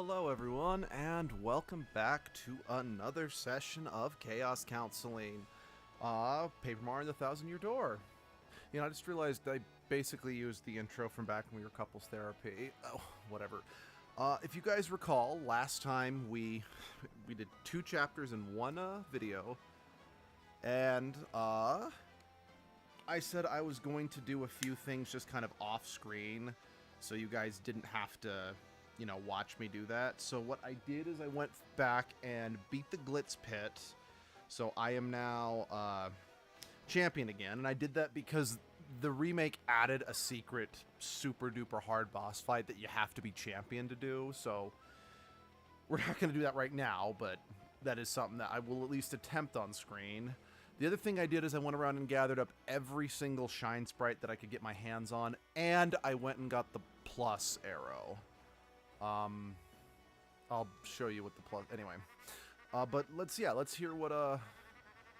Hello everyone, and welcome back to another session of Chaos Counseling. Paper Mario and the Thousand Year Door. You know, I just realized I basically used the intro from back when we were couples therapy. Oh, whatever. If you guys recall, last time we did 2 chapters in one video, and I said I was going to do a few things just kind of off screen, so you guys didn't have to, you know, watch me do that. So what I did is I went back and beat the Glitz Pit. So I am now champion again, and I did that because the remake added a secret super duper hard boss fight that you have to be champion to do. So we're not going to do that right now, but that is something that I will at least attempt on screen. The other thing I did is I went around and gathered up every single shine sprite that I could get my hands on, and I went and got the plus arrow. I'll show you what the plus... Anyway. But let's hear what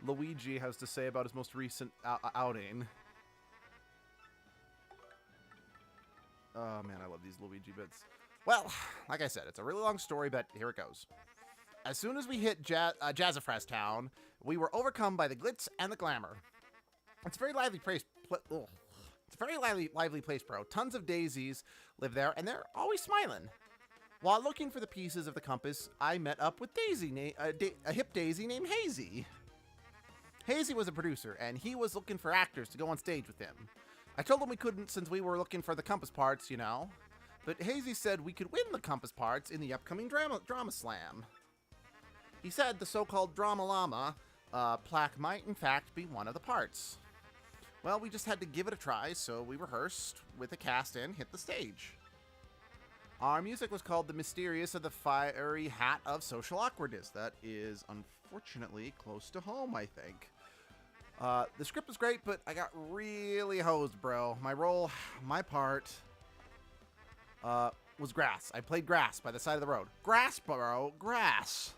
Luigi has to say about his most recent outing. Oh man, I love these Luigi bits. Well, like I said, it's a really long story, but here it goes. As soon as we hit Jazzafras Town, we were overcome by the glitz and the glamour. It's a very lively place. It's a very lively place, bro. Tons of daisies live there, and they're always smiling. While looking for the pieces of the compass, I met up with a hip daisy named Hazy. Hazy was a producer, and he was looking for actors to go on stage with him. I told him we couldn't since we were looking for the compass parts, you know. But Hazy said we could win the compass parts in the upcoming drama slam. He said the so-called Drama Llama plaque might, in fact, be one of the parts. Well, we just had to give it a try, so we rehearsed with a cast and hit the stage. Our music was called The Mysterious of the Fiery Hat of Social Awkwardness. That is, unfortunately, close to home, I think. The script was great, but I got really hosed, bro. My part, was grass. I played grass by the side of the road. Grass, bro. Grass.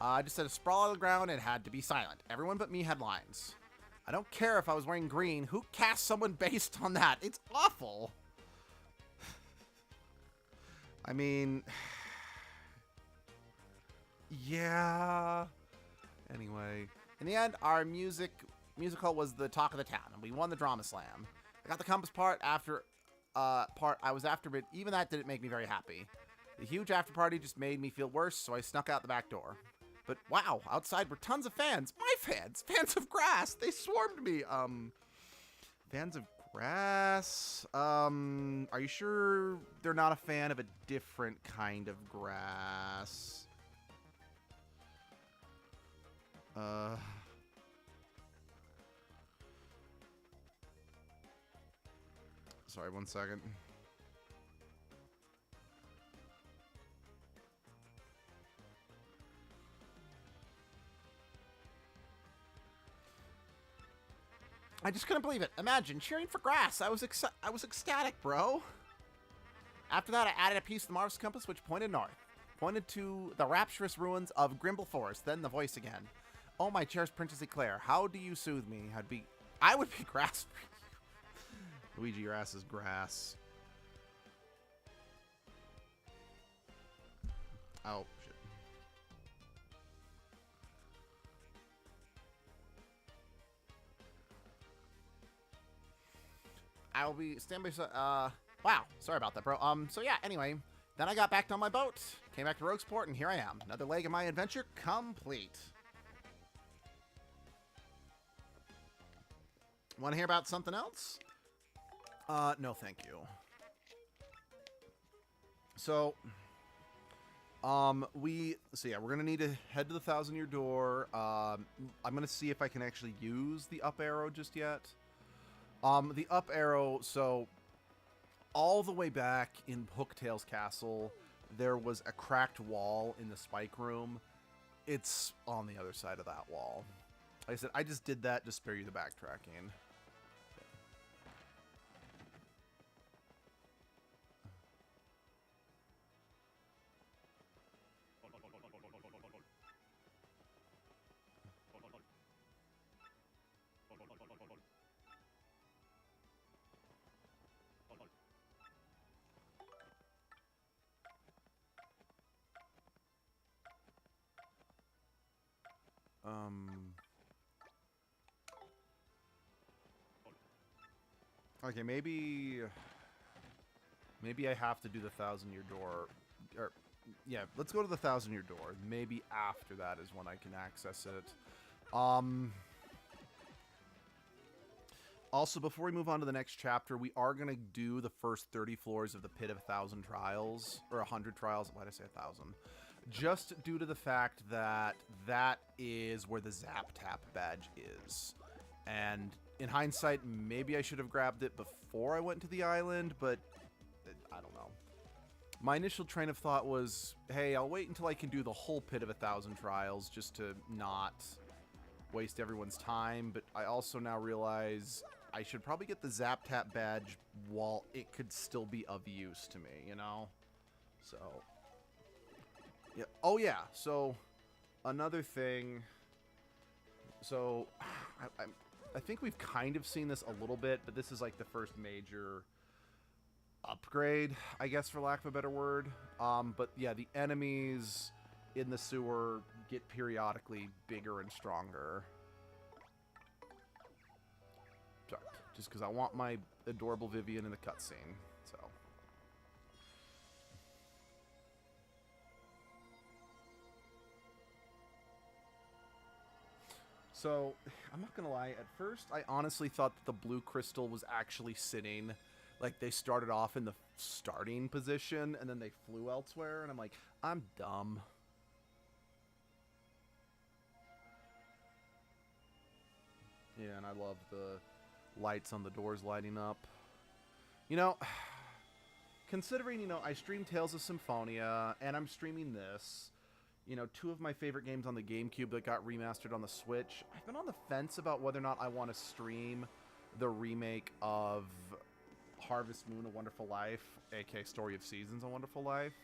I just had to sprawl on the ground and had to be silent. Everyone but me had lines. I don't care if I was wearing green. Who cast someone based on that? It's awful. I mean, yeah. Anyway, in the end, our musical was the talk of the town, and we won the drama slam. I got the compass part after I was after, but even that didn't make me very happy. The huge after party just made me feel worse, so I snuck out the back door. But wow, outside were tons of fans. My fans of grass. They swarmed me. Fans of grass. Are you sure they're not a fan of a different kind of grass? Sorry, one second. I just couldn't believe it. Imagine cheering for grass. I was ecstatic, bro. After that, I added a piece of the Marvelous compass which pointed north. Pointed to the rapturous ruins of Grimble Forest. Then the voice again. Oh, my cherished Princess Eclair, how do you soothe me? I would be grass for you. Luigi, your ass is grass. Oh, shit. I will be stand by. Wow, sorry about that, bro. So yeah. Anyway, then I got back on my boat, came back to Roguesport, and here I am. Another leg of my adventure complete. Want to hear about something else? No, thank you. So, we're gonna need to head to the Thousand Year Door. I'm gonna see if I can actually use the up arrow just yet. The up arrow, so all the way back in Hooktail's castle, there was a cracked wall in the spike room. It's on the other side of that wall. Like I said, I just did that to spare you the backtracking. Okay, maybe I have to do the 1,000-year door. Or, yeah, let's go to the 1,000-year door. Maybe after that is when I can access it. Also, before we move on to the next chapter, we are going to do the first 30 floors of the Pit of 1,000 Trials. Or 100 Trials. Why did I say 1,000? Just due to the fact that that is where the Zap Tap badge is. And in hindsight, maybe I should have grabbed it before I went to the island, but I don't know. My initial train of thought was, hey, I'll wait until I can do the whole Pit of 1,000 Trials just to not waste everyone's time. But I also now realize I should probably get the Zap Tap badge while it could still be of use to me, you know? So, yeah. Oh, yeah. So, another thing. So, I think we've kind of seen this a little bit, but this is like the first major upgrade, I guess, for lack of a better word. But yeah, the enemies in the sewer get periodically bigger and stronger. Sorry, just because I want my adorable Vivian in the cutscene, so. So, I'm not gonna lie, at first I honestly thought that the blue crystal was actually sitting, like they started off in the starting position and then they flew elsewhere, and I'm like, I'm dumb. Yeah, and I love the lights on the doors lighting up. You know, considering, you know, I stream Tales of Symphonia and I'm streaming this, you know, two of my favorite games on the GameCube that got remastered on the Switch. I've been on the fence about whether or not I want to stream the remake of Harvest Moon: A Wonderful Life, aka Story of Seasons: A Wonderful Life.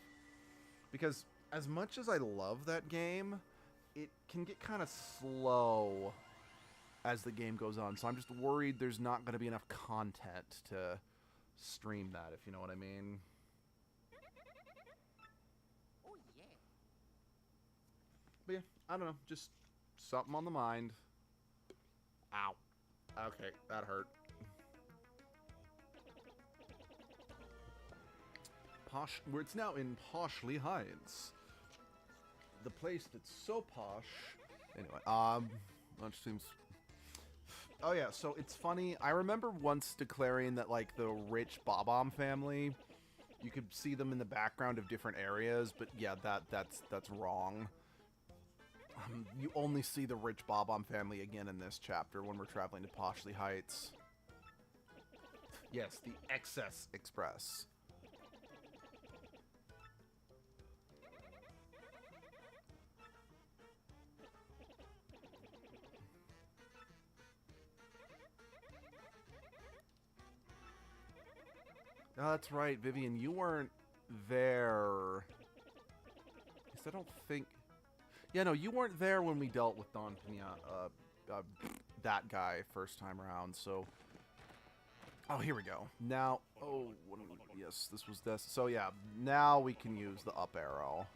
Because as much as I love that game, it can get kind of slow as the game goes on. So I'm just worried there's not going to be enough content to stream that, if you know what I mean. But yeah, I don't know. Just something on the mind. Ow. Okay, that hurt. Posh. Where it's now in Poshley Heights. The place that's so posh. Anyway, that seems. Oh yeah, so it's funny. I remember once declaring that like the rich Bob-omb family, you could see them in the background of different areas, but yeah, that's wrong. You only see the rich Bob-omb family again in this chapter when we're traveling to Poshley Heights. Yes, the Excess Express. Oh, that's right, Vivian, you weren't there. Because I don't think... Yeah, no, you weren't there when we dealt with Don Pinata, that guy first time around, so... Oh, here we go. Now, oh, yes, this was this. So yeah, now we can use the up arrow.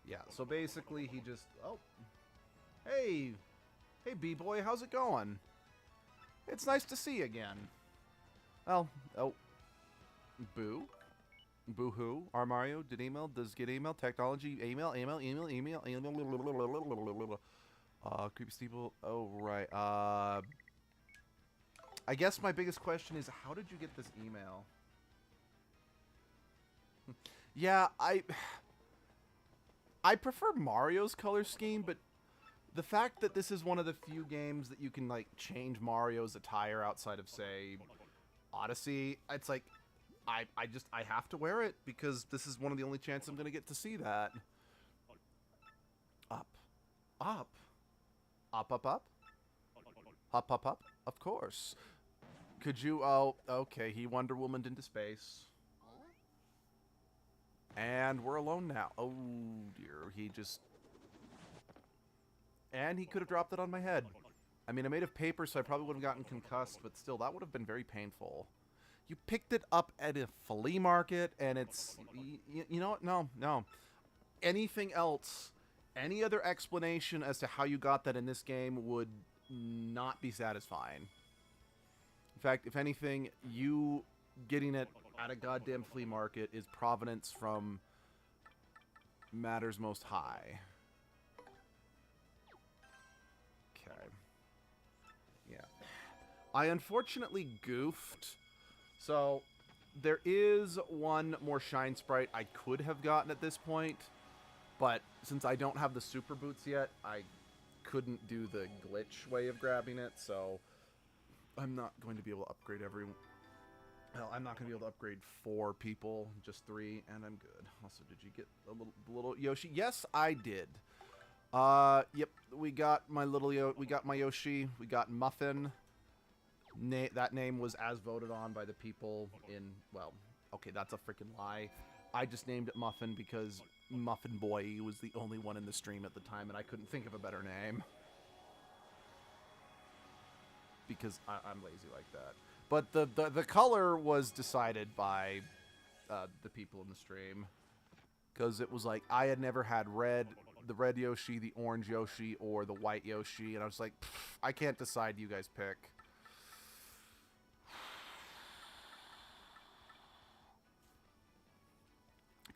Yeah, so basically he just, oh, hey, B-boy, how's it going? It's nice to see you again. Well, oh, boo? Boo-hoo? Our Mario did email? Does get email? Technology? Email? Creepy Steeple? Oh, right. I guess my biggest question is, how did you get this email? Yeah, I prefer Mario's color scheme, but the fact that this is one of the few games that you can, like, change Mario's attire outside of, say, Odyssey, it's like, I have to wear it because this is one of the only chances I'm going to get to see that. Up. Up. Up, up, up. Up, up, up. Of course. Could you, oh, okay, he Wonder Woman'd into space. And we're alone now. Oh, dear. He just... And he could have dropped it on my head. I mean, I made of paper, so I probably would have gotten concussed, but still, that would have been very painful. You picked it up at a flea market, and it's... You know what? No, no. Anything else, any other explanation as to how you got that in this game would not be satisfying. In fact, if anything, you getting it at a goddamn flea market is provenance from matters most high. Okay. Yeah. I unfortunately goofed. So, there is one more Shine Sprite I could have gotten at this point. But since I don't have the super boots yet, I couldn't do the glitch way of grabbing it. So, I'm not going to be able to upgrade everyone. Hell, I'm not going to be able to upgrade 4 people, just 3, and I'm good. Also, did you get a little Yoshi? Yes, I did. Yep, we got my Yoshi. We got Muffin. That name was as voted on by the people in, well, okay, that's a freaking lie. I just named it Muffin because Muffin Boy was the only one in the stream at the time, and I couldn't think of a better name. Because I'm lazy like that. But the color was decided by the people in the stream. Because it was like, I had never had the red Yoshi, the orange Yoshi, or the white Yoshi. And I was like, I can't decide, you guys pick.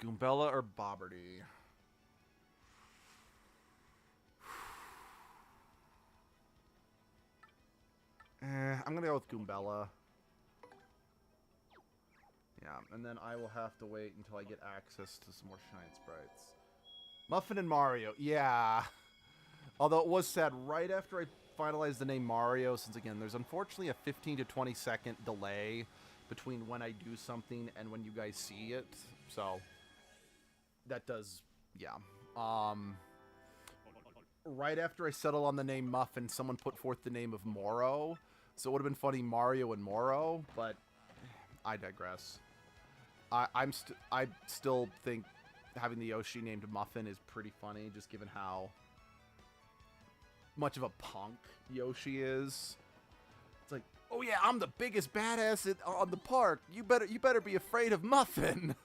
Goombella or Bobberty? I'm going to go with Goombella. Yeah, and then I will have to wait until I get access to some more Shine Sprites. Muffin and Mario, yeah. Although it was said right after I finalized the name Mario, since again, there's unfortunately a 15 to 20 second delay between when I do something and when you guys see it. So, that does, yeah. Right after I settle on the name Muffin, someone put forth the name of Moro. So it would have been funny Mario and Moro, but I digress. I still think having the Yoshi named Muffin is pretty funny, just given how much of a punk Yoshi is. It's like, oh yeah, I'm the biggest badass on the park. You better be afraid of Muffin.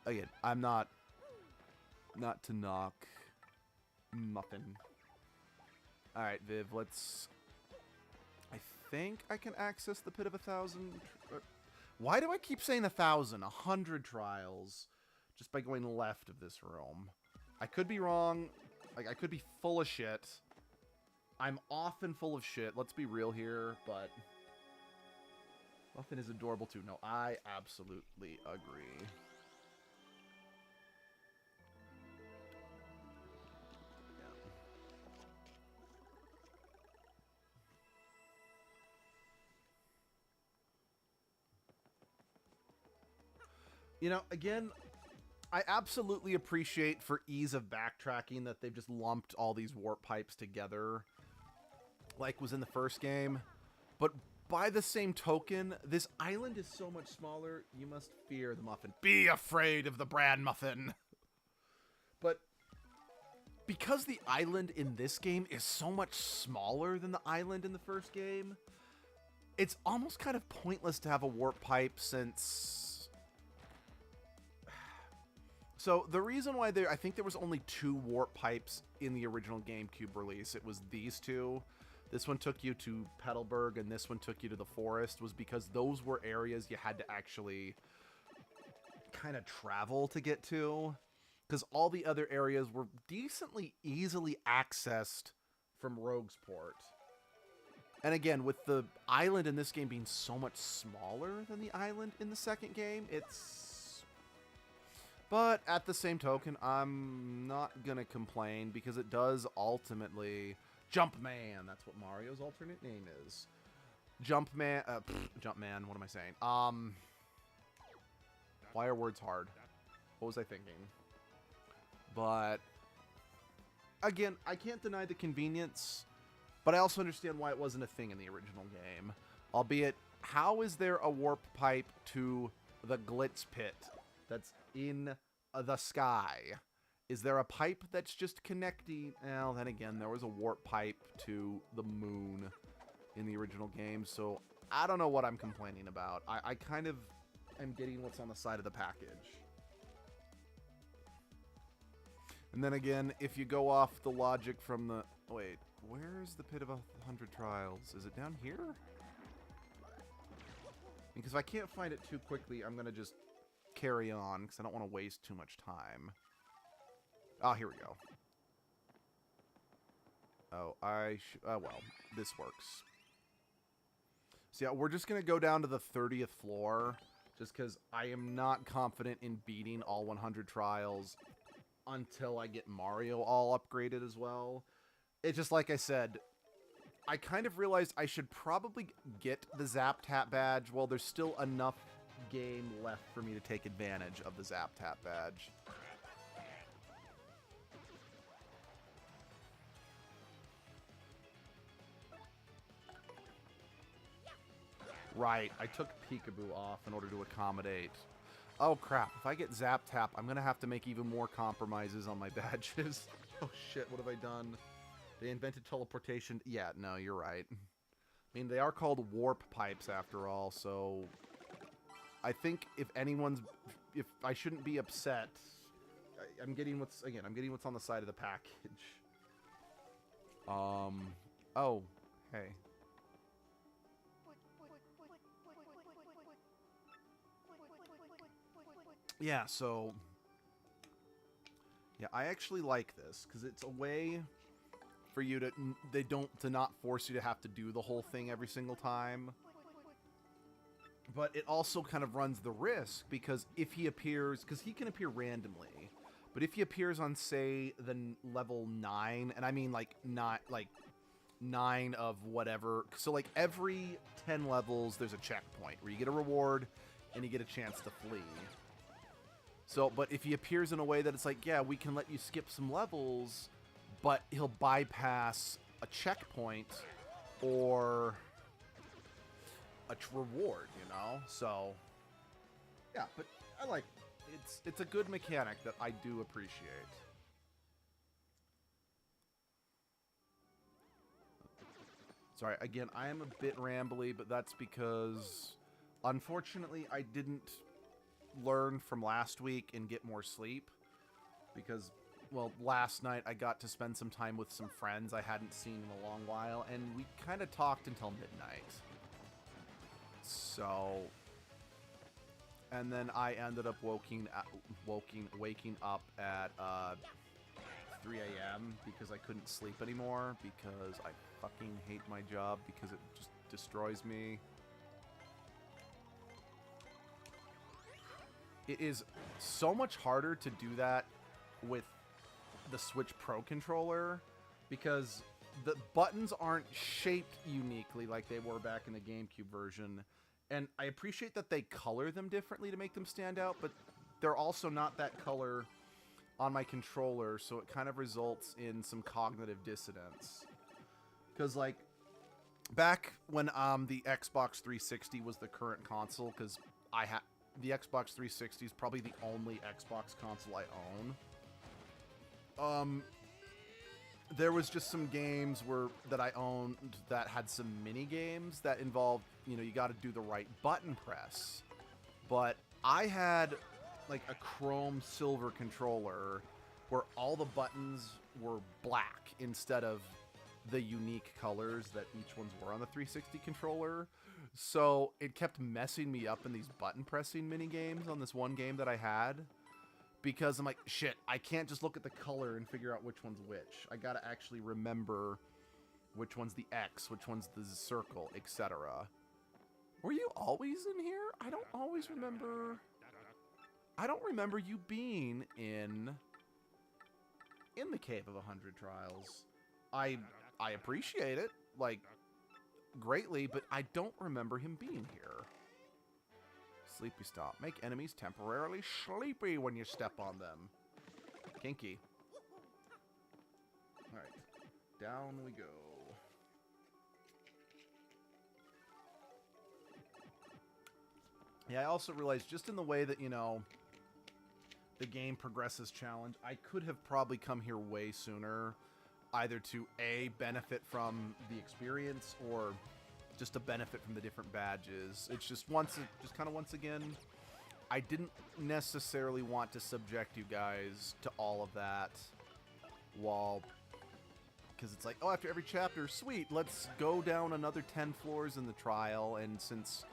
Again, I'm not to knock Muffin. All right, Viv, let's. I think I can access the Pit of 1,000. Why do I keep saying 1,000? 100 trials, just by going left of this room. I could be wrong. Like, I could be full of shit. I'm often full of shit. Let's be real here, but Muffin is adorable too. No, I absolutely agree. You know, again, I absolutely appreciate for ease of backtracking that they've just lumped all these warp pipes together like was in the first game. But by the same token, this island is so much smaller, you must fear the Muffin. Be afraid of the Bran Muffin! But because the island in this game is so much smaller than the island in the first game, it's almost kind of pointless to have a warp pipe since... So, the reason why I think there was only 2 warp pipes in the original GameCube release, it was these 2. This one took you to Petalburg, and this one took you to the forest, was because those were areas you had to actually kind of travel to get to. Because all the other areas were decently easily accessed from Roguesport. And again, with the island in this game being so much smaller than the island in the second game, it's... But at the same token, I'm not going to complain because it does ultimately... Jumpman, that's what Mario's alternate name is. Jumpman, Jumpman, what am I saying? Why are words hard? What was I thinking? But, again, I can't deny the convenience, but I also understand why it wasn't a thing in the original game. Albeit, how is there a warp pipe to the Glitz Pit that's in the sky? Is there a pipe that's just connecting? Well, then again, there was a warp pipe to the moon in the original game, so I don't know what I'm complaining about. I kind of am getting what's on the side of the package. And then again, if you go off the logic from the... Wait, where's the Pit of 100 Trials? Is it down here? Because if I can't find it too quickly, I'm going to just carry on, because I don't want to waste too much time. Oh, here we go. Oh, well, this works. So yeah, we're just going to go down to the 30th floor, just because I am not confident in beating all 100 trials until I get Mario all upgraded as well. It's just like I said, I kind of realized I should probably get the Zap Tap badge while there's still enough game left for me to take advantage of the Zap Tap badge. Right, I took Peekaboo off in order to accommodate. Oh crap, if I get Zap Tap, I'm gonna have to make even more compromises on my badges. Oh shit, what have I done? They invented teleportation. Yeah, no, you're right. I mean, they are called warp pipes after all, so... I think if I shouldn't be upset, I'm getting what's on the side of the package. Oh, hey. Yeah, so... Yeah, I actually like this, because it's a way for you to not force you to have to do the whole thing every single time. But it also kind of runs the risk, because if he appears... Because he can appear randomly. But if he appears on, say, the level 9, and I mean, like, not, like, 9 of whatever... So, like, every 10 levels, there's a checkpoint, where you get a reward, and you get a chance to flee. So, but if he appears in a way that it's like, yeah, we can let you skip some levels, but he'll bypass a checkpoint, or... a reward, you know? So, yeah, but I like it's a good mechanic that I do appreciate. Sorry, again, I am a bit rambly, but that's because unfortunately I didn't learn from last week and get more sleep, because, well, last night I got to spend some time with some friends I hadn't seen in a long while, and we kind of talked until midnight. So, and then I ended up waking up at 3 a.m. because I couldn't sleep anymore, because I fucking hate my job because it just destroys me. It is so much harder to do that with the Switch Pro controller, because the buttons aren't shaped uniquely like they were back in the GameCube version. And I appreciate that they color them differently to make them stand out, but they're also not that color on my controller, so it kind of results in some cognitive dissonance. Because, like, back when the Xbox 360 was the current console, because the Xbox 360 is probably the only Xbox console I own. There was just some games that I owned that had some mini games that involved, you know, you got to do the right button press. But I had like a chrome silver controller where all the buttons were black instead of the unique colors that each ones were on the 360 controller. So it kept messing me up in these button pressing mini games on this one game that I had. Because I'm like, shit, I can't just look at the color and figure out which one's which. I gotta actually remember which one's the X, which one's the circle, etc. Were you always in here? I don't always remember... I don't remember you being in the Cave of 100 Trials. I appreciate it, like, greatly, but I don't remember him being here. Sleepy stop. Make enemies temporarily sleepy when you step on them. Kinky. Alright. Down we go. Yeah, I also realized just in the way that, you know, the game progresses challenge. I could have probably come here way sooner, either to A, benefit from the experience, or just to benefit from the different badges. It's just once again, I didn't necessarily want to subject you guys to all of that because it's like, oh, after every chapter, sweet, let's go down another 10 floors in the trial, and since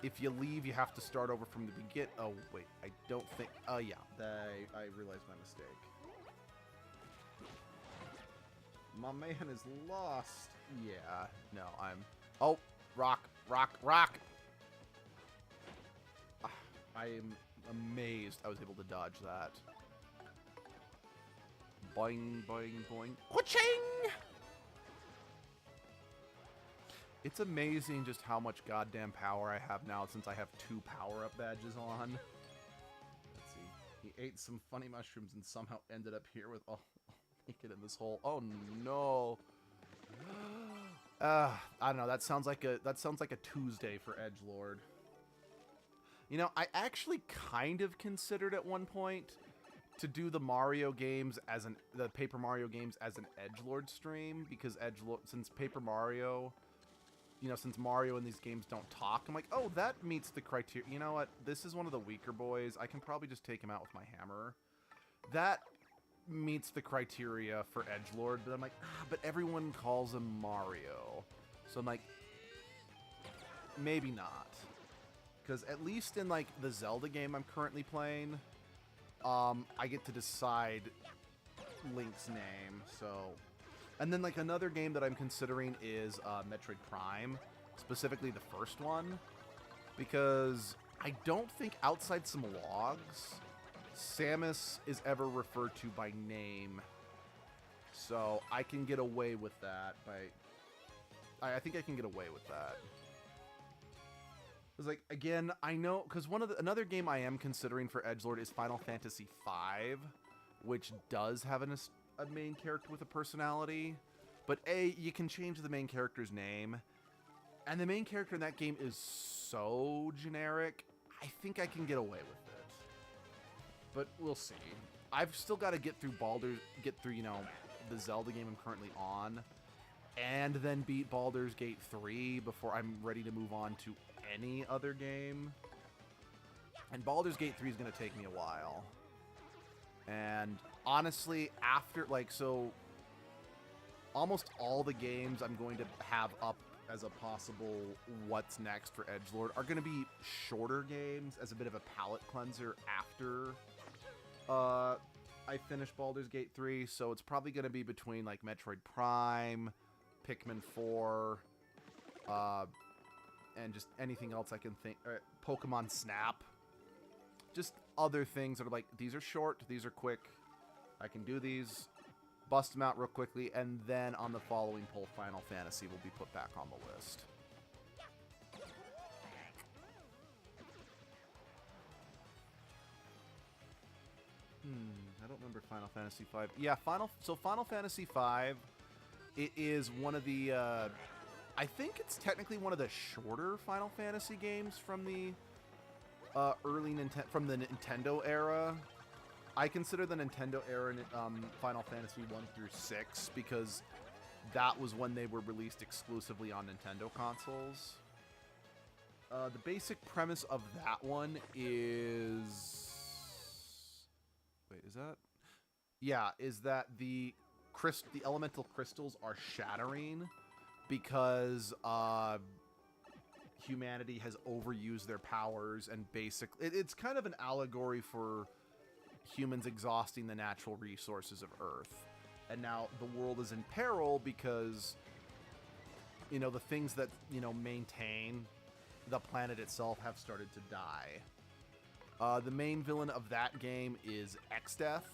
if you leave, you have to start over from the beginning. Oh, wait, I don't think... Oh, yeah, I realized my mistake. My man is lost. Yeah, no, I'm... Oh, rock. I am amazed I was able to dodge that. Boing, boing, boing. Wha-ching! It's amazing just how much goddamn power I have now since I have 2 power-up badges on. Let's see. He ate some funny mushrooms and somehow ended up here with all naked in this hole. Oh no. I don't know. That sounds like a Tuesday for Edgelord. You know, I actually kind of considered at one point to do the Mario games as the Paper Mario games as an Edgelord stream, because since Paper Mario, you know, since Mario in these games don't talk, I'm like, oh, that meets the criteria. You know what? This is one of the weaker boys. I can probably just take him out with my hammer. That meets the criteria for Edgelord, but I'm like, but everyone calls him Mario. So I'm like, maybe not. Because at least in, like, the Zelda game I'm currently playing, I get to decide Link's name, so... And then, like, another game that I'm considering is Metroid Prime, specifically the first one, because I don't think outside some logs, Samus is ever referred to by name, so I can get away with that I think I can get away with that. Because, like, again, I know, because another game I am considering for Edgelord is Final Fantasy V, which does have a main character with a personality, but A, you can change the main character's name, and the main character in that game is so generic, I think I can get away with it. But we'll see. I've still got to get through, you know, the Zelda game I'm currently on, and then beat Baldur's Gate 3 before I'm ready to move on to any other game. And Baldur's Gate 3 is going to take me a while. And honestly, after, like, so almost all the games I'm going to have up as a possible what's next for Edgelord are going to be shorter games as a bit of a palate cleanser after I finish Baldur's Gate 3. So it's probably going to be between, like, Metroid Prime, Pikmin 4, and just anything else I can think. Pokemon Snap. Just other things that are like, these are short, these are quick. I can do these, bust them out real quickly, and then on the following poll, Final Fantasy will be put back on the list. I don't remember Final Fantasy V. Yeah, Final Fantasy V, it is one of the, I think it's technically one of the shorter Final Fantasy games from the from the Nintendo era. I consider the Nintendo era Final Fantasy 1 through 6 because that was when they were released exclusively on Nintendo consoles. The basic premise of that one is... Wait, is that? Yeah, is that the elemental crystals are shattering because humanity has overused their powers, and basically it's kind of an allegory for humans exhausting the natural resources of Earth, and now the world is in peril because, you know, the things that, you know, maintain the planet itself have started to die. The main villain of that game is Exdeath.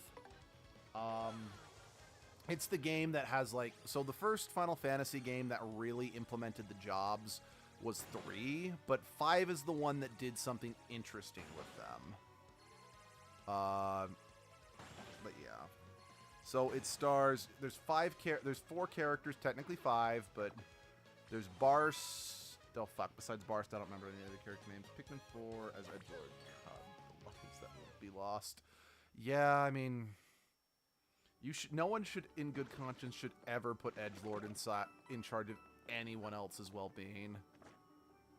It's the game that has, like, so the first Final Fantasy game that really implemented the jobs was 3, but 5 is the one that did something interesting with them. But yeah. So it stars, there's 4 characters, technically 5, but there's Barst, oh fuck, besides Barst, I don't remember any other character names. Pikmin 4 as Edgelord. God, the lives that will be lost. Yeah, I mean, you should. No one should, in good conscience, should ever put edgelord in charge of anyone else's well-being.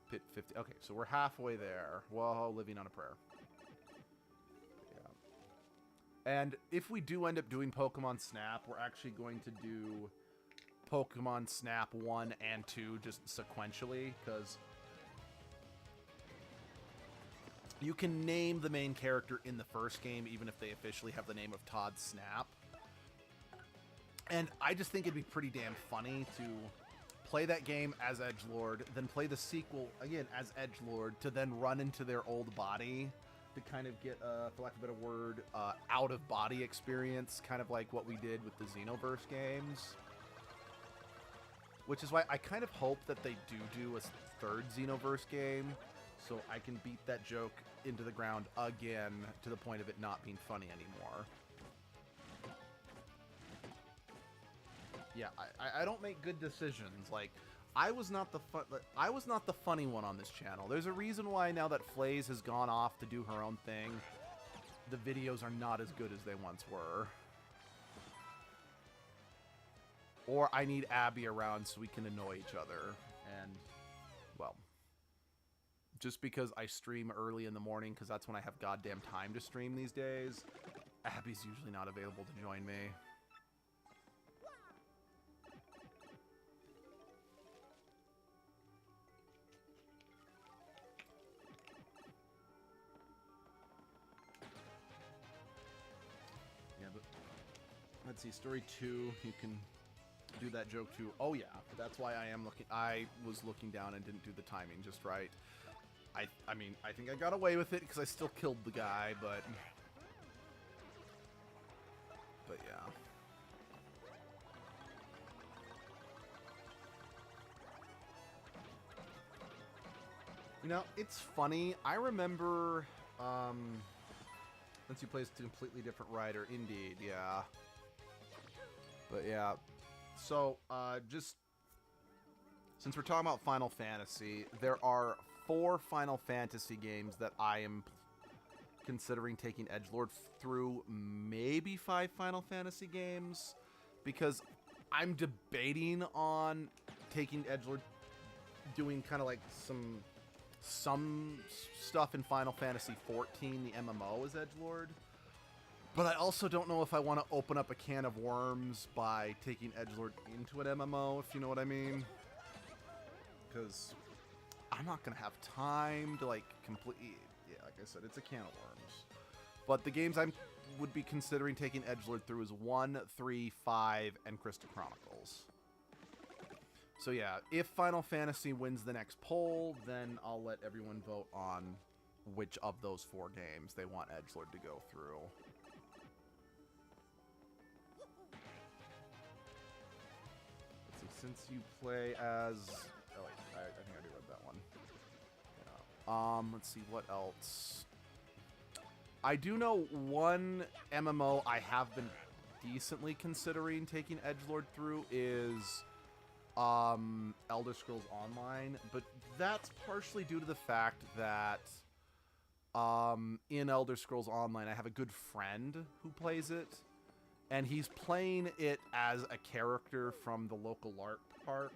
Pit 50. Okay, so we're halfway there. Whoa, living on a prayer. Yeah. And if we do end up doing Pokemon Snap, we're actually going to do Pokemon Snap 1 and 2 just sequentially, because you can name the main character in the first game even if they officially have the name of Todd Snap. And I just think it'd be pretty damn funny to play that game as edgelord, then play the sequel again as edgelord, to then run into their old body to kind of get, for lack of a better word, out-of-body experience, kind of like what we did with the Xenoverse games. Which is why I kind of hope that they do a third Xenoverse game, so I can beat that joke into the ground again to the point of it not being funny anymore. Yeah, I don't make good decisions. Like, I was not the funny one on this channel. There's a reason why now that Flaze has gone off to do her own thing, the videos are not as good as they once were. Or I need Abby around so we can annoy each other. And, well, just because I stream early in the morning, because that's when I have goddamn time to stream these days, Abby's usually not available to join me. Yeah, but let's see, story 2, you can do that joke too. Oh yeah, that's why I was looking down and didn't do the timing just right. I mean, I think I got away with it because I still killed the guy, but yeah. You know, it's funny. I remember, once you play as a completely different writer, indeed, yeah. But yeah. So, just since we're talking about Final Fantasy, there are 4 Final Fantasy games that I am considering taking edgelord through, maybe 5 Final Fantasy games, because I'm debating on taking edgelord, doing kind of like some stuff in Final Fantasy 14, the MMO, as edgelord. But I also don't know if I want to open up a can of worms by taking edgelord into an MMO, if you know what I mean. Because I'm not going to have time to, like, completely... Yeah, like I said, it's a can of worms. But the games I would be considering taking edgelord through is 1, 3, 5, and Crystal Chronicles. So yeah, if Final Fantasy wins the next poll, then I'll let everyone vote on which of those 4 games they want edgelord to go through. Since you play as... Oh, wait, I think I already read that one. Yeah. Let's see, what else? I do know one MMO I have been decently considering taking edgelord through is Elder Scrolls Online, but that's partially due to the fact that in Elder Scrolls Online I have a good friend who plays it. And he's playing it as a character from the local LARP park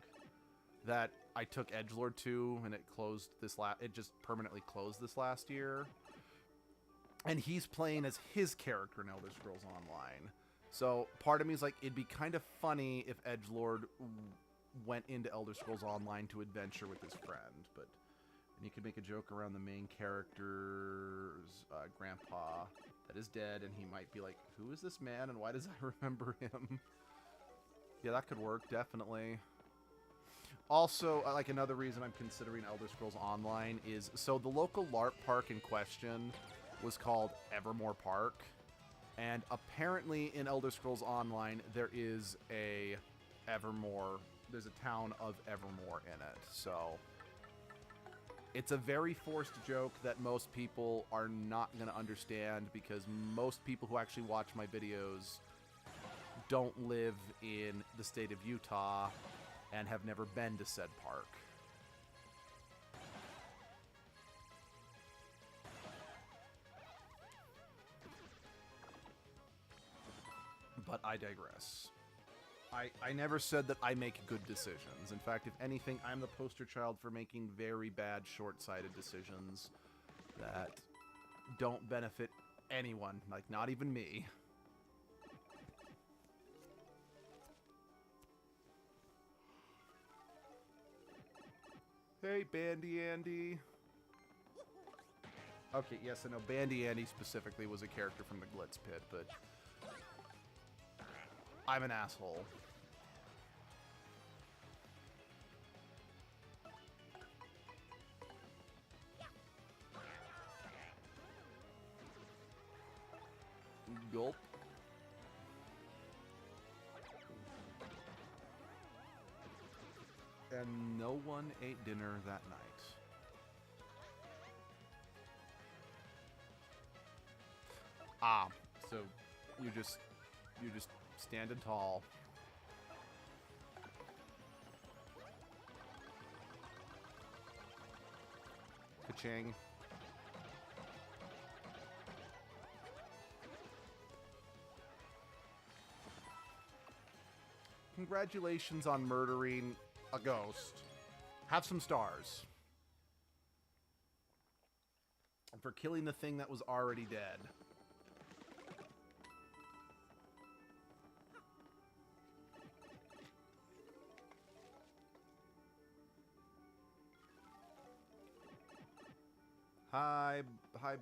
that I took edgelord to, and it just permanently closed this last year. And he's playing as his character in Elder Scrolls Online. So part of me is like, it'd be kind of funny if edgelord went into Elder Scrolls Online to adventure with his friend, but... And you could make a joke around the main character's grandpa that is dead, and he might be like, who is this man, and why does I remember him? Yeah, that could work, definitely. Also, like, another reason I'm considering Elder Scrolls Online is, so the local LARP park in question was called Evermore Park, and apparently in Elder Scrolls Online, there is a there's a town of Evermore in it, so... It's a very forced joke that most people are not going to understand, because most people who actually watch my videos don't live in the state of Utah and have never been to said park. But I digress. I never said that I make good decisions. In fact, if anything, I'm the poster child for making very bad, short-sighted decisions that don't benefit anyone, like not even me. Hey, Bandy Andy. Okay, yes, I know Bandy Andy specifically was a character from the Glitz Pit, but I'm an asshole. Gulp. And no one ate dinner that night. Ah, so you're just standing tall. Ka-ching. Congratulations on murdering a ghost. Have some stars. And for killing the thing that was already dead. Hi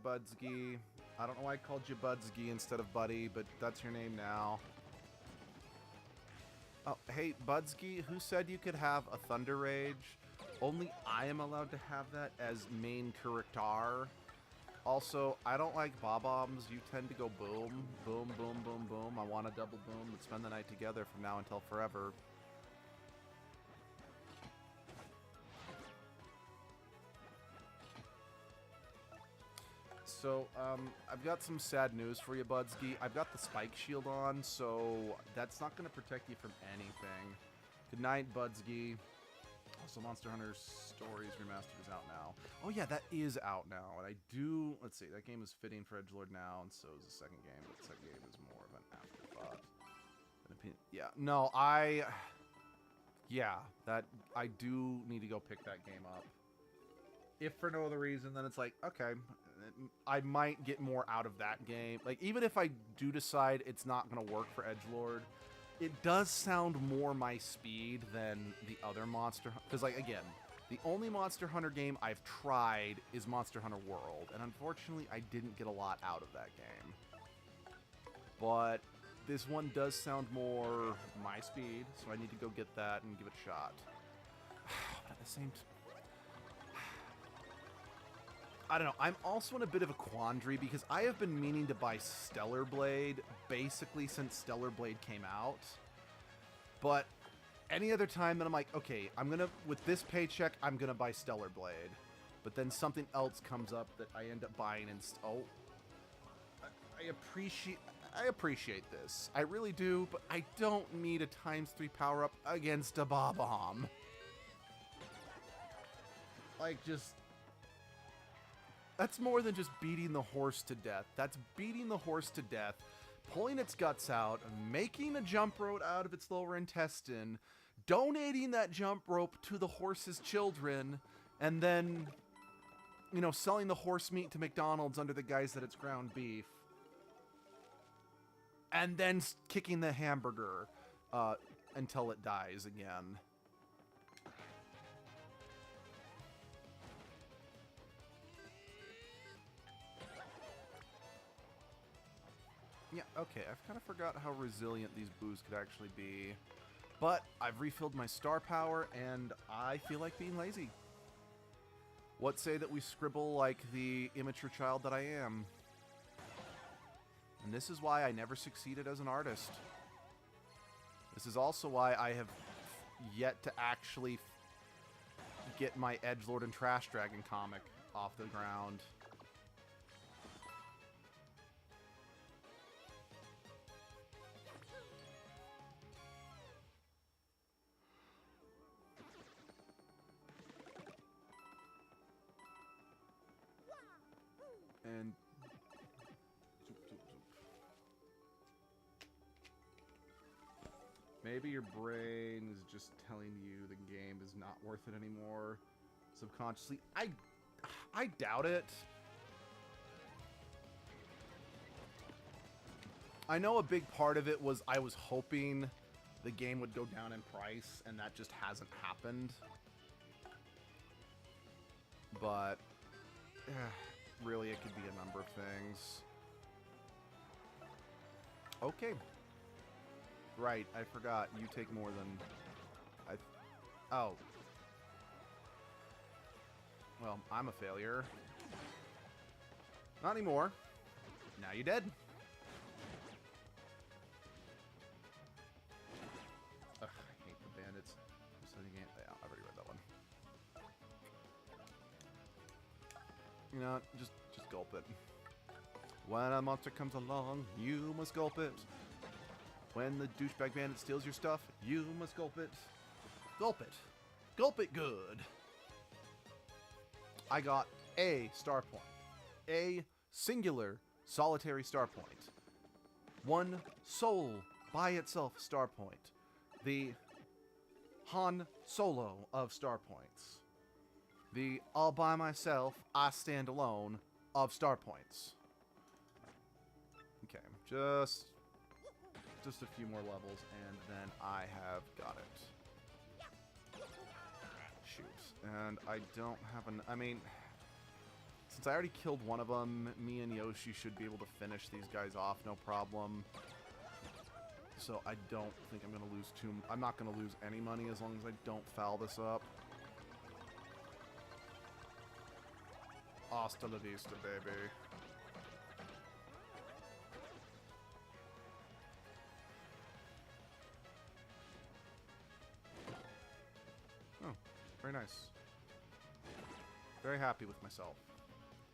Budsky. I don't know why I called you Budsky instead of Buddy, but that's your name now. Oh, hey, Budsky, who said you could have a Thunder Rage? Only I am allowed to have that as main character. Also, I don't like bob-ombs. You tend to go boom, boom, boom, boom, boom. I want a double boom. Let's spend the night together from now until forever. So, I've got some sad news for you, Budsky. I've got the spike shield on, so that's not going to protect you from anything. Good night, Budsky. Also, Monster Hunter Stories Remastered is out now. Oh yeah, that is out now, and I do... Let's see, that game is fitting for edgelord now, and so is the second game, but the second game is more of an afterthought. Yeah, no, Yeah, I do need to go pick that game up. If for no other reason, then it's like, okay, I might get more out of that game. Like, even if I do decide it's not going to work for edgelord, it does sound more my speed than the other Monster Hunter. Because, like, again, the only Monster Hunter game I've tried is Monster Hunter World. And unfortunately, I didn't get a lot out of that game. But this one does sound more my speed, so I need to go get that and give it a shot. But at the same time, I don't know. I'm also in a bit of a quandary because I have been meaning to buy Stellar Blade basically since Stellar Blade came out. But any other time that I'm like, okay, with this paycheck, I'm gonna buy Stellar Blade. But then something else comes up that I end up buying and I appreciate this. I really do, but I don't need a ×3 power-up against a Bob-omb. Like, just... That's more than just beating the horse to death. That's beating the horse to death, pulling its guts out, making a jump rope out of its lower intestine, donating that jump rope to the horse's children, and then, you know, selling the horse meat to McDonald's under the guise that it's ground beef. And then kicking the hamburger until it dies again. Yeah, okay, I've kind of forgot how resilient these boos could actually be. But I've refilled my star power, and I feel like being lazy. What say that we scribble like the immature child that I am? And this is why I never succeeded as an artist. This is also why I have yet to actually get my edgelord and Trash Dragon comic off the ground. And Maybe your brain is just telling you the game is not worth it anymore subconsciously. I doubt it. I know a big part of it was I was hoping the game would go down in price, and that just hasn't happened. But really, it could be a number of things. Okay. Right, I forgot. You take more than... Oh. Well, I'm a failure. Not anymore. Now you're dead. Ugh, I hate the bandits. Yeah, I've already read that one. You know, just gulp it. When a monster comes along, you must gulp it. When the douchebag bandit steals your stuff, you must gulp it. Gulp it. Gulp it good. I got a star point. A singular solitary star point. One sole by itself star point. The Han Solo of star points. The all by myself, I stand alone of star points. Okay, just a few more levels, and then I have got it. Shoot. And I don't have an... I mean, since I already killed one of them, me and Yoshi should be able to finish these guys off, no problem. So I don't think I'm going to lose too... I'm not going to lose any money as long as I don't foul this up. Hasta la vista, baby. Oh, very nice. Very happy with myself.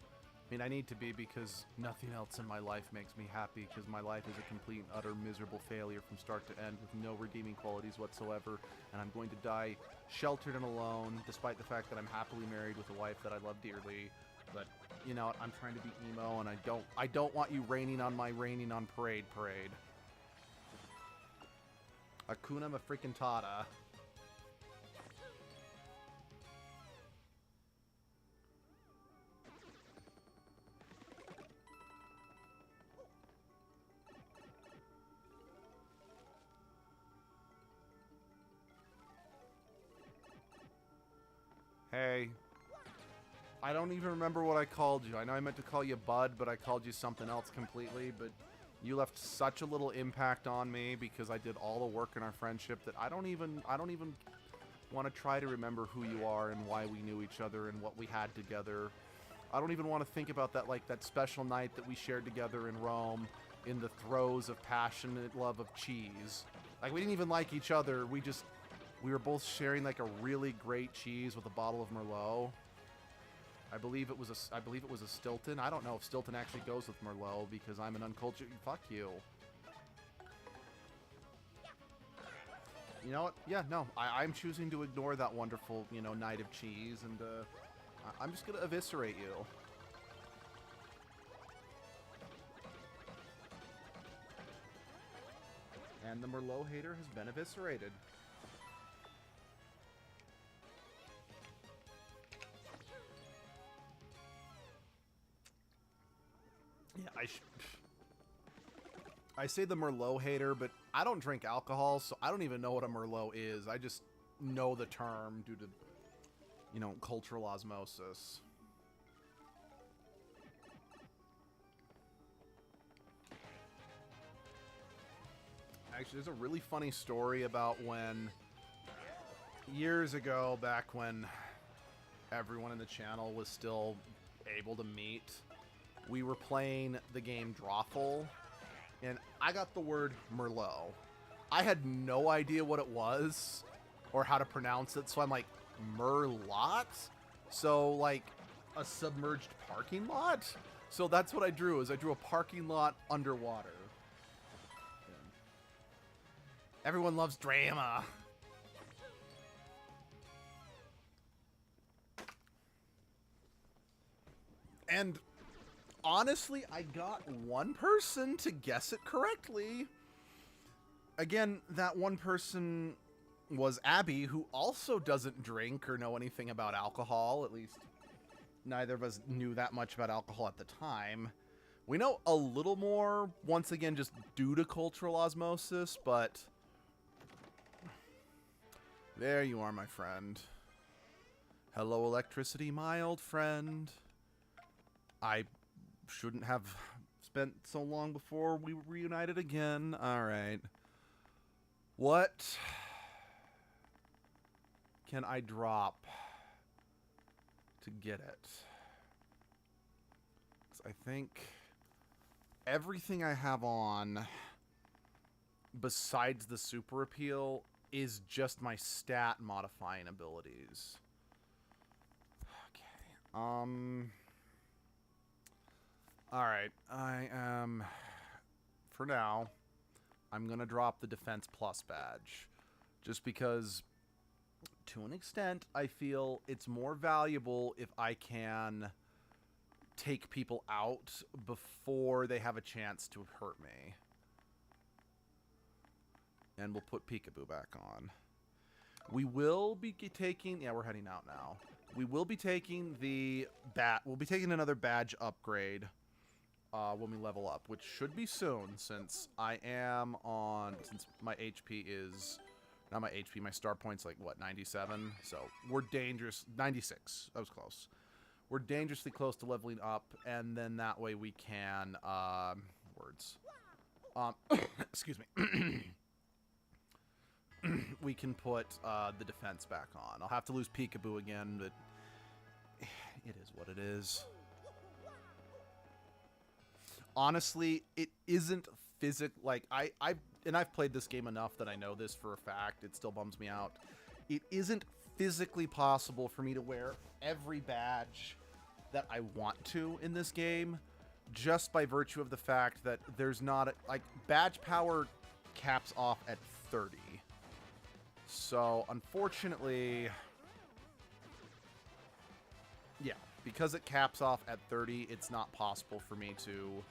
I mean, I need to be, because nothing else in my life makes me happy, because my life is a complete and utter miserable failure from start to end with no redeeming qualities whatsoever, and I'm going to die sheltered and alone, despite the fact that I'm happily married with a wife that I love dearly. But, you know, I'm trying to be emo, and I don't want you raining on my raining on parade. Hakuna Matata. Hey. I don't even remember what I called you. I know I meant to call you Bud, but I called you something else completely, but you left such a little impact on me because I did all the work in our friendship that I don't even want to try to remember who you are and why we knew each other and what we had together. I don't even want to think about that, like that special night that we shared together in Rome in the throes of passionate love of cheese. Like, we didn't even like each other. We were both sharing like a really great cheese with a bottle of Merlot. I believe it was a Stilton. I don't know if Stilton actually goes with Merlot because I'm an uncultured... Fuck you. You know what? Yeah, no. I'm choosing to ignore that wonderful, you know, night of cheese, and I'm just gonna eviscerate you. And the Merlot hater has been eviscerated. Yeah, I say the Merlot hater, but I don't drink alcohol, so I don't even know what a Merlot is. I just know the term due to, you know, cultural osmosis. Actually, there's a really funny story about when, years ago, back when everyone in the channel was still able to meet, we were playing the game Drawful, and I got the word Merlot. I had no idea what it was or how to pronounce it, so I'm like, Merlot? So, like, a submerged parking lot? So that's what I drew, is I drew a parking lot underwater. Everyone loves drama. And honestly, I got one person to guess it correctly. again, that one person was Abby, who also doesn't drink or know anything about alcohol. At least neither of us knew that much about alcohol at the time. We know a little more, once again, just due to cultural osmosis, but there you are, my friend. Hello, electricity, my old friend. I shouldn't have spent so long before we reunited again. All right. What can I drop to get it? 'Cause I think everything I have on besides the super appeal is just my stat modifying abilities. Okay. Alright. For now, I'm gonna drop the Defense Plus badge. Just because, to an extent, I feel it's more valuable if I can take people out before they have a chance to hurt me. And we'll put Peekaboo back on. We will be taking... Yeah, we're heading out now. We will be taking the... We'll be taking another badge upgrade when we level up, which should be soon, since I am on... Since my HP is... Not my HP, my star point's like, what, 97? So, we're dangerous... 96. That was close. We're dangerously close to leveling up, and then that way we can... words. Excuse me. We can put the defense back on. I'll have to lose Peekaboo again, but it is what it is. Honestly, it isn't like I've played this game enough that I know this for a fact. It still bums me out. It isn't physically possible for me to wear every badge that I want to in this game, just by virtue of the fact that there's not like badge power caps off at 30. So, unfortunately, yeah, because it caps off at 30, it's not possible for me to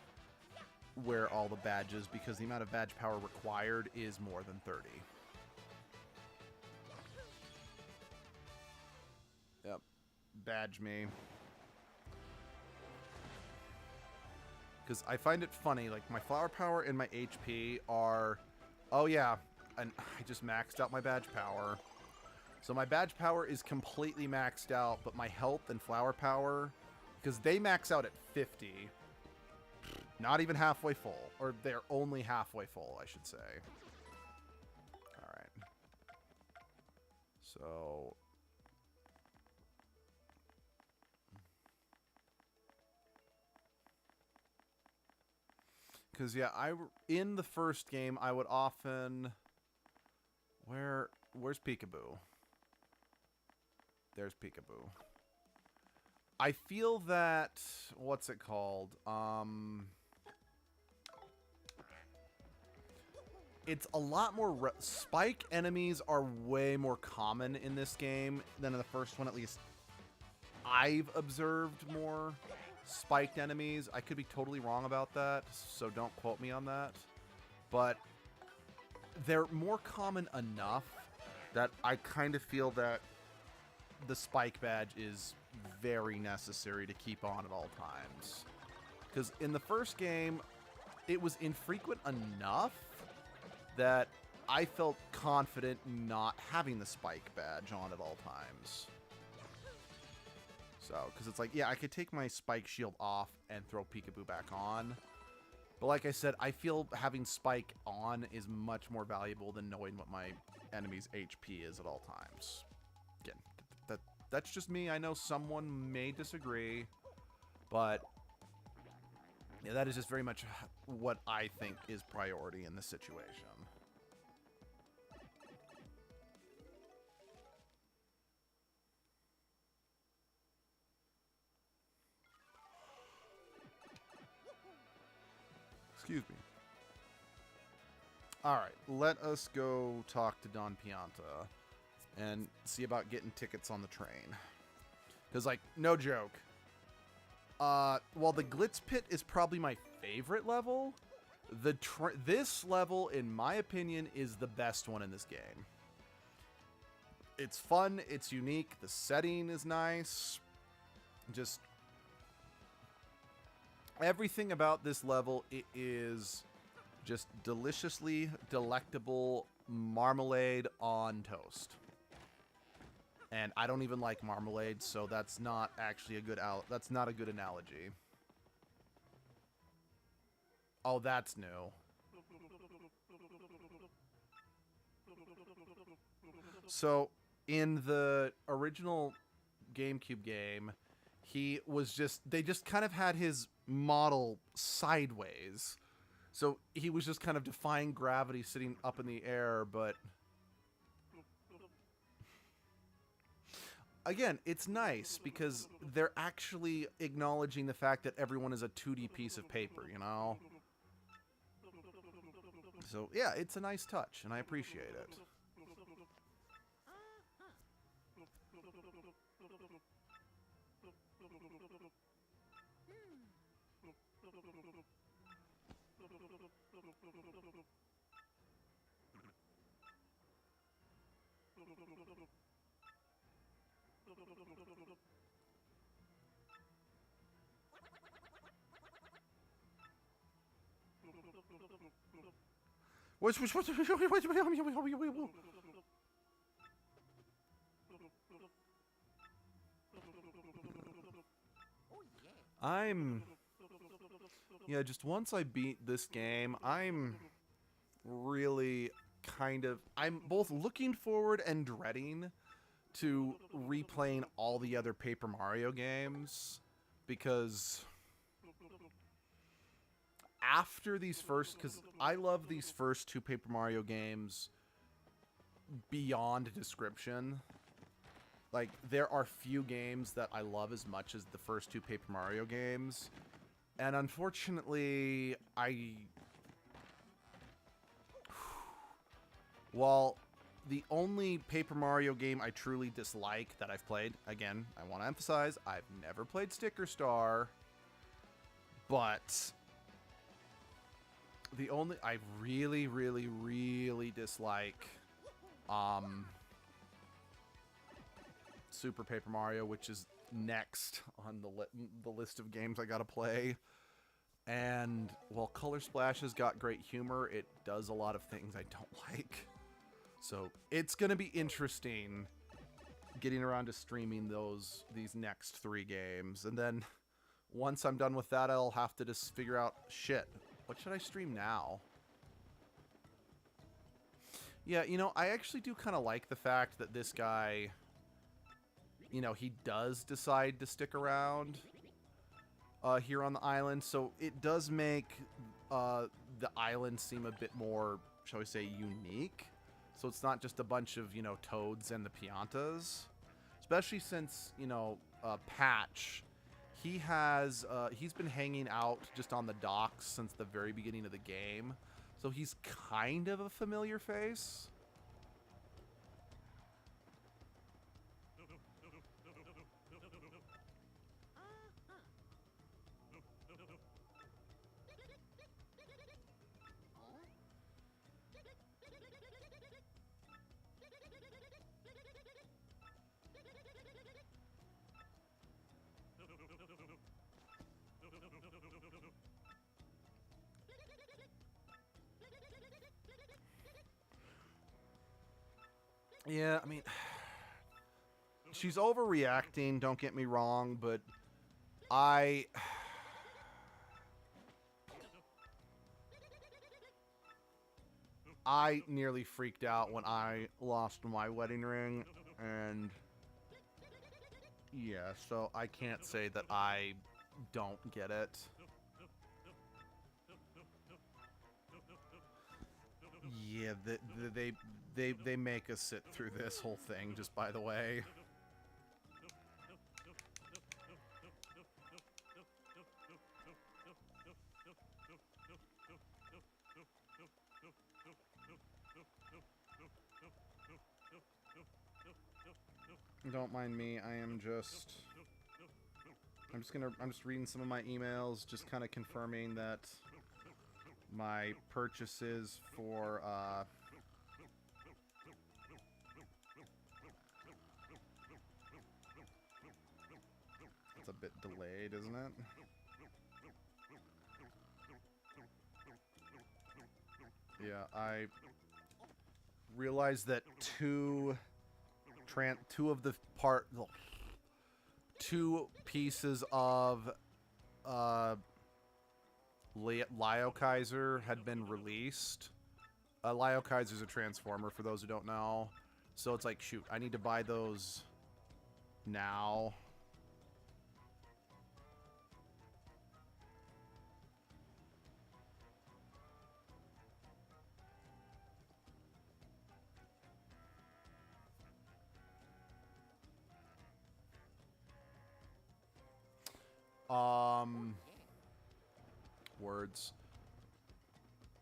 wear all the badges because the amount of badge power required is more than 30. Yep. Badge me. Because I find it funny, like, my flower power and my HP are... Oh, yeah. And I just maxed out my badge power. So my badge power is completely maxed out, but my health and flower power, because they max out at 50, not even halfway full. Or they're only halfway full, I should say. Alright. So... Because, yeah, in the first game, I would often... Where's Peekaboo? There's Peekaboo. I feel that... What's it called? It's a lot more... Spike enemies are way more common in this game than in the first one, at least. I've observed more spiked enemies. I could be totally wrong about that, so don't quote me on that. But they're more common enough that I kind of feel that the spike badge is very necessary to keep on at all times. Because in the first game, it was infrequent enough that I felt confident not having the spike badge on at all times. So, because it's like, yeah, I could take my spike shield off and throw Peekaboo back on. But like I said, I feel having spike on is much more valuable than knowing what my enemy's HP is at all times. Again, that's just me. I know someone may disagree, but yeah, that is just very much what I think is priority in this situation. Excuse me. Alright, let us go talk to Don Pianta and see about getting tickets on the train. Because, like, no joke. While the Glitz Pit is probably my favorite level, This level, in my opinion, is the best one in this game. It's fun, it's unique, the setting is nice. Just everything about this level, it is just deliciously delectable marmalade on toast. And I don't even like marmalade, so that's not actually a good that's not a good analogy. Oh, that's new. So, in the original GameCube game, they just kind of had his model sideways. So, he was just kind of defying gravity sitting up in the air, but again, it's nice because they're actually acknowledging the fact that everyone is a 2D piece of paper, you know? So, yeah, it's a nice touch, and I appreciate it. Yeah, just once I beat this game, I'm really I'm both looking forward and dreading to replaying all the other Paper Mario games, because after these because I love these first two Paper Mario games beyond description. Like, there are few games that I love as much as the first two Paper Mario games. And unfortunately, while the only Paper Mario game I truly dislike that I've played, again, I want to emphasize, I've never played Sticker Star, but I really, really, really dislike Super Paper Mario, which is next on the list of games I gotta play. And while Color Splash has got great humor, it does a lot of things I don't like. So it's gonna be interesting getting around to streaming these next three games. And then once I'm done with that, I'll have to just figure out, shit, what should I stream now? Yeah, you know, I actually do kind of like the fact that this guy, you know, he does decide to stick around here on the island. So it does make the island seem a bit more, shall we say, unique. So it's not just a bunch of, you know, toads and the Piantas. Especially since, you know, Patch, he's been hanging out just on the docks since the very beginning of the game. So he's kind of a familiar face. Yeah, I mean, she's overreacting, don't get me wrong, but I nearly freaked out when I lost my wedding ring, and yeah, so I can't say that I don't get it. Yeah, they make us sit through this whole thing, just by the way. Don't mind me, I'm just reading some of my emails, just kind of confirming that my purchases for, it's a bit delayed, isn't it? Yeah, I realized that two pieces of Lio Kaiser had been released. Lio Kaiser's a transformer for those who don't know. So it's like, shoot, I need to buy those now. Words.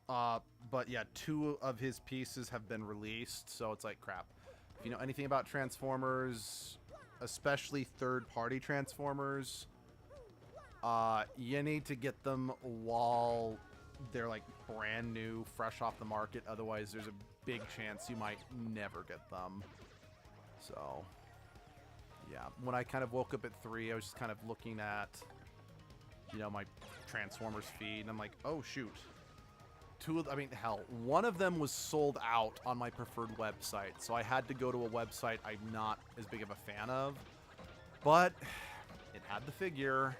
But yeah, two of his pieces have been released, so it's like, crap. If you know anything about Transformers, especially third-party Transformers, you need to get them while they're like brand new, fresh off the market. Otherwise, there's a big chance you might never get them. So, yeah. When I kind of woke up at 3, I was just kind of looking at, you know, my Transformers feed, and I'm like, oh, shoot. Hell, one of them was sold out on my preferred website, so I had to go to a website I'm not as big of a fan of, but it had the figure.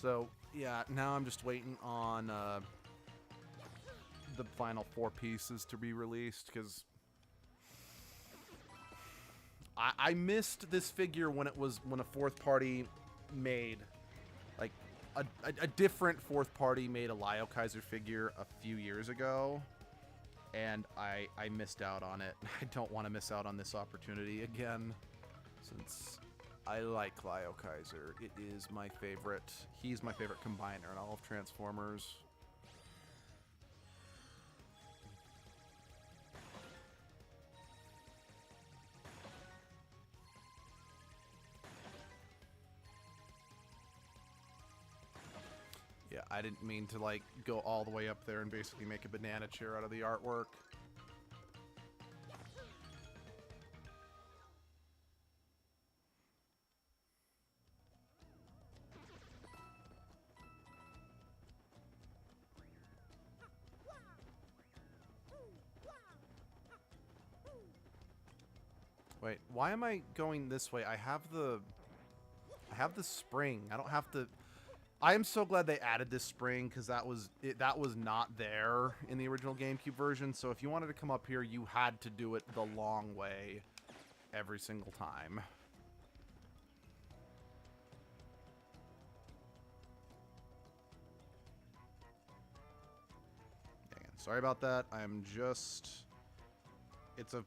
So, yeah, now I'm just waiting on the final 4 pieces to be released, because I missed this figure when a fourth party made, like, a different fourth party made a Lio Kaiser figure a few years ago, and I missed out on it. I don't want to miss out on this opportunity again, since I like Lio Kaiser. It is my favorite. He's my favorite combiner in all of Transformers. Yeah, I didn't mean to, like, go all the way up there and basically make a banana chair out of the artwork. Wait, why am I going this way? I have the spring. I don't have to... I am so glad they added this spring, because that was not there in the original GameCube version. So if you wanted to come up here, you had to do it the long way every single time. Dang it. Sorry about that. It's a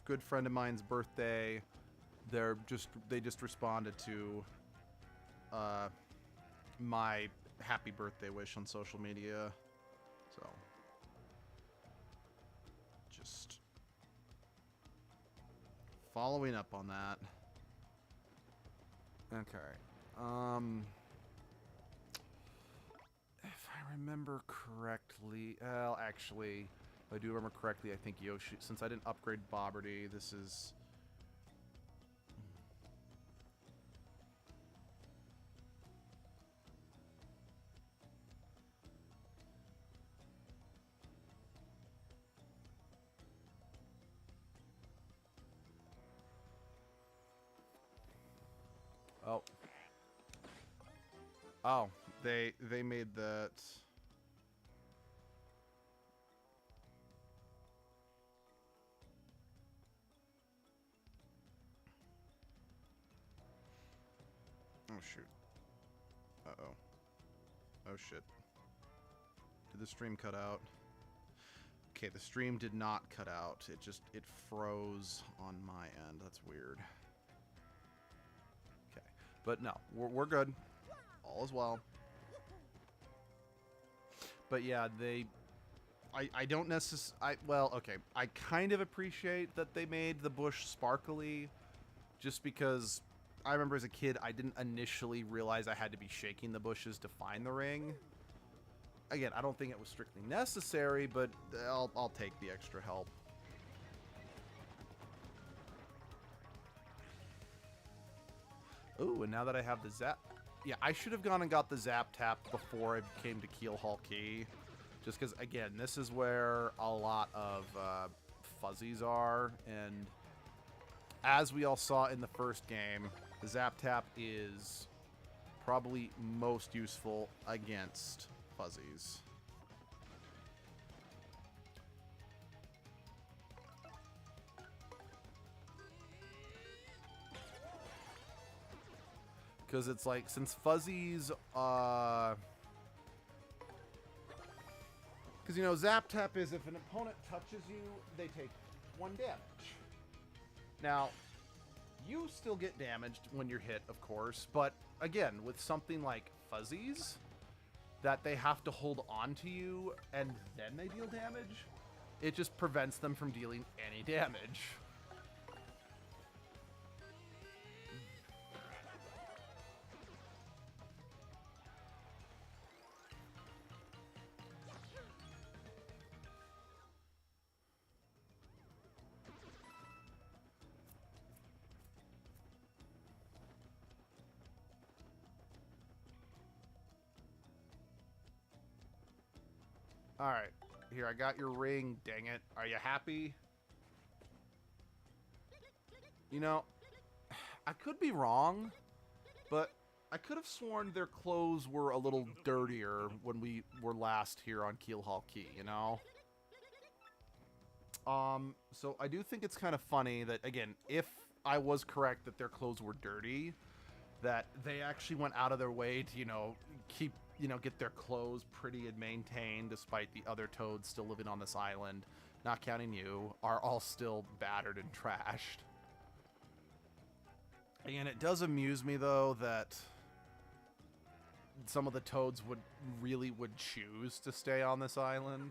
good friend of mine's birthday. They just responded to my happy birthday wish on social media, so just following up on that. Okay. If I remember correctly, well, actually, if I do remember correctly, I think Yoshi, since I didn't upgrade Bobberty, this is... Oh. Oh, they made that. Oh shoot. Uh-oh. Oh shit. Did the stream cut out? Okay, the stream did not cut out. It froze on my end. That's weird. Okay. But no, we're good. All is well. But yeah, I don't necessarily... Well, okay. I kind of appreciate that they made the bush sparkly, just because I remember as a kid, I didn't initially realize I had to be shaking the bushes to find the ring. Again, I don't think it was strictly necessary, but I'll take the extra help. Ooh, and now that I have the zap... Yeah, I should have gone and got the zap tap before I came to Keel Hall Key. Just because, again, this is where a lot of fuzzies are. And as we all saw in the first game, the zap tap is probably most useful against fuzzies. Because it's like, since fuzzies, because, you know, zap tap is if an opponent touches you, they take 1 damage. Now, you still get damaged when you're hit, of course, but again, with something like fuzzies, that they have to hold on to you and then they deal damage, it just prevents them from dealing any damage. Alright, here, I got your ring, dang it. Are you happy? You know, I could be wrong, but I could have sworn their clothes were a little dirtier when we were last here on Keel Hall Key, you know? So I do think it's kind of funny that, again, if I was correct that their clothes were dirty, that they actually went out of their way to, you know, keep, you know, get their clothes pretty and maintained, despite the other toads still living on this island, not counting you, are all still battered and trashed. And it does amuse me, though, that some of the toads would choose to stay on this island.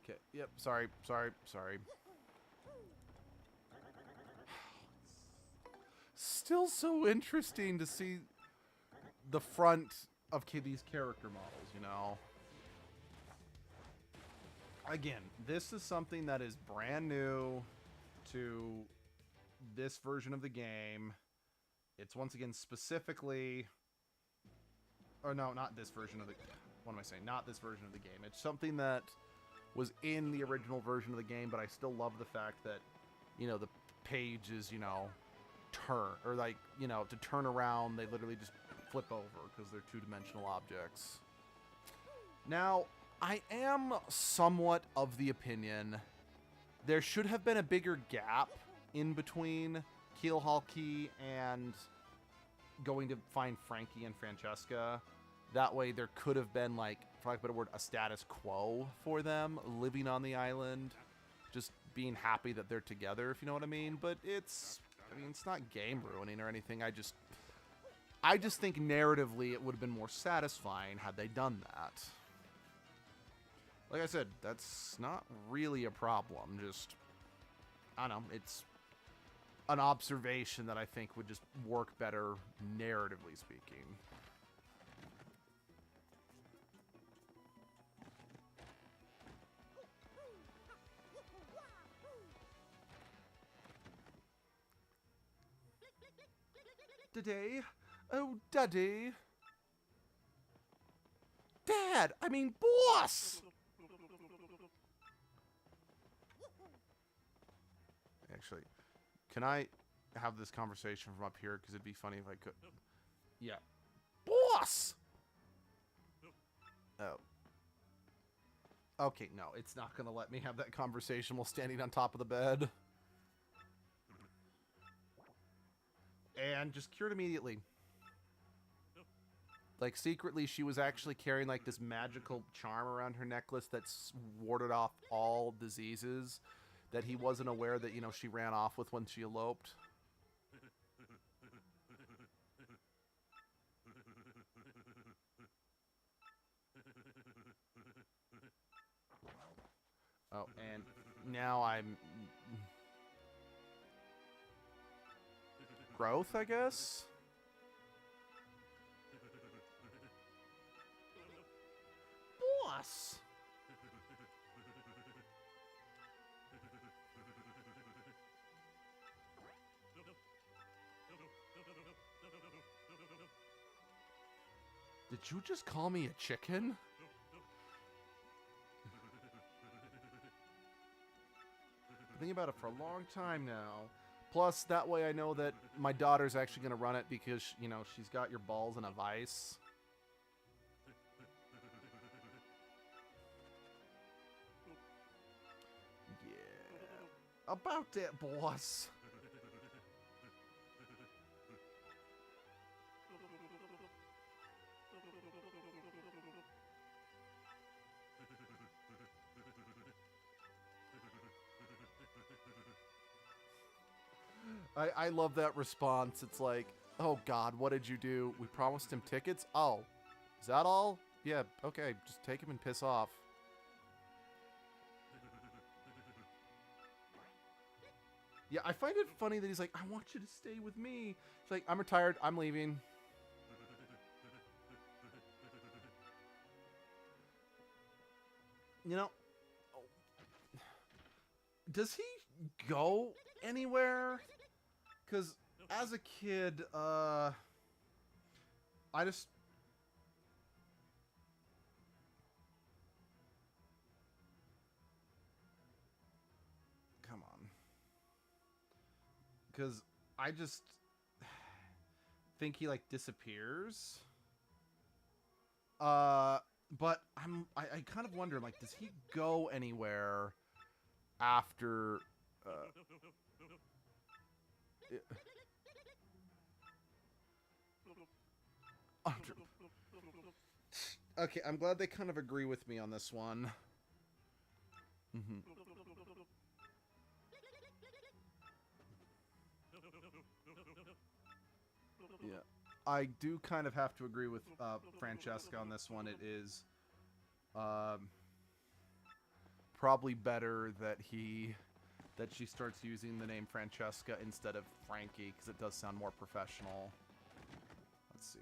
Okay, yep, sorry. Still so interesting to see the front of these character models, you know? Again, this is something that is brand new to this version of the game. It's once again specifically... Or no, not this version of the... What am I saying? Not this version of the game. It's something that was in the original version of the game, but I still love the fact that, you know, the pages, you know, turn, or like, you know, to turn around, they literally just flip over because they're two-dimensional objects. Now, I am somewhat of the opinion there should have been a bigger gap in between Keel Hall Key and going to find Frankie and Francesca. That way there could have been, like, for lack of a better word, a status quo for them living on the island, just being happy that they're together, if you know what I mean. But it's, I mean, it's not game ruining or anything. I just think narratively it would have been more satisfying had they done that. Like I said, that's not really a problem. Just, I don't know, it's an observation that I think would just work better narratively speaking. Daddy? Oh, Daddy. Dad! I mean, boss! Actually, can I have this conversation from up here? Because it'd be funny if I could. Yeah. Boss! Oh. Okay, no, it's not going to let me have that conversation while standing on top of the bed. and just cured immediately. Like, secretly, she was actually carrying, like, this magical charm around her necklace that's warded off all diseases that he wasn't aware that, you know, she ran off with when she eloped. Oh, and now I'm... growth, I guess? Boss! Did you just call me a chicken? I've been thinking about it for a long time now. Plus, that way I know that my daughter's actually going to run it because, you know, she's got your balls in a vice. Yeah. About that, boss. I love that response. It's like, oh God, what did you do? We promised him tickets? Oh, is that all? Yeah, okay, just take him and piss off. Yeah, I find it funny that he's like, I want you to stay with me. He's like, I'm retired, I'm leaving. You know, does he go anywhere? Because as a kid, I just... Come on. Because I just think he, like, disappears. But I kind of wonder, like, does he go anywhere after... Okay, I'm glad they kind of agree with me on this one. Yeah, I do kind of have to agree with Francesca on this one. It is probably better that she starts using the name Francesca instead of Frankie, because it does sound more professional. Let's see.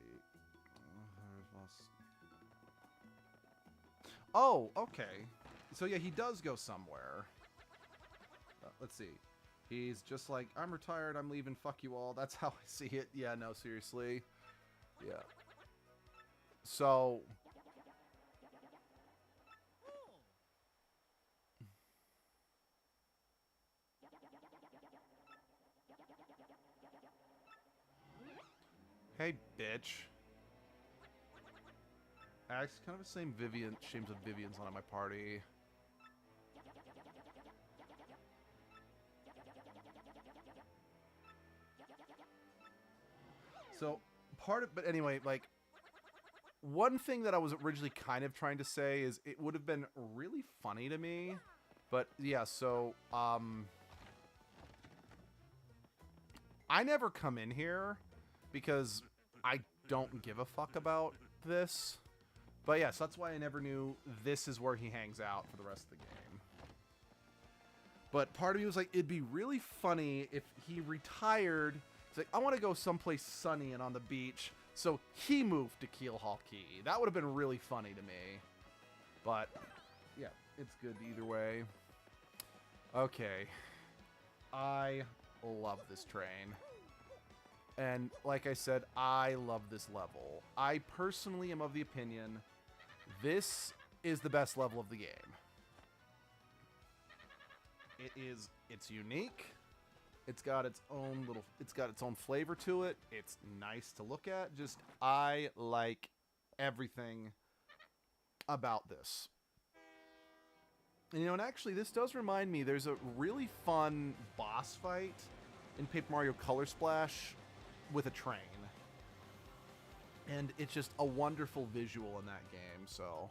Oh, okay. So yeah, he does go somewhere. Let's see. He's just like, I'm retired, I'm leaving, fuck you all. That's how I see it. Yeah, no, seriously. Yeah. So... Hey, bitch. It's kind of the same shames of Vivian's on at my party. So, but anyway, like, one thing that I was originally kind of trying to say is it would have been really funny to me, but yeah, so, I never come in here because I don't give a fuck about this. But yes, that's why I never knew this is where he hangs out for the rest of the game. But part of me was like, it'd be really funny if he retired. He's like, I want to go someplace sunny and on the beach. So he moved to Keelhaul Key. That would have been really funny to me. But yeah, it's good either way. Okay. I love this train. And like I said, I love this level. I personally am of the opinion this is the best level of the game. It's unique. It's got its own flavor to it. It's nice to look at. Just, I like everything about this. And, you know, and actually this does remind me, there's a really fun boss fight in Paper Mario Color Splash with a train. And it's just a wonderful visual in that game, so...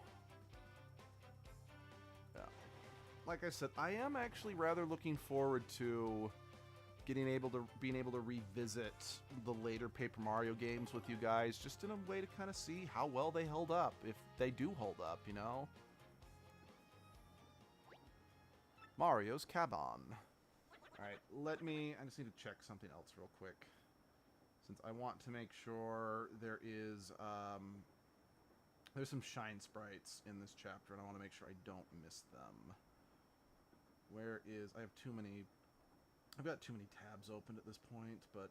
yeah. Like I said, I am actually rather looking forward to being able to revisit the later Paper Mario games with you guys, just in a way to kind of see how well they held up, if they do hold up, you know? Mario's Cabin. Alright, I just need to check something else real quick. Since I want to make sure there's some shine sprites in this chapter, and I want to make sure I don't miss them. I've got too many tabs opened at this point, but...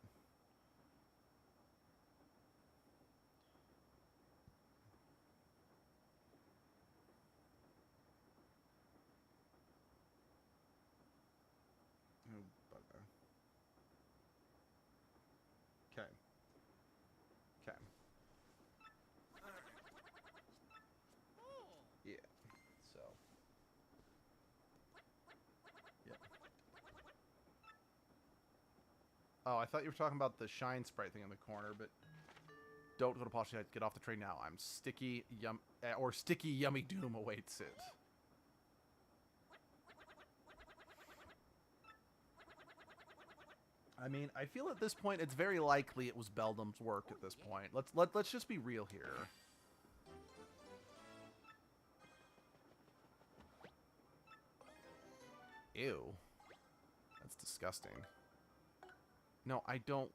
oh, bugger. Okay. Okay. Yeah. So. Yep. Oh, I thought you were talking about the shine sprite thing in the corner, but don't go to Posh yet. Get off the train now. I'm sticky yummy doom awaits it. I mean, I feel at this point it's very likely it was Beldam's work at this point. Let's just be real here. Ew. That's disgusting. No, I don't.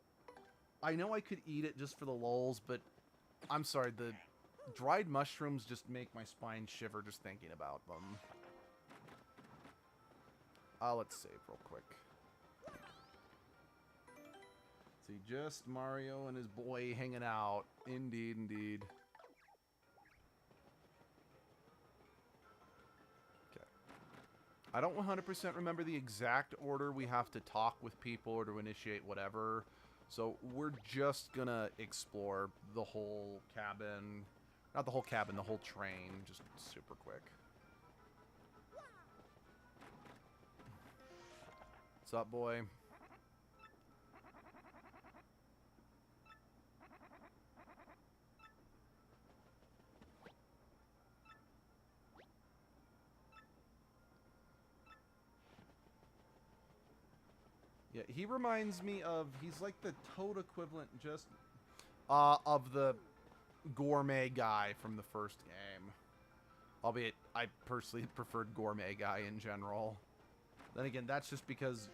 I know I could eat it just for the lulz, but I'm sorry, the dried mushrooms just make my spine shiver just thinking about them. Let's save real quick. See, just Mario and his boy hanging out. Indeed, indeed. Okay. I don't 100% remember the exact order we have to talk with people or to initiate whatever. So we're just gonna explore the whole cabin. Not the whole cabin, the whole train. Just super quick. What's up, boy? Yeah, he reminds me of, he's like the Toad equivalent just of the gourmet guy from the first game. Albeit, I personally preferred gourmet guy in general. Then again, that's just because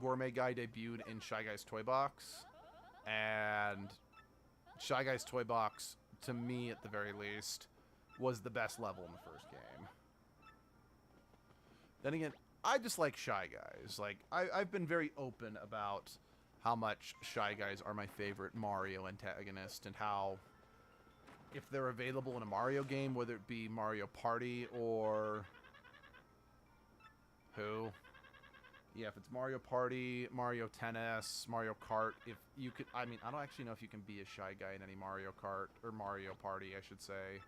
gourmet guy debuted in Shy Guy's Toy Box. And Shy Guy's Toy Box, to me at the very least, was the best level in the first game. Then again, I just like Shy Guys. Like, I've been very open about how much Shy Guys are my favorite Mario antagonist, and how, if they're available in a Mario game, whether it be Mario Party or... who? Yeah, if it's Mario Party, Mario Tennis, Mario Kart, if you could... I mean, I don't actually know if you can be a Shy Guy in any Mario Kart, or Mario Party, I should say.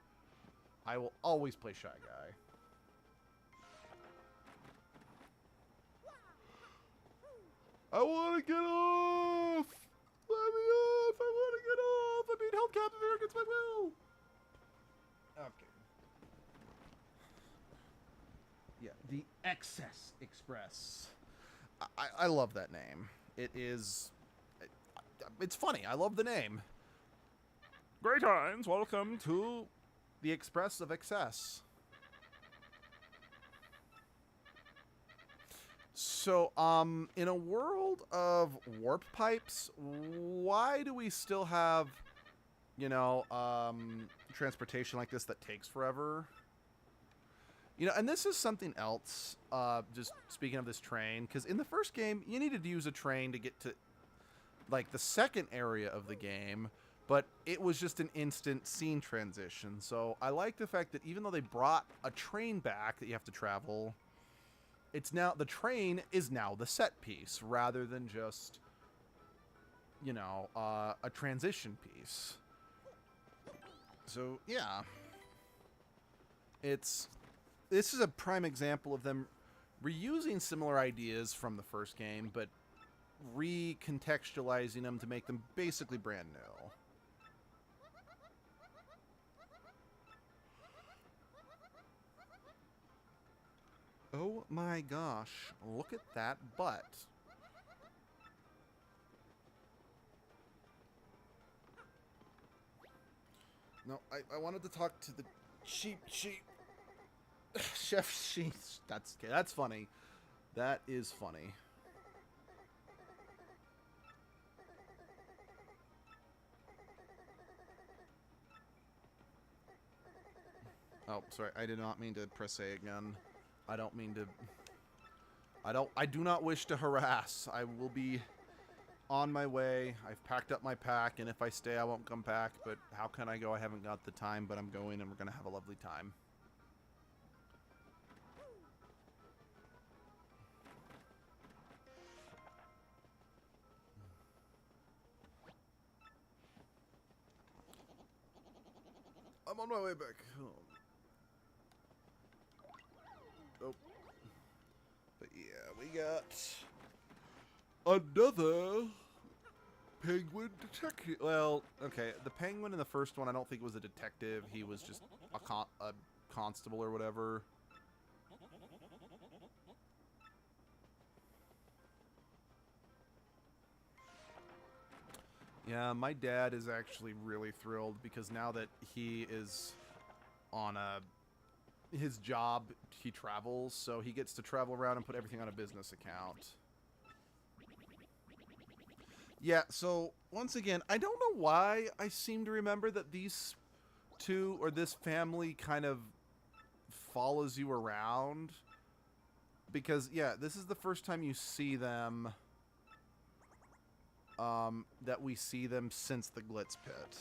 I will always play Shy Guy. I want to get off! Let me off! I want to get off! I'm being held captive here against my will! Okay. Yeah, the Excess Express. I love that name. It is... it's funny. I love the name. Great Hines, welcome to the Express of Excess. So, in a world of warp pipes, why do we still have, you know, transportation like this that takes forever? You know, and this is something else, just speaking of this train, because in the first game, you needed to use a train to get to, like, the second area of the game, but it was just an instant scene transition. So I like the fact that even though they brought a train back that you have to travel... it's now, the train is now the set piece, rather than just, you know, a transition piece. So, yeah. This is a prime example of them reusing similar ideas from the first game, but recontextualizing them to make them basically brand new. Oh my gosh, look at that butt. No, I wanted to talk to the sheep. Chef sheep. That's funny. That is funny. Oh, sorry. I did not mean to press A again. I don't mean to... I do not wish to harass. I will be on my way. I've packed up my pack, and if I stay, I won't come back. But how can I go? I haven't got the time, but I'm going, and we're going to have a lovely time. I'm on my way back home. Oh. But yeah, we got another penguin detective. Well, okay, the penguin in the first one, I don't think was a detective. He was just a constable or whatever. Yeah, my dad is actually really thrilled because now that he is on his job, he travels, so he gets to travel around and put everything on a business account. Yeah, so once again, I don't know why I seem to remember that these two or this family kind of follows you around. Because, yeah, this is the first time you see them, that we see them since the Glitz Pit.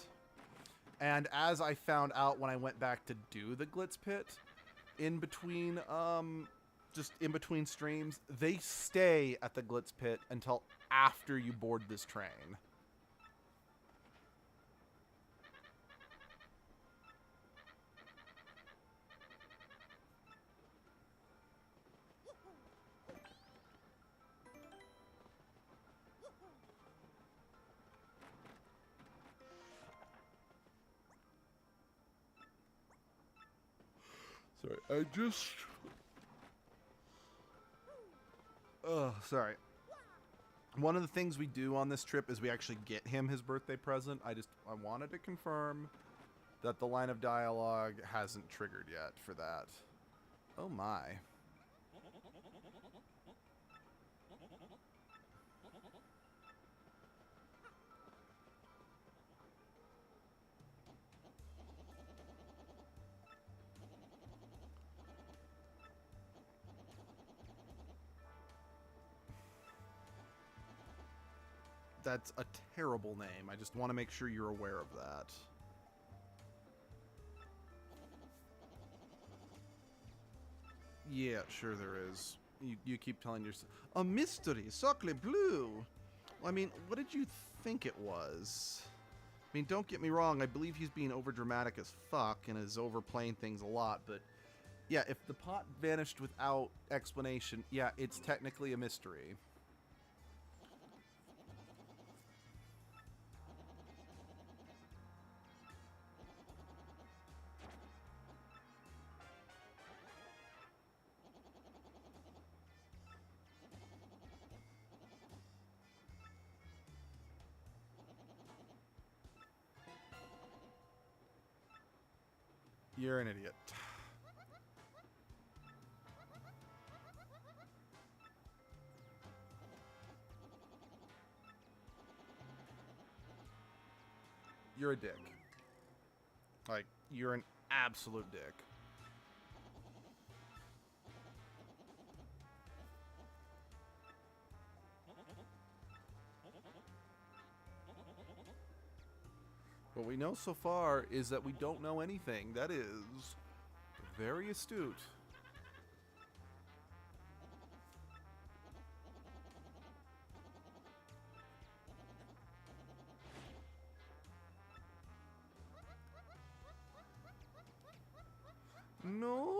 And as I found out when I went back to do the Glitz Pit, in between, just in between streams, they stay at the Glitz Pit until after you board this train. Sorry, I just... Oh, sorry. One of the things we do on this trip is we actually get him his birthday present. I wanted to confirm that the line of dialogue hasn't triggered yet for that. Oh my. That's a terrible name. I just want to make sure you're aware of that. Yeah, sure there is. You keep telling yourself... A mystery, Sacre Bleu! Well, I mean, what did you think it was? I mean, don't get me wrong, I believe he's being overdramatic as fuck and is overplaying things a lot, but... Yeah, if the pot vanished without explanation, yeah, it's technically a mystery. You're an idiot. You're a dick. Like, you're an absolute dick. What we know so far is that we don't know anything. That is very astute. No,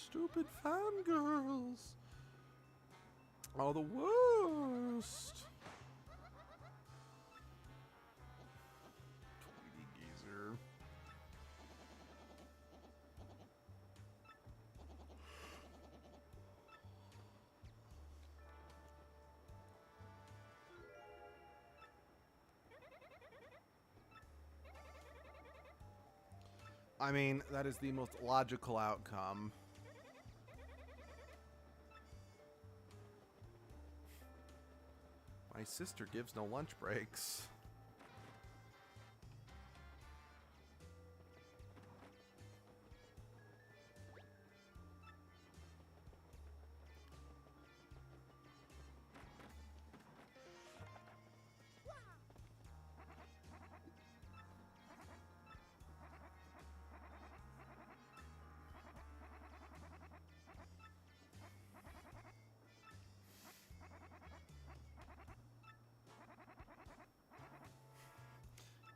stupid fangirls. Oh, the worst. Tweety geezer. I mean, that is the most logical outcome. My sister gives no lunch breaks.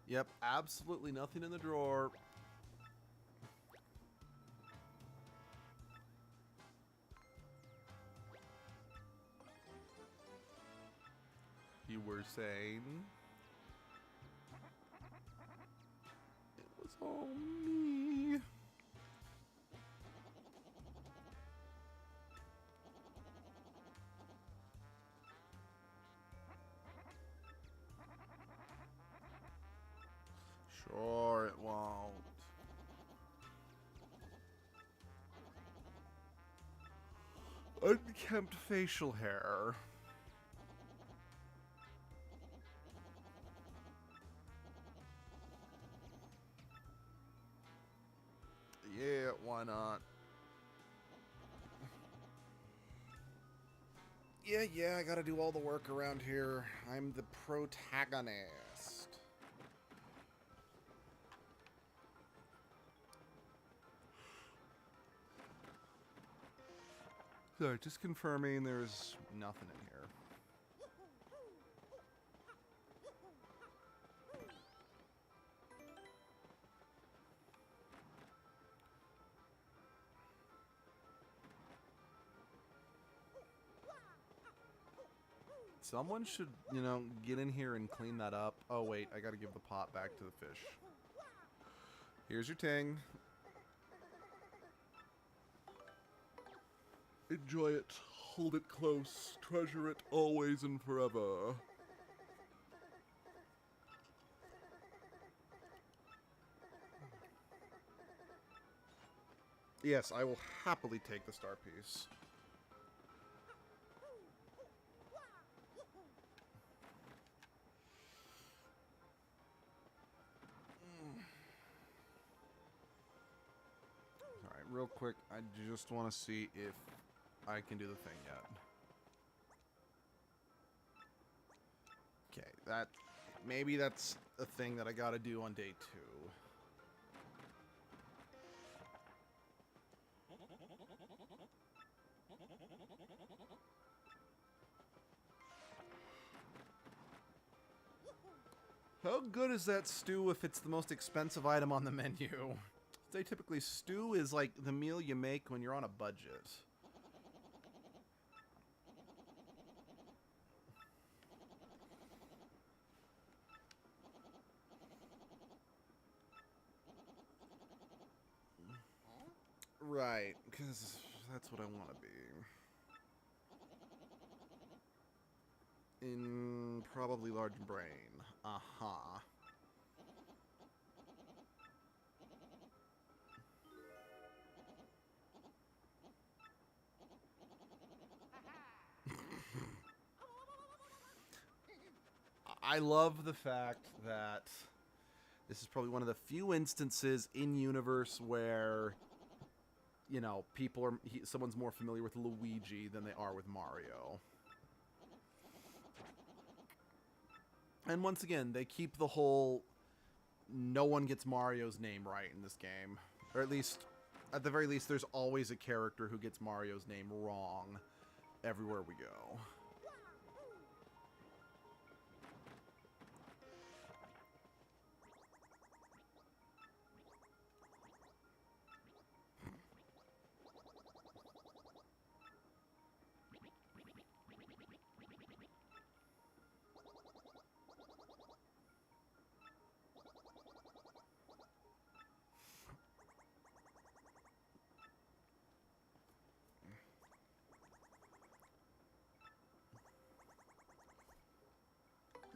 Yep, absolutely nothing in the drawer. You were saying? It was all me. Sure, it won't. Unkempt facial hair. Yeah, why not? Yeah, I gotta do all the work around here. I'm the protagonist. Sorry, just confirming there's nothing in here. Someone should, get in here and clean that up. Oh, wait, I gotta give the pot back to the fish. Here's your ting. Enjoy it. Hold it close. Treasure it always and forever. Yes, I will happily take the star piece. Alright, real quick, I just want to see if I can do the thing yet. Okay, maybe that's a thing that I gotta do on day 2. How good is that stew if it's the most expensive item on the menu? Say typically stew is like the meal you make when you're on a budget. Right, because that's what I want to be. In probably large brain. Uh-huh. I love the fact that this is probably one of the few instances in universe where, someone's more familiar with Luigi than they are with Mario. And once again, they keep the whole no one gets Mario's name right in this game. Or at the very least, there's always a character who gets Mario's name wrong everywhere we go.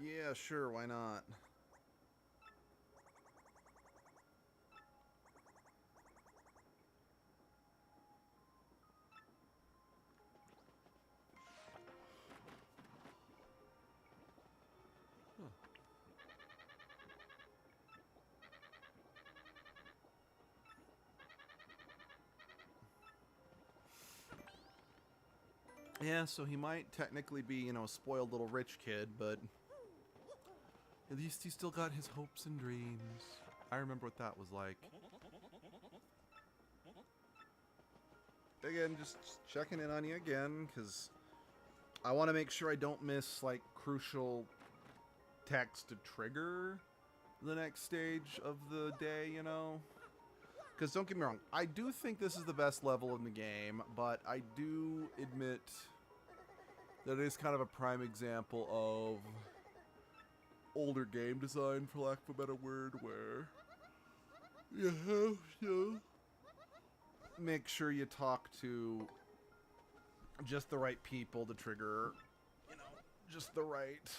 Yeah, sure, why not? Yeah, so he might technically be, you know, a spoiled little rich kid, but at least he still got his hopes and dreams. I remember what that was like. Again, just checking in on you again, because I want to make sure I don't miss, like, crucial text to trigger the next stage of the day, you know? Because don't get me wrong, I do think this is the best level in the game, but I do admit that it is kind of a prime example of older game design, for lack of a better word, where you have to make sure you talk to just the right people to trigger, you know, just the right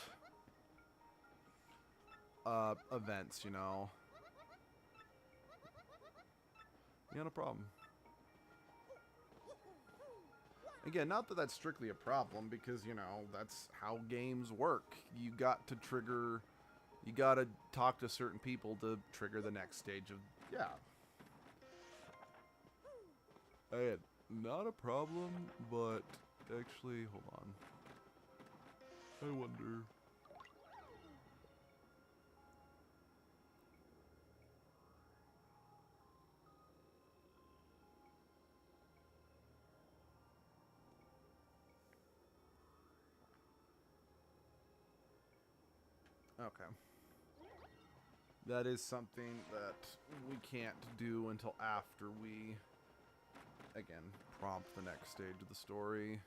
events, you know. Yeah, no problem. Again, not that that's strictly a problem, because, you know, that's how games work. You got to trigger, you gotta talk to certain people to trigger the next stage of, yeah. Again, not a problem, but actually, hold on. I wonder. Okay. That is something that we can't do until after we, again, prompt the next stage of the story.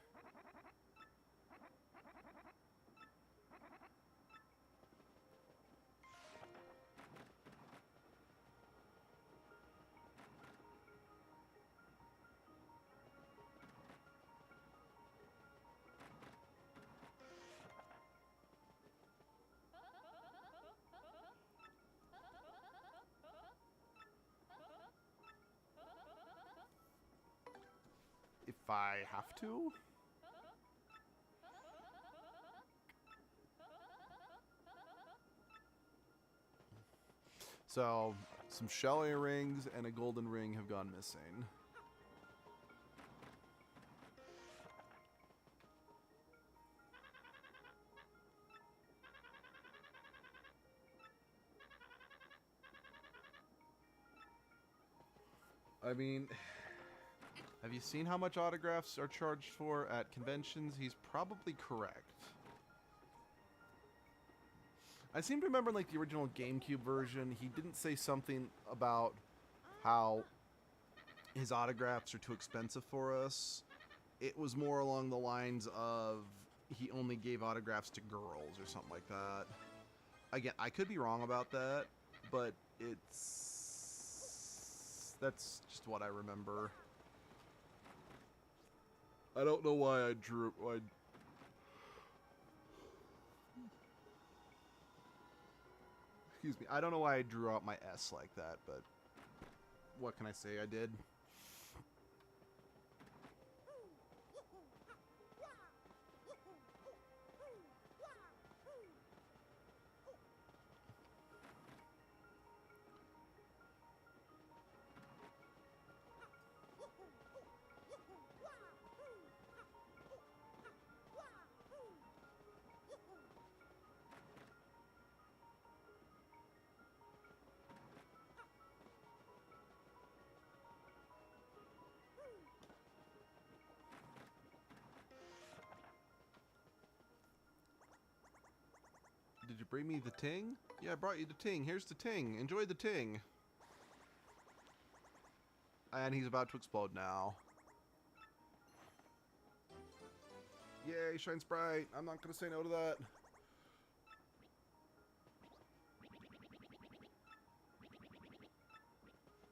If I have to? So, some shell earrings and a golden ring have gone missing. I mean, have you seen how much autographs are charged for at conventions? He's probably correct. I seem to remember, like, the original GameCube version, he didn't say something about how his autographs are too expensive for us. It was more along the lines of he only gave autographs to girls or something like that. Again, I could be wrong about that, but that's just what I remember. I don't know why I drew... Excuse me. I don't know why I drew out my S like that, but what can I say? I did. Did you bring me the ting? Yeah, I brought you the ting. Here's the ting. Enjoy the ting. And he's about to explode now. Yay, shines bright. I'm not going to say no to that.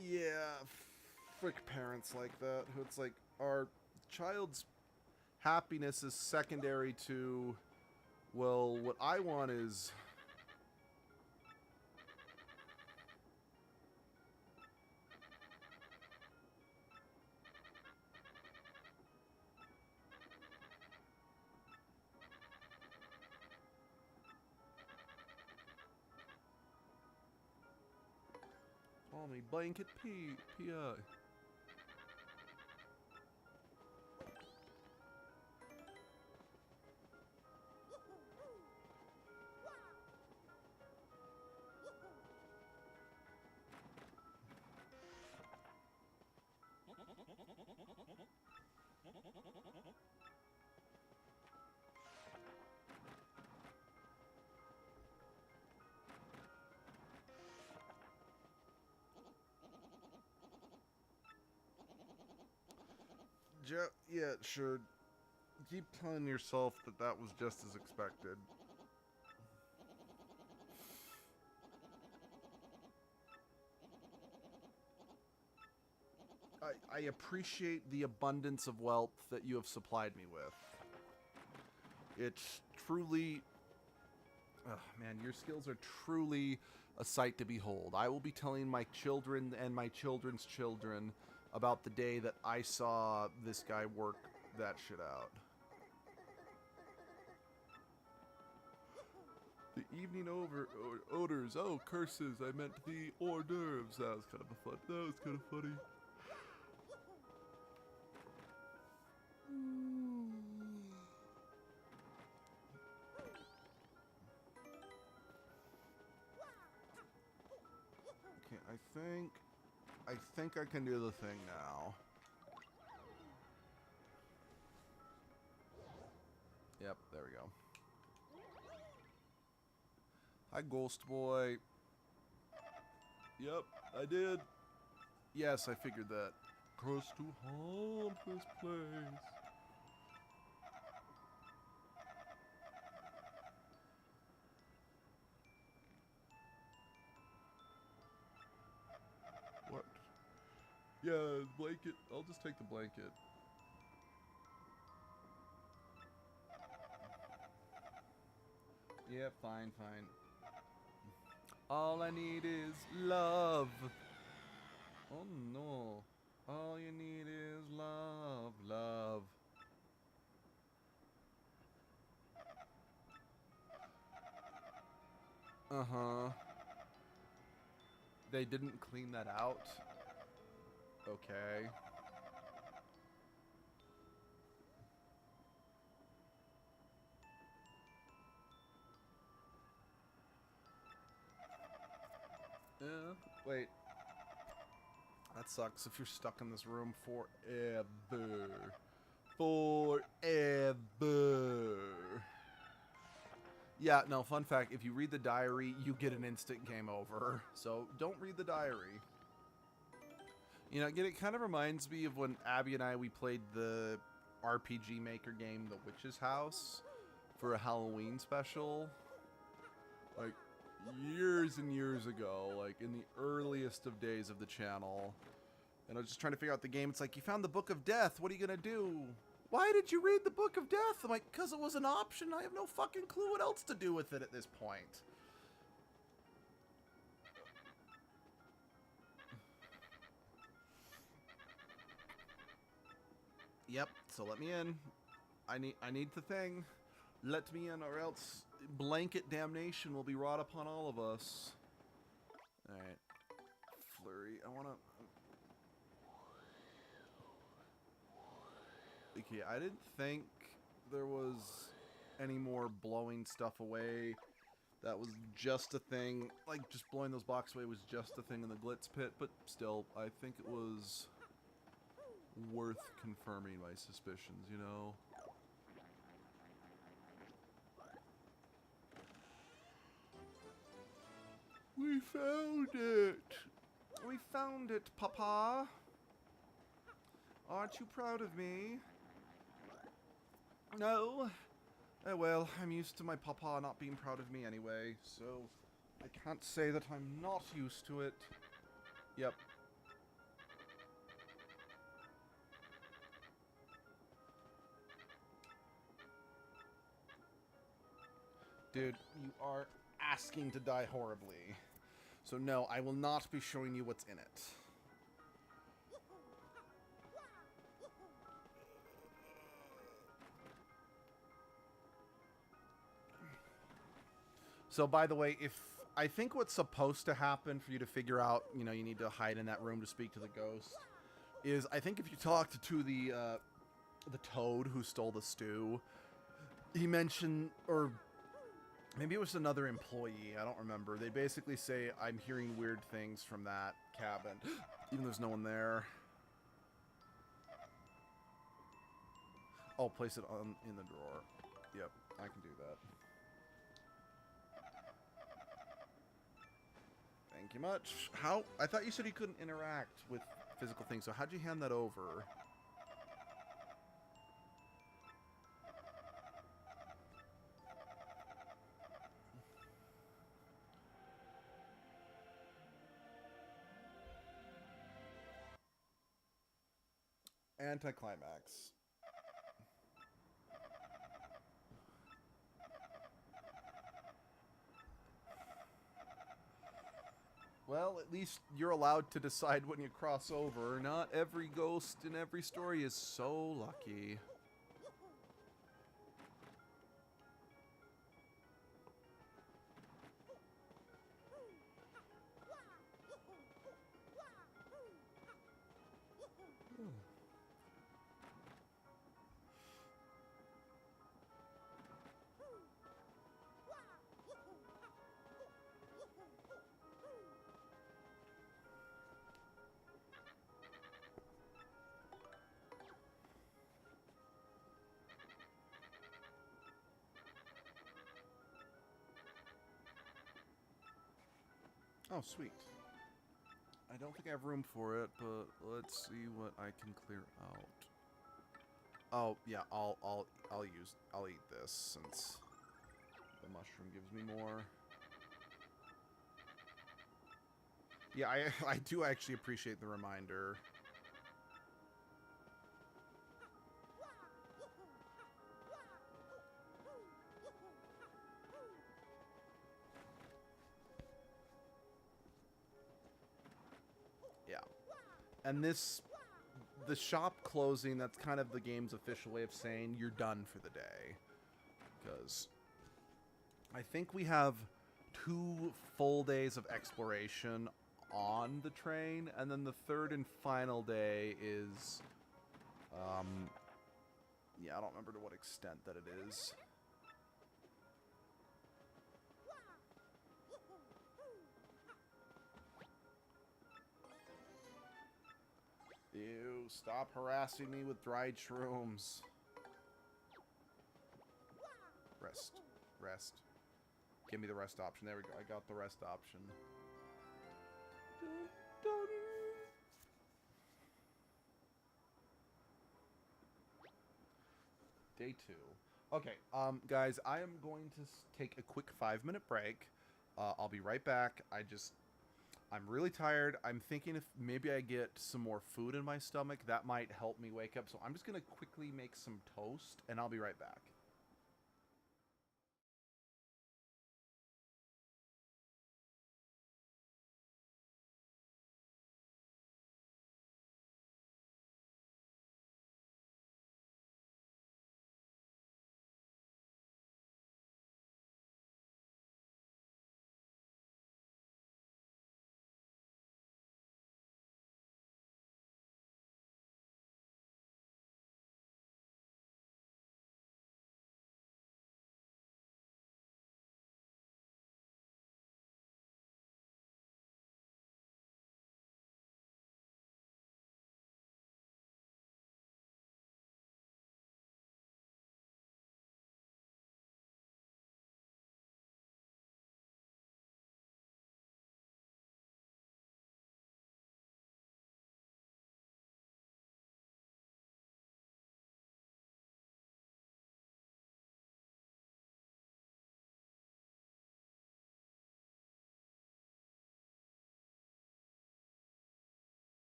Yeah, frick parents like that. Who it's like, our child's happiness is secondary to Well, what I want is... Call me Blanket P.I. Yeah, sure. Keep telling yourself that that was just as expected. I appreciate the abundance of wealth that you have supplied me with. It's truly... Oh, man, your skills are truly a sight to behold. I will be telling my children and my children's children about the day that I saw this guy work that shit out. The evening odors. Oh, curses. I meant the hors d'oeuvres. That was kind of funny. Okay, I think I can do the thing now. Yep, there we go. Hi, Ghost Boy. Yep, I did. Yes, I figured that. Curse to haunt this place. What? Yeah, blanket. I'll just take the blanket. Yeah, fine. All I need is love. Oh no. All you need is love. Uh-huh. They didn't clean that out? Okay. Wait. That sucks if you're stuck in this room forever. Yeah, no, fun fact, if you read the diary, you get an instant game over. So, don't read the diary. You know, again, it kind of reminds me of when Abby and we played the RPG Maker game, The Witch's House, for a Halloween special. Like, years and years ago, like, in the earliest of days of the channel. And I was just trying to figure out the game. It's like, you found the Book of Death. What are you gonna do? Why did you read the Book of Death? I'm like, because it was an option. I have no fucking clue what else to do with it at this point. Yep, so let me in. I need the thing. Let me in, or else blanket damnation will be wrought upon all of us. Alright. Flurry. I wanna... Okay, I didn't think there was any more blowing stuff away. That was just a thing. Like, just blowing those blocks away was just a thing in the Glitz pit, but still, I think it was worth confirming my suspicions, you know? We found it! We found it, Papa! Aren't you proud of me? No. Oh well, I'm used to my papa not being proud of me anyway, so I can't say that I'm not used to it. Yep. Dude, you are asking to die horribly. So no, I will not be showing you what's in it. So by the way, if I think what's supposed to happen for you to figure out, you know, you need to hide in that room to speak to the ghost, is I think if you talked to the toad who stole the stew, he mentioned, or maybe it was another employee, I don't remember. They basically say, I'm hearing weird things from that cabin, even though there's no one there. Oh, place it on in the drawer. Yep, I can do that. Thank you much. How? I thought you said you couldn't interact with physical things, so how'd you hand that over? Anticlimax. Well, at least you're allowed to decide when you cross over. Not every ghost in every story is so lucky. Oh, sweet. I don't think I have room for it, but let's see what I can clear out. Oh, yeah, I'll eat this since the mushroom gives me more. Yeah, I do actually appreciate the reminder. Yeah. And the shop closing, that's kind of the game's official way of saying you're done for the day. Because I think we have 2 full days of exploration on the train, and then the third and final day is, yeah, I don't remember to what extent that it is. Ew, stop harassing me with dried shrooms. Rest. Rest. Give me the rest option. There we go. I got the rest option. Dun, dun. Day 2. Okay, guys, I am going to take a quick 5-minute break. I'll be right back. I'm really tired. I'm thinking if maybe I get some more food in my stomach, that might help me wake up. So I'm just going to quickly make some toast, and I'll be right back.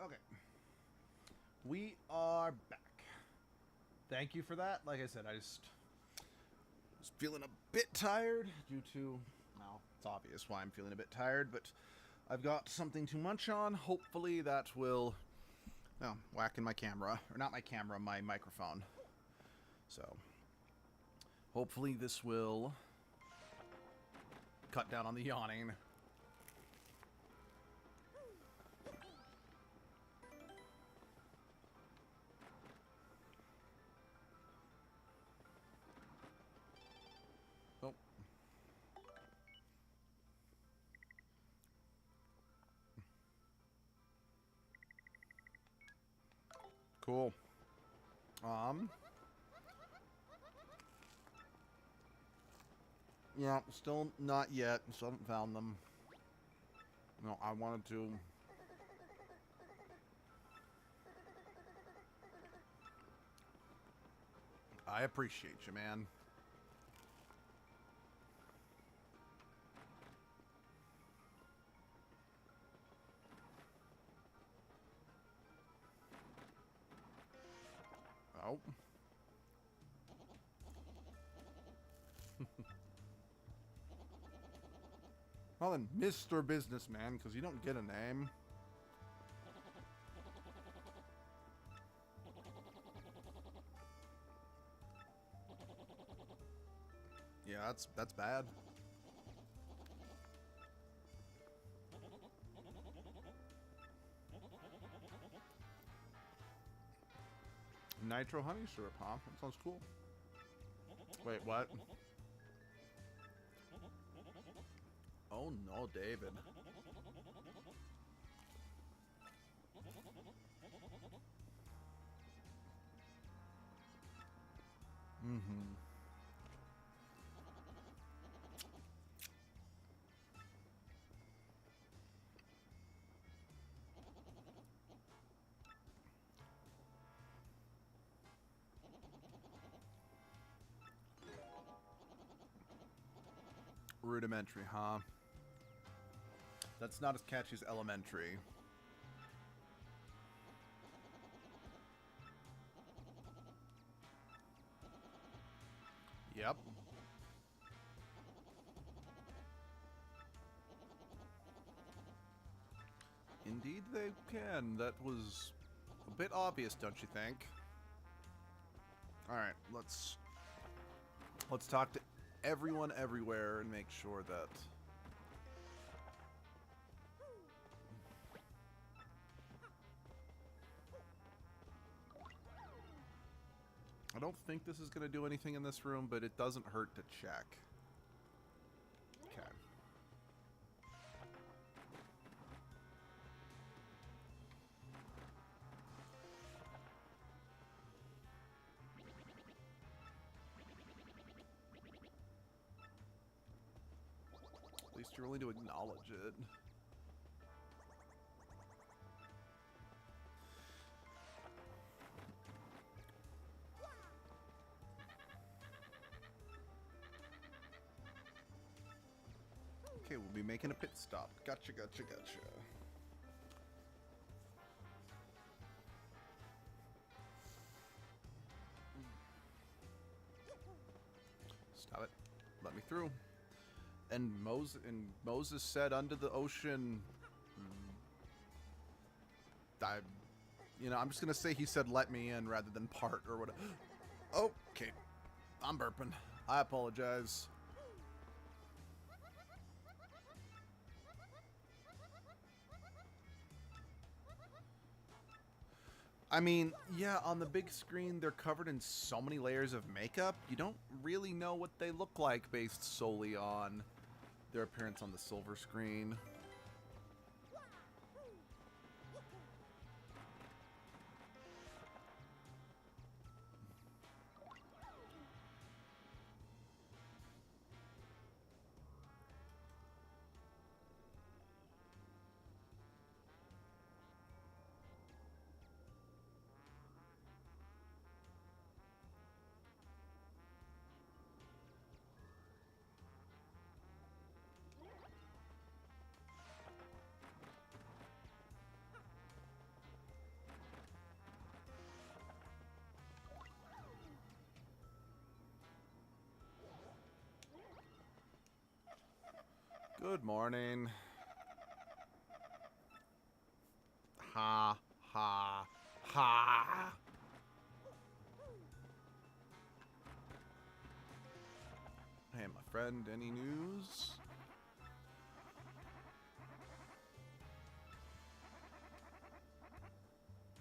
Okay. We are back. Thank you for that. Like I said, I just was feeling a bit tired due to, well, it's obvious why I'm feeling a bit tired, but I've got something to munch on. Hopefully that will, well, whacking my camera, or not my camera, my microphone. So, hopefully this will cut down on the yawning. Oh. Cool. Yeah, still not yet. Still haven't found them. No, I wanted to. I appreciate you, man. Oh. Well then, Mr. Businessman, because you don't get a name. Yeah, that's bad. Nitro honey syrup, huh? That sounds cool. Wait, what? Oh no, David. Mm-hmm. Rudimentary, huh? That's not as catchy as elementary. Yep. Indeed they can. That was a bit obvious, don't you think? Alright, let's talk to everyone everywhere and make sure that I don't think this is going to do anything in this room, but it doesn't hurt to check. Okay. At least you're willing to acknowledge it. Okay, we'll be making a pit stop. Gotcha, gotcha, gotcha. Stop it. Let me through. And Moses said under the ocean... I'm just going to say he said let me in rather than part or whatever. Okay. I'm burping. I apologize. I mean, yeah, on the big screen, they're covered in so many layers of makeup, you don't really know what they look like based solely on their appearance on the silver screen. Good morning. Ha, ha, ha. Hey, my friend, any news?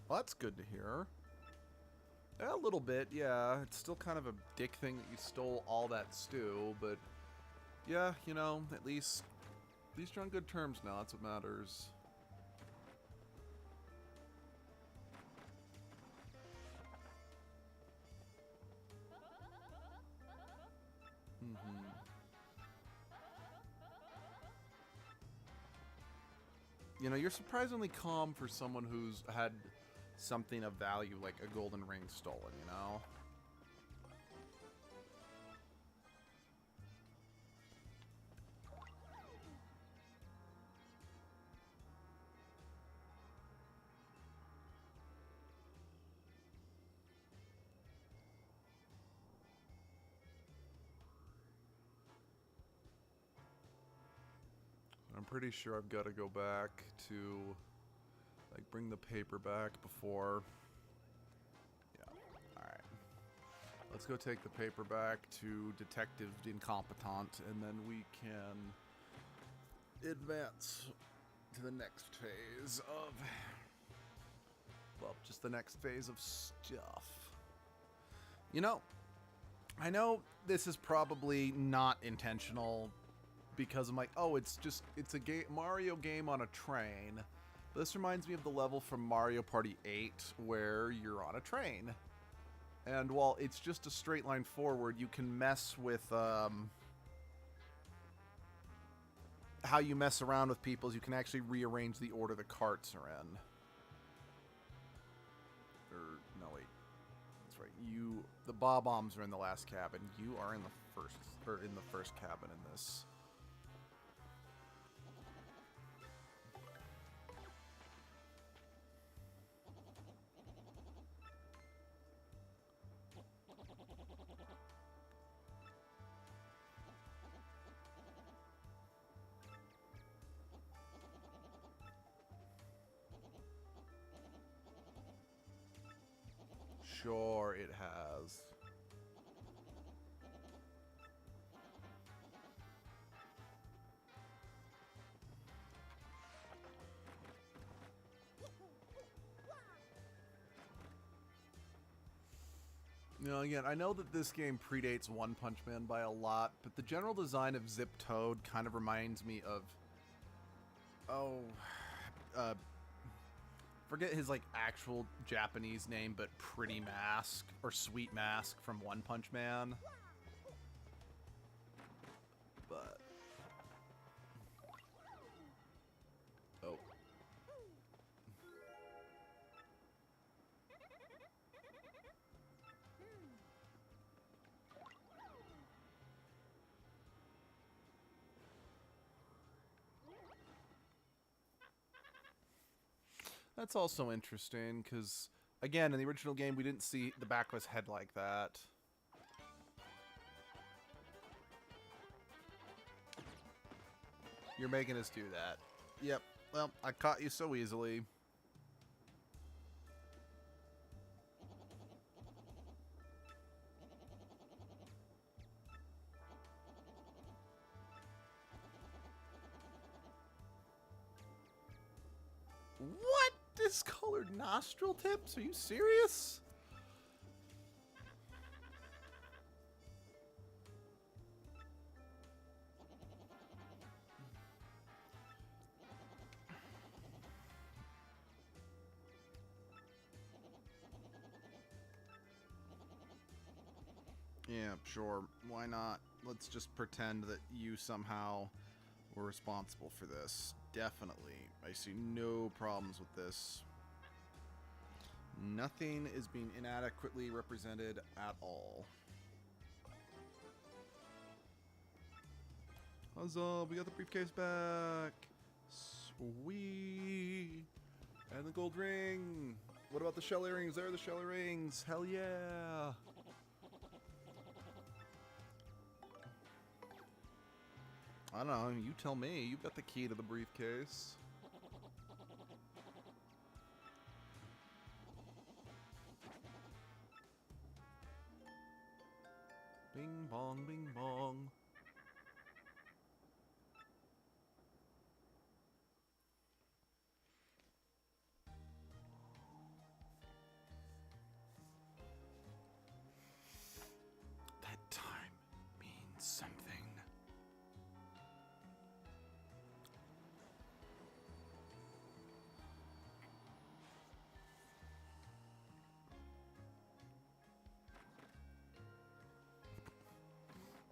Well, that's good to hear. A little bit, yeah. It's still kind of a dick thing that you stole all that stew, but yeah, you know, at least you're on good terms now. That's what matters. You know, you're surprisingly calm for someone who's had something of value like a golden ring stolen, you know? I'm pretty sure I've got to go back to, like, bring the paper back before... Yeah, alright. Let's go take the paper back to Detective Incompetent, and then we can advance to the next phase of... Well, just the next phase of stuff. You know, I know this is probably not intentional, because I'm like, oh, it's a Mario game on a train. But this reminds me of the level from Mario Party 8 where you're on a train. And while it's just a straight line forward, you can mess with how you mess around with people. You can actually rearrange the order the carts are in. Or no, wait, that's right. The Bob-ombs are in the last cabin. You are in the first cabin in this. Sure, it has. You know, again, I know that this game predates One Punch Man by a lot, but the general design of Zip Toad kind of reminds me of... forget his, like, actual Japanese name, but Pretty Mask, or Sweet Mask from One Punch Man. But... Oh. That's also interesting, because, again, in the original game, we didn't see the back of his head like that. You're making us do that. Yep. Well, I caught you so easily. What? Discolored nostril tips? Are you serious? Yeah, sure. Why not? Let's just pretend that you somehow were responsible for this. Definitely. I see no problems with this. Nothing is being inadequately represented at all. Huzzah, we got the briefcase back. Sweet. And the gold ring. What about the shell earrings? There are the shell earrings. Hell yeah. I don't know. You tell me. You've got the key to the briefcase. Bing bong, bing bong. That time means something.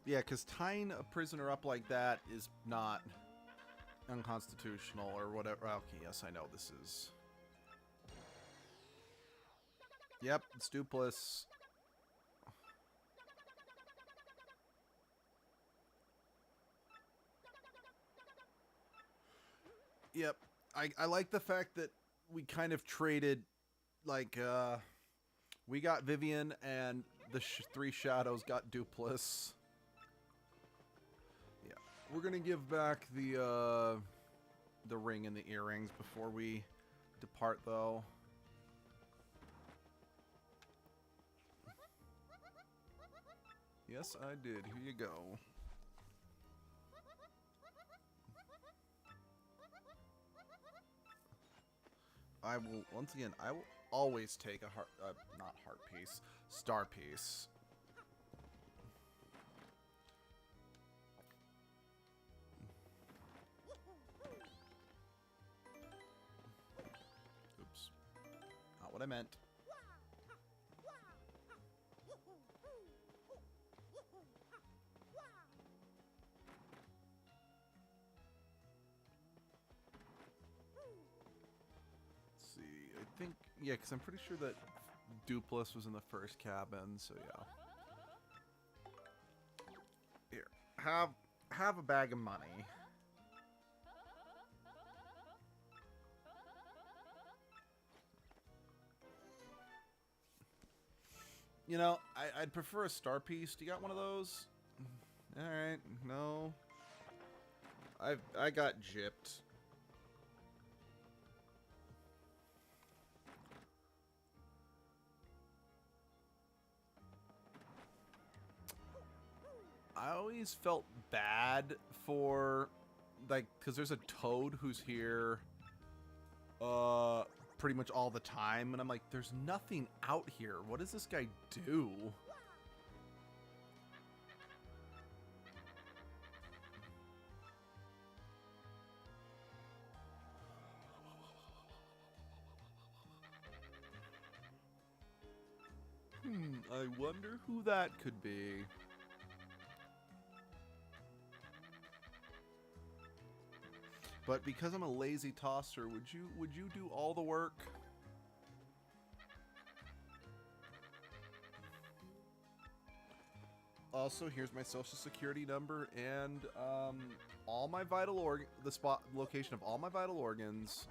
Yeah, because tying a prisoner up like that is not unconstitutional or whatever. Okay, yes, I know this is. Yep, it's dupless. Yep, I like the fact that we kind of traded, like, we got Vivian and the three shadows got dupless. Yeah, we're gonna give back the ring and the earrings before we depart, though. Yes, I did. Here you go. I will, once again, I will always take a heart, not heart piece, star piece. Oops. Not what I meant. I think, yeah, because I'm pretty sure that Dupless was in the first cabin, so yeah. Here, have a bag of money. You know, I'd prefer a star piece. Do you got one of those? All right, no. I got gypped. I always felt bad for, like, because there's a toad who's here pretty much all the time, and I'm like, there's nothing out here. What does this guy do? I wonder who that could be. But because I'm a lazy tosser, would you do all the work? Also, here's my social security number and all my vital location of all my vital organs.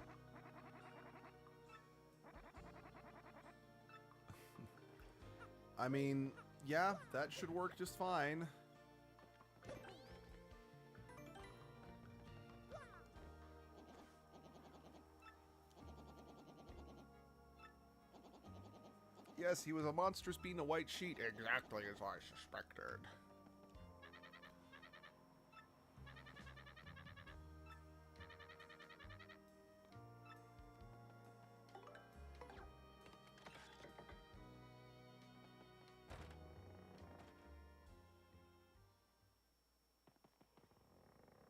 I mean, yeah, that should work just fine. Yes, he was a monstrous being a white sheet, exactly as I suspected.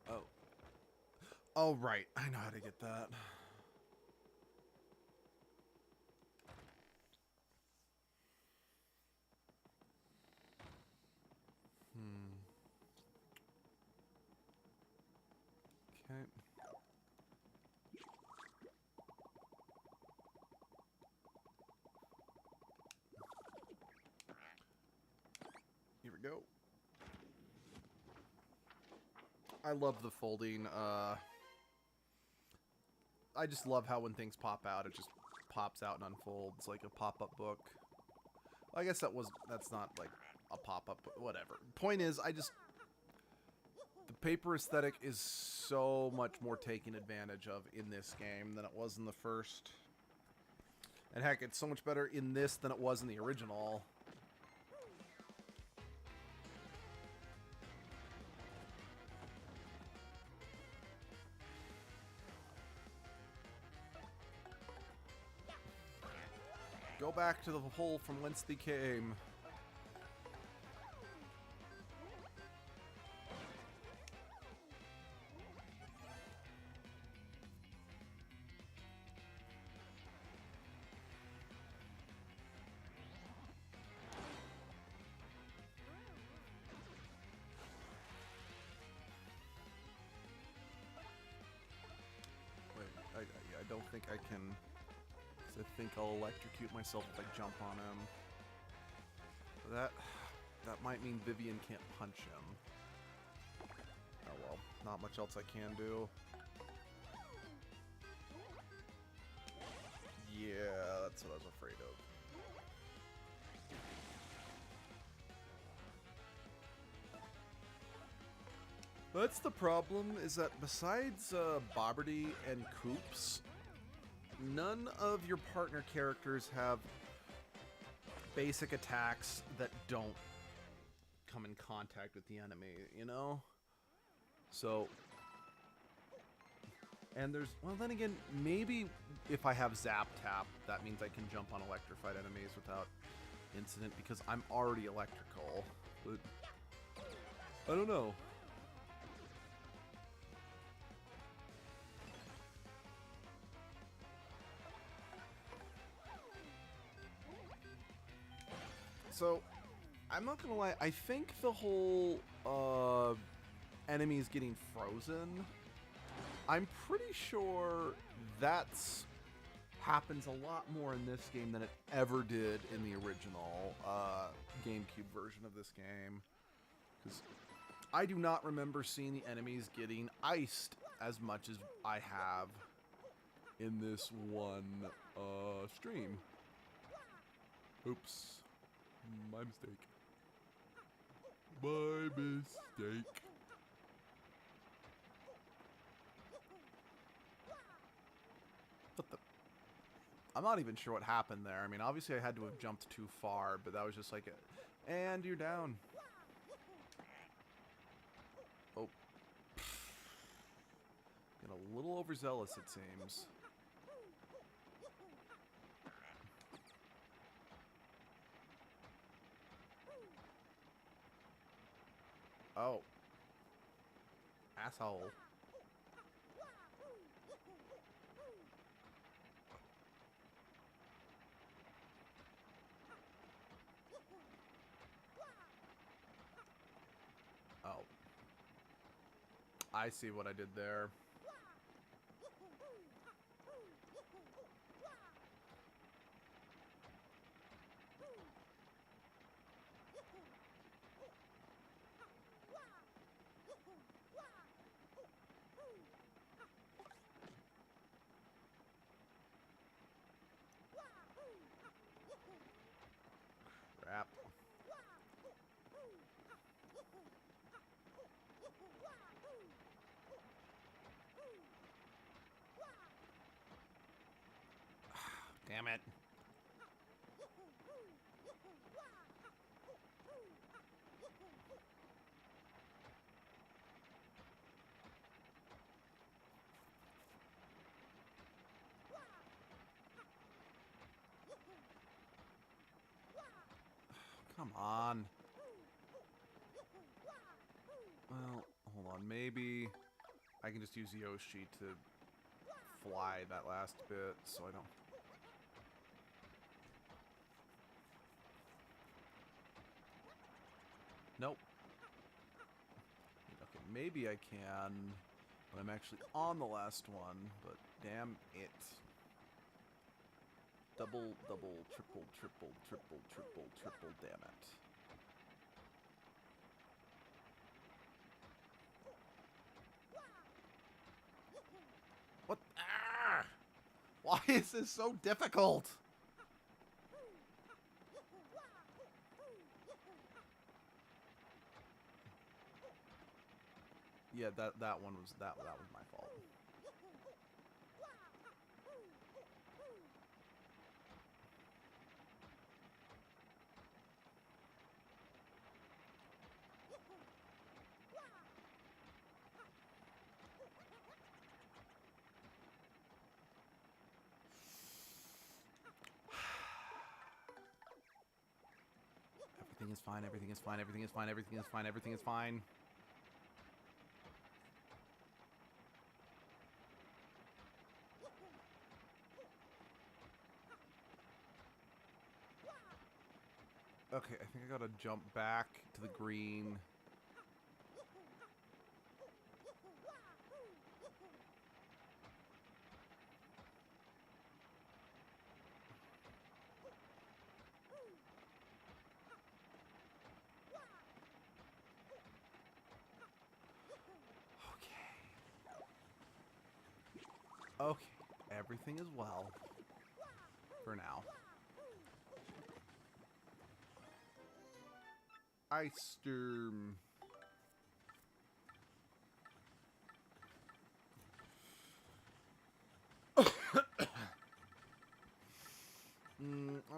Oh. Oh, right. I know how to get that. Okay. Here we go. I love the folding. I just love how when things pop out, it just pops out and unfolds like a pop-up book. I guess that's not like a pop-up, but whatever. Point is, The paper aesthetic is so much more taken advantage of in this game than it was in the first. And heck, it's so much better in this than it was in the original. Go back to the hole from whence they came. I don't think I can. I think I'll electrocute myself if I jump on him. That might mean Vivian can't punch him. Oh well, not much else I can do. Yeah, that's what I was afraid of. That's the problem, is that besides Bobberty and Koops, none of your partner characters have basic attacks that don't come in contact with the enemy, you know? So, and there's, well then again, maybe if I have Zap Tap, that means I can jump on electrified enemies without incident because I'm already electrical, but I don't know. So, I'm not gonna lie, I think the whole, enemies getting frozen, I'm pretty sure that's happens a lot more in this game than it ever did in the original, GameCube version of this game. Because I do not remember seeing the enemies getting iced as much as I have in this one, stream. Oops. My mistake. My mistake. What the? I'm not even sure what happened there. I mean, obviously I had to have jumped too far, but that was just like, and you're down. Oh. Getting a little overzealous, it seems. Oh. Asshole. Oh. I see what I did there. Crap. Damn it. Come on. Well, hold on. Maybe I can just use Yoshi to fly that last bit so I don't... Nope. Okay, maybe I can when I'm actually on the last one, but damn it. Double, double, triple, triple, triple, triple, triple, damn it. What? Ah! Why is this so difficult? Yeah, that one was that was my fault. Everything is fine. Everything is fine. Everything is fine. Everything is fine. Everything is fine. Okay, I think I gotta jump back to the green. Okay, everything is well for now. Ice Storm. I'm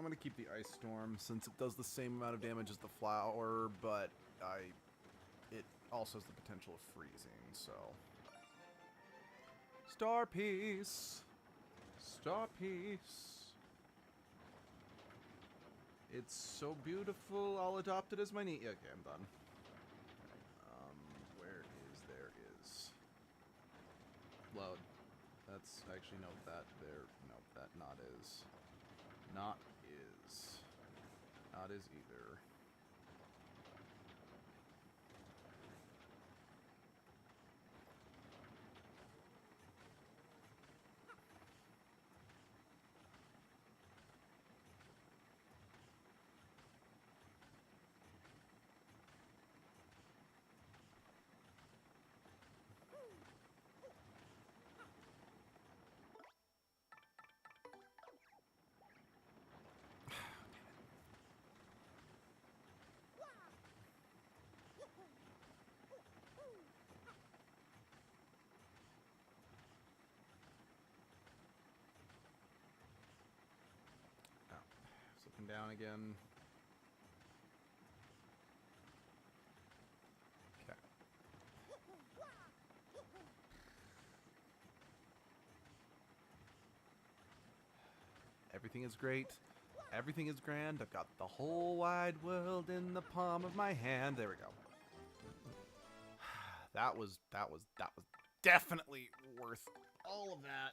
gonna keep the Ice Storm since it does the same amount of damage as the flower, but it also has the potential of freezing, so. Star Piece! Star Piece! It's so beautiful, I'll adopt it as my niece. Okay, I'm done. Where is there is? Load. That's actually, no, that there. No, that not is. Not is. Not is either. Slipping down again. Okay. Everything is great. Everything is grand. I've got the whole wide world in the palm of my hand. There we go. That was definitely worth all of that.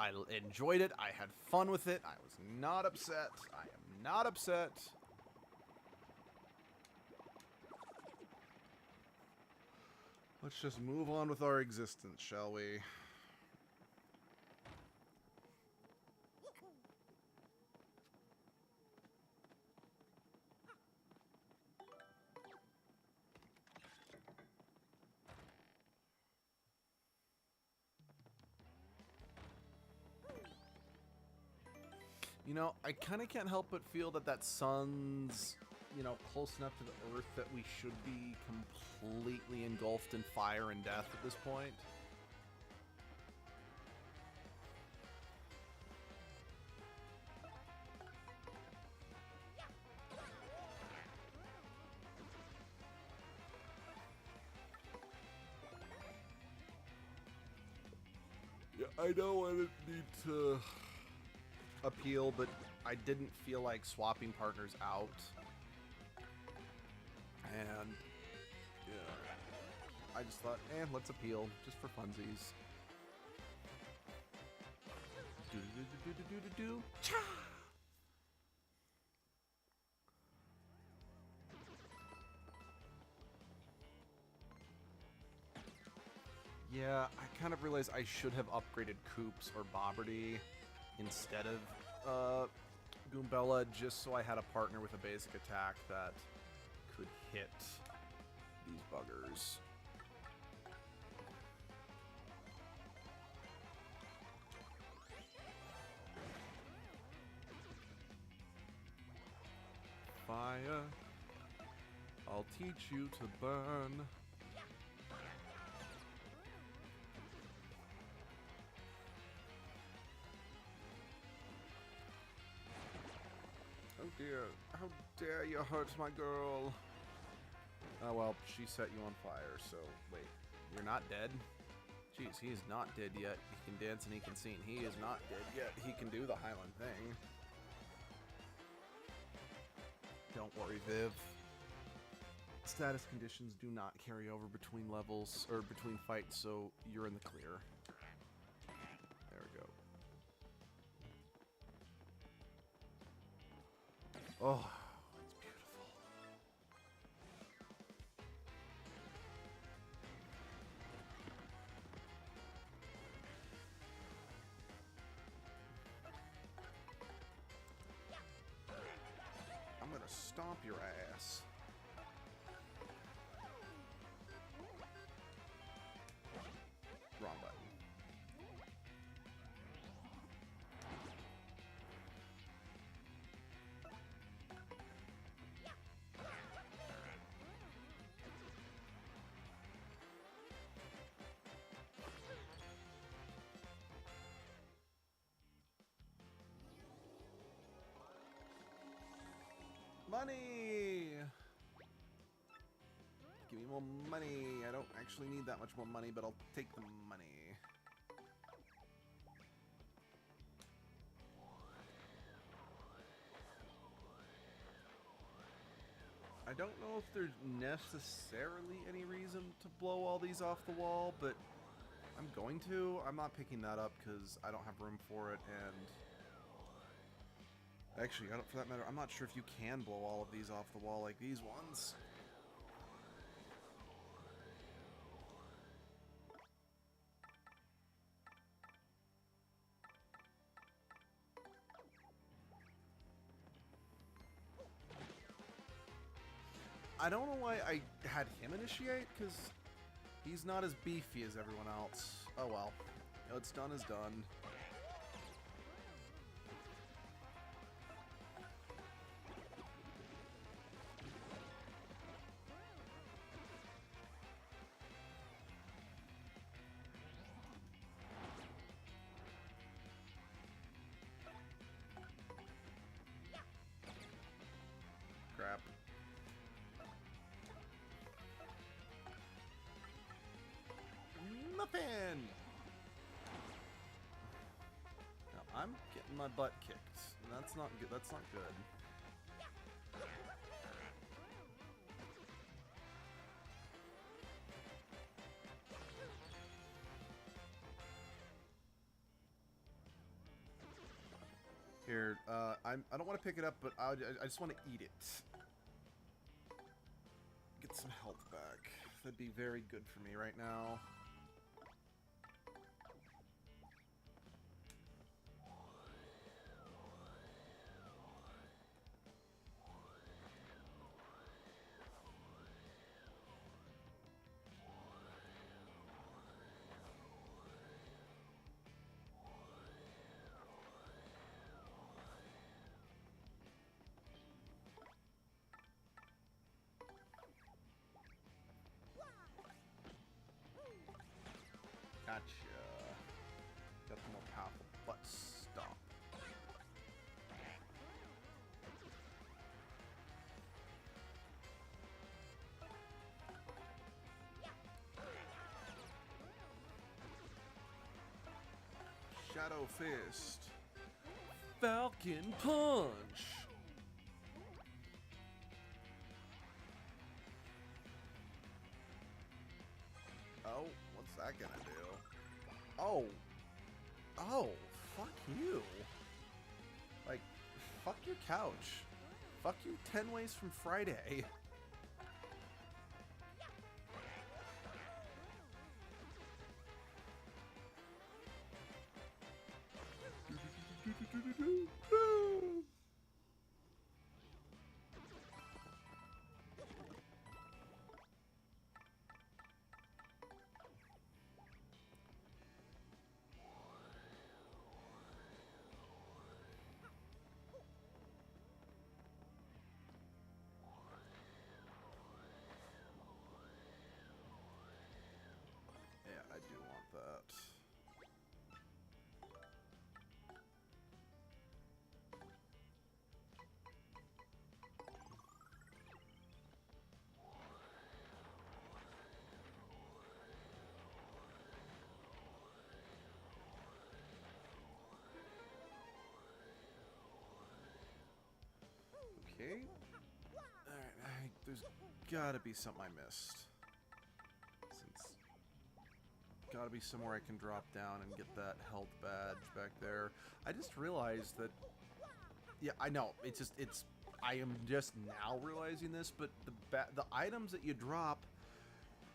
I enjoyed it. I had fun with it. I was not upset. I am not upset. Let's just move on with our existence, shall we? You know, I kind of can't help but feel that that sun's, you know, close enough to the Earth that we should be completely engulfed in fire and death at this point. Yeah, I know I didn't need to appeal, but I didn't feel like swapping partners out. And yeah, I just thought, let's appeal just for funsies. Do do do do do do do. Cha! Yeah, I kind of realized I should have upgraded Koops or Bobberty instead of Goombella, just so I had a partner with a basic attack that could hit these buggers. Fire, I'll teach you to burn. dear. How dare you hurt my girl? Oh, well, she set you on fire, so... Wait, you're not dead? Jeez, he is not dead yet. He can dance and he can sing. He is not dead yet. He can do the Highland thing. Don't worry, Viv. Status conditions do not carry over between levels, or between fights, so you're in the clear. There we go. Oh, it's beautiful. I'm gonna stomp your ass. Wrong button. Money! Give me more money. I don't actually need that much more money, but I'll take the money. I don't know if there's necessarily any reason to blow all these off the wall, but I'm going to. I'm not picking that up because I don't have room for it, and... Actually, for that matter, I'm not sure if you can blow all of these off the wall like these ones. I don't know why I had him initiate, because he's not as beefy as everyone else. Oh well. What's done is done. Crap. Muffin! Now, I'm getting my butt kicked. And that's not good. That's not good. Here, I don't want to pick it up, but I just want to eat it. Get some health back. That'd be very good for me right now. Gotcha. Got the more powerful butt stomp. Shadow Fist. Falcon Punch. Oh, what's that gonna do? Oh. Oh, fuck you. Like, fuck your couch. Fuck you 10 ways from Friday. Alright, there's gotta be something I missed. Since gotta be somewhere I can drop down and get that health badge back there. I just realized that... Yeah, I know. I am just now realizing this, but the items that you drop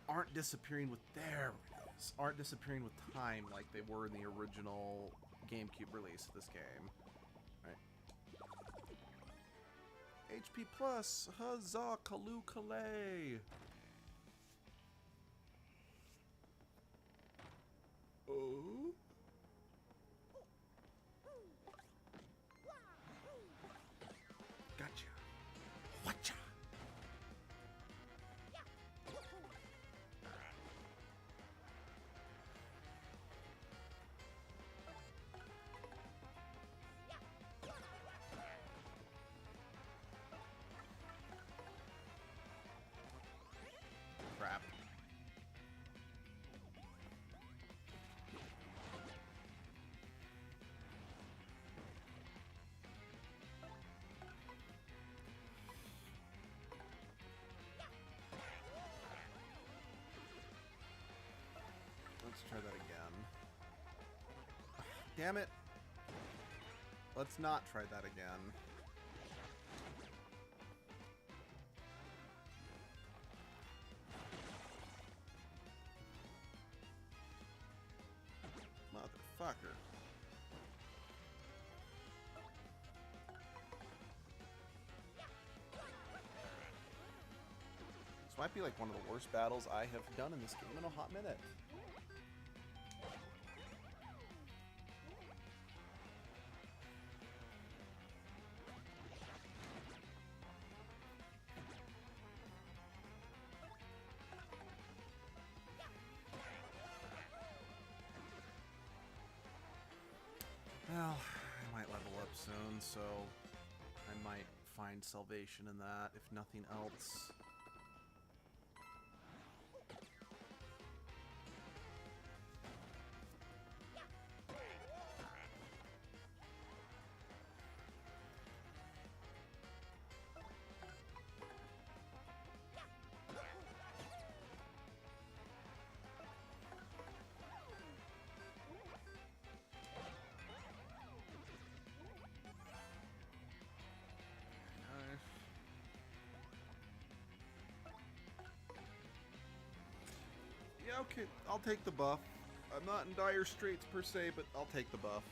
aren't disappearing with... There it is. Aren't disappearing with time like they were in the original GameCube release of this game. HP plus, huzzah, Kalu Kalay. Oh. Gotcha. Whatcha? Crap. Let's try that again. Damn it. Let's not try that again. Motherfucker. This might be like one of the worst battles I have done in this game in a hot minute. Well, I might level up soon, so I might find salvation in that, if nothing else. Yeah, okay, I'll take the buff. I'm not in dire straits per se, but I'll take the buff.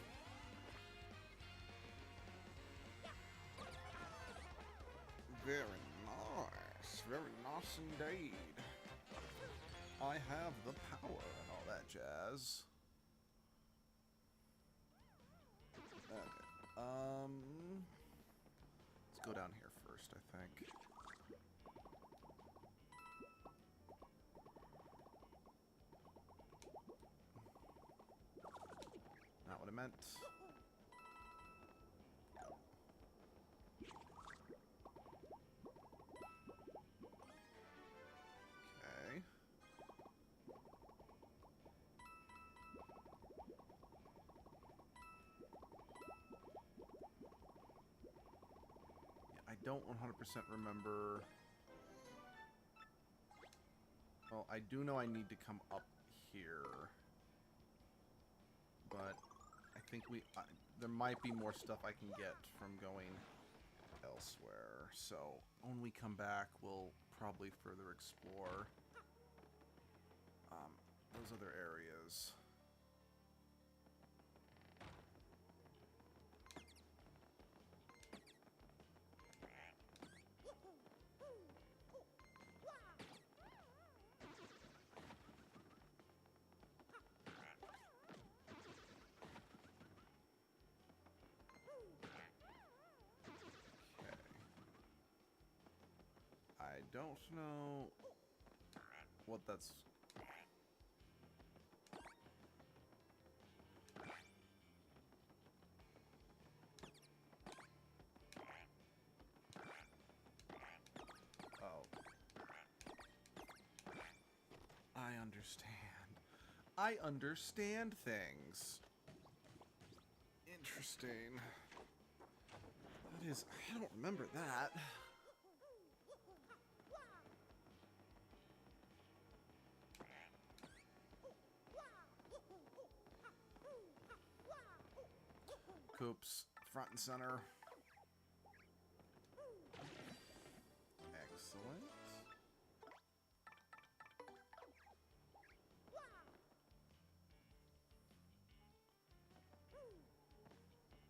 Very nice. Very nice indeed. I have the power and all that jazz. Okay. Let's go down here first, I think. Not what I meant. Okay. Yeah, I don't 100% remember. Well, I do know I need to come up here. But I think there might be more stuff I can get from going elsewhere. So when we come back, we'll probably further explore those other areas. I don't know what that's... Oh. I understand. I understand things. Interesting. What is... I don't remember that. Coops, front and center. Excellent.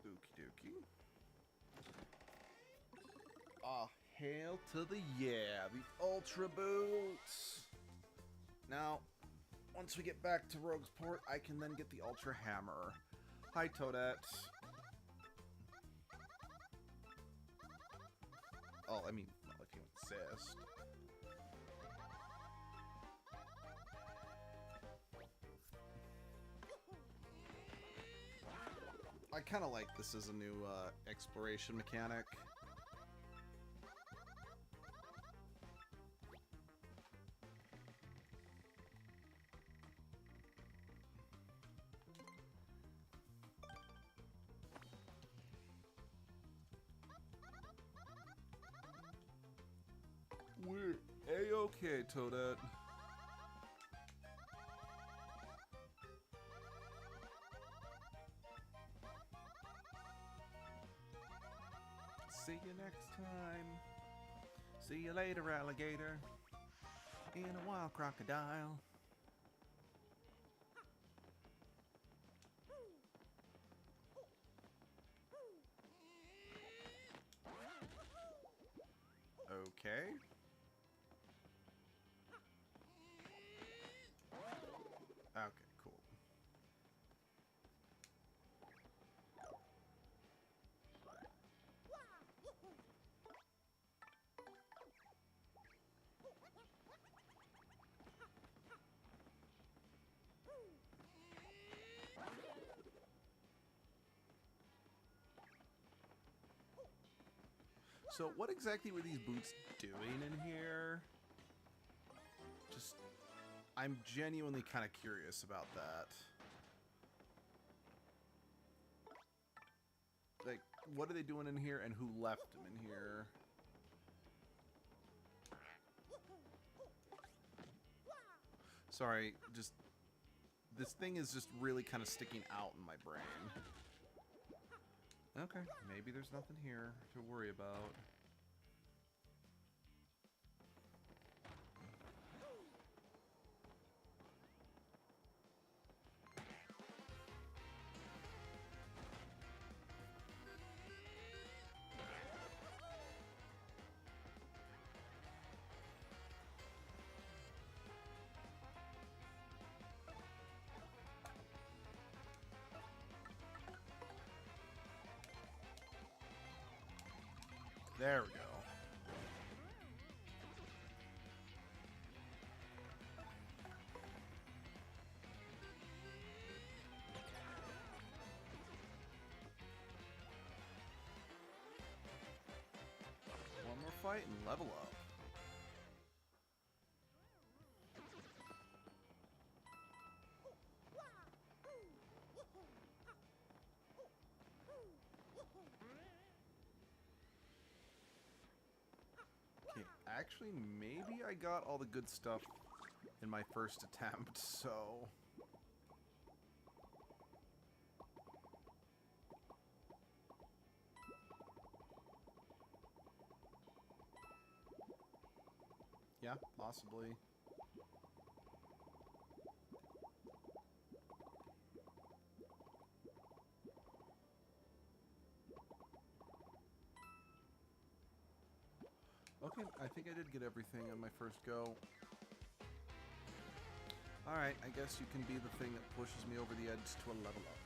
Okie dokie. Ah, hail to the the Ultra Boots. Now, once we get back to Roguesport, I can then get the Ultra Hammer. Hi, Toadette. Oh, I mean, not like you insist. I kind of like this as a new exploration mechanic. We're A-okay, Toadette. See you next time. See you later, alligator. In a wild crocodile. Okay. Okay, cool. So what exactly were these boots doing in here? Just, I'm genuinely kind of curious about that. Like, what are they doing in here and who left them in here? Sorry, just, this thing is just really kind of sticking out in my brain. Okay, maybe there's nothing here to worry about. There we go. One more fight and level up. Okay, actually, maybe I got all the good stuff in my first attempt, so... yeah, possibly. Okay, I think I did get everything on my first go. Alright, I guess you can be the thing that pushes me over the edge to a level up.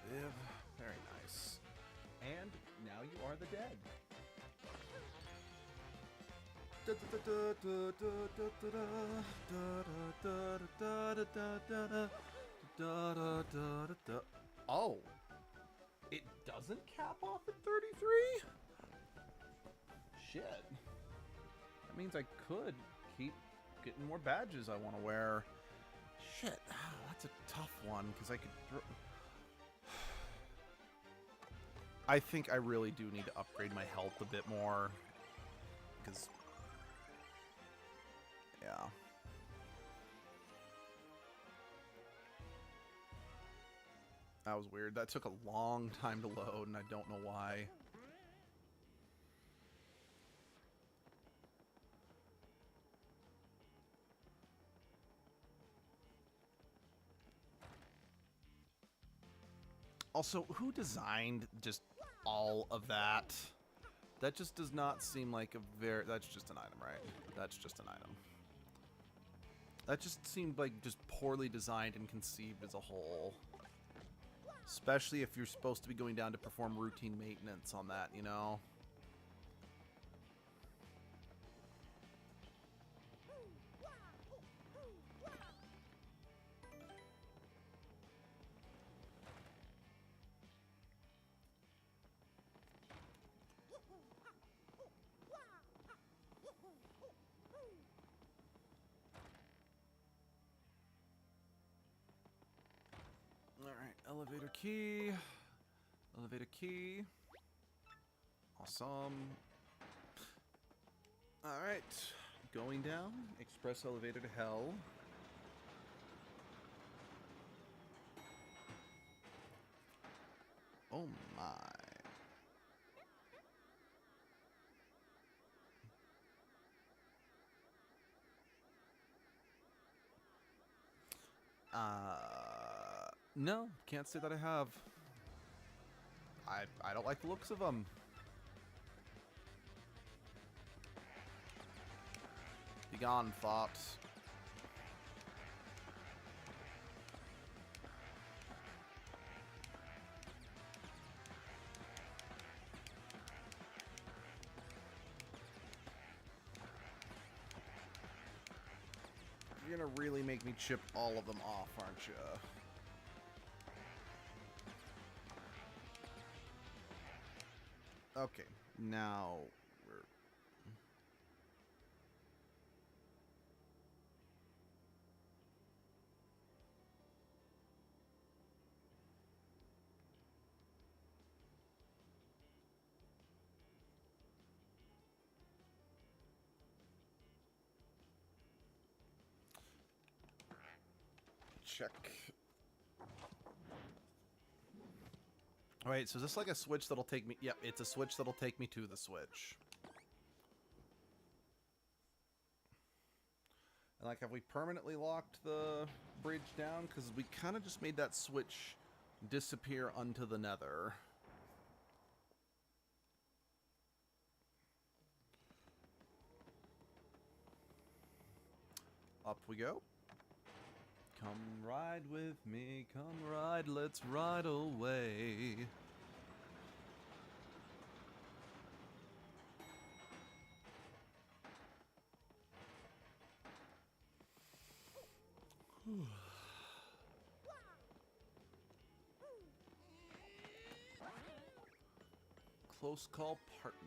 Viv. Very nice. And now you are the dead. Oh, it doesn't cap off at 33? Shit. That means I could keep getting more badges I want to wear. Shit, that's a tough one, because I could throw... I think I really do need to upgrade my health a bit more, because... yeah. That was weird. That took a long time to load, and I don't know why. Also, who designed just all of that? That just does not seem like a very... That's just an item, right? That's just an item. That just seemed like just poorly designed and conceived as a whole. Especially if you're supposed to be going down to perform routine maintenance on that, you know? Alright, elevator key. Elevator key. Awesome. Alright, going down. Express elevator to hell. Oh my. No, can't say that I have. I don't like the looks of them. Be gone, thoughts. You're gonna really make me chip all of them off, aren't you? Okay, now we're... Check. Alright, so is this like a switch that'll take me... Yep, it's a switch that'll take me to the switch. And like, have we permanently locked the bridge down? Because we kind of just made that switch disappear unto the nether. Up we go. Come ride with me, come ride, let's ride away. Close call partner.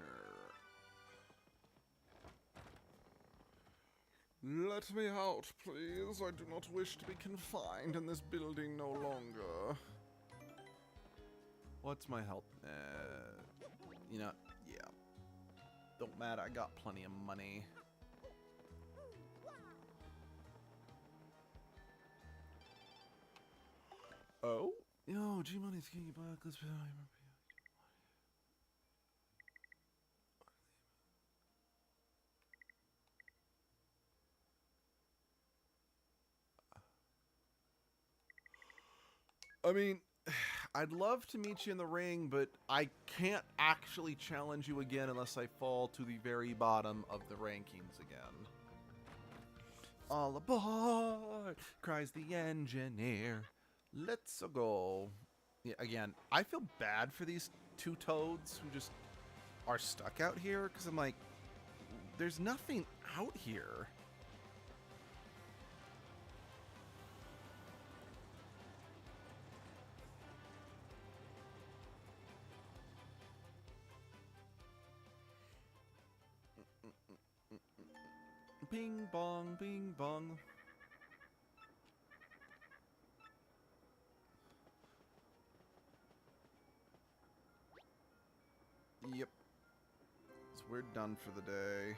Let me out, please. I do not wish to be confined in this building no longer. What's my health? You know, yeah. Don't matter, I got plenty of money. Oh? Yo, G-Money's getting you back. Let's be honest. I mean, I'd love to meet you in the ring, but I can't actually challenge you again unless I fall to the very bottom of the rankings again. All aboard, cries the engineer. Let's go. Yeah, again, I feel bad for these two toads who just are stuck out here because I'm like, there's nothing out here. Bing bong, bing bong. Yep. So we're done for the day.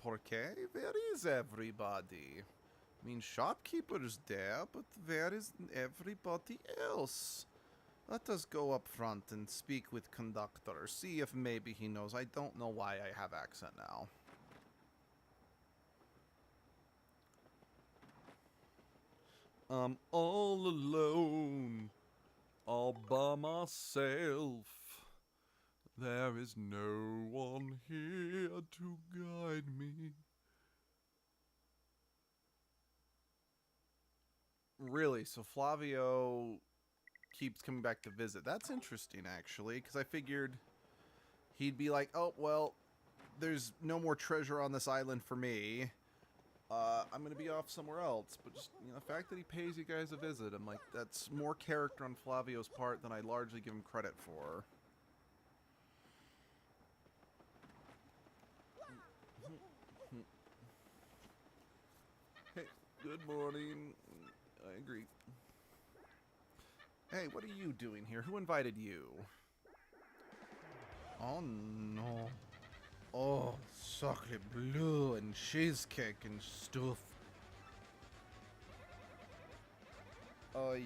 Porque? Where is everybody? I mean, shopkeeper's there, but where is everybody else? Let us go up front and speak with conductor, see if maybe he knows. I don't know why I have accent now. I'm all alone, all by myself. There is no one here to guide me. Really? So Flavio keeps coming back to visit. That's interesting, actually, because I figured he'd be like, oh, well, there's no more treasure on this island for me. I'm going to be off somewhere else. But just, you know, the fact that he pays you guys a visit, I'm like, that's more character on Flavio's part than I largely give him credit for. Hey, good morning. I agree. Hey, what are you doing here? Who invited you? Oh, no. Oh, chocolate blue and cheesecake and stuff.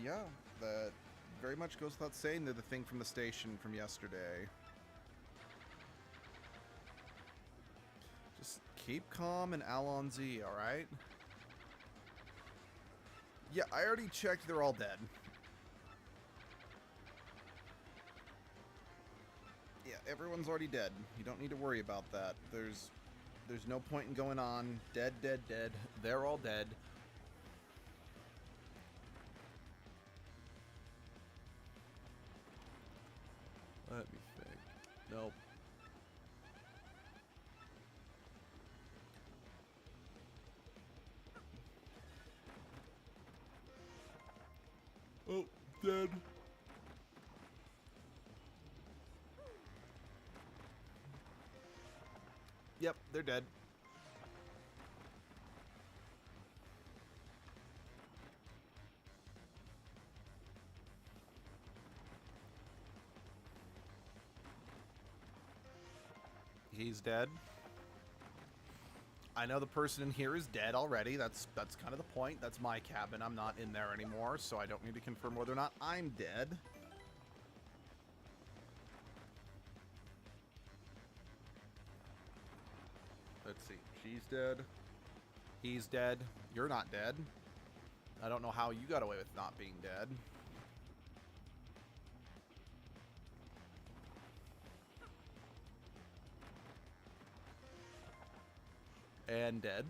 Yeah, that very much goes without saying. They're the thing from the station from yesterday. Just keep calm and Alonzi, alright? Yeah, I already checked. They're all dead. Yeah, everyone's already dead. You don't need to worry about that. There's no point in going on. Dead, dead, dead. They're all dead. Let me think. Nope. Oh, dead. Yep, they're dead. He's dead. I know the person in here is dead already. That's kind of the point. That's my cabin. I'm not in there anymore, so I don't need to confirm whether or not I'm dead. Let's see. She's dead. He's dead. You're not dead. I don't know how you got away with not being dead. And dead.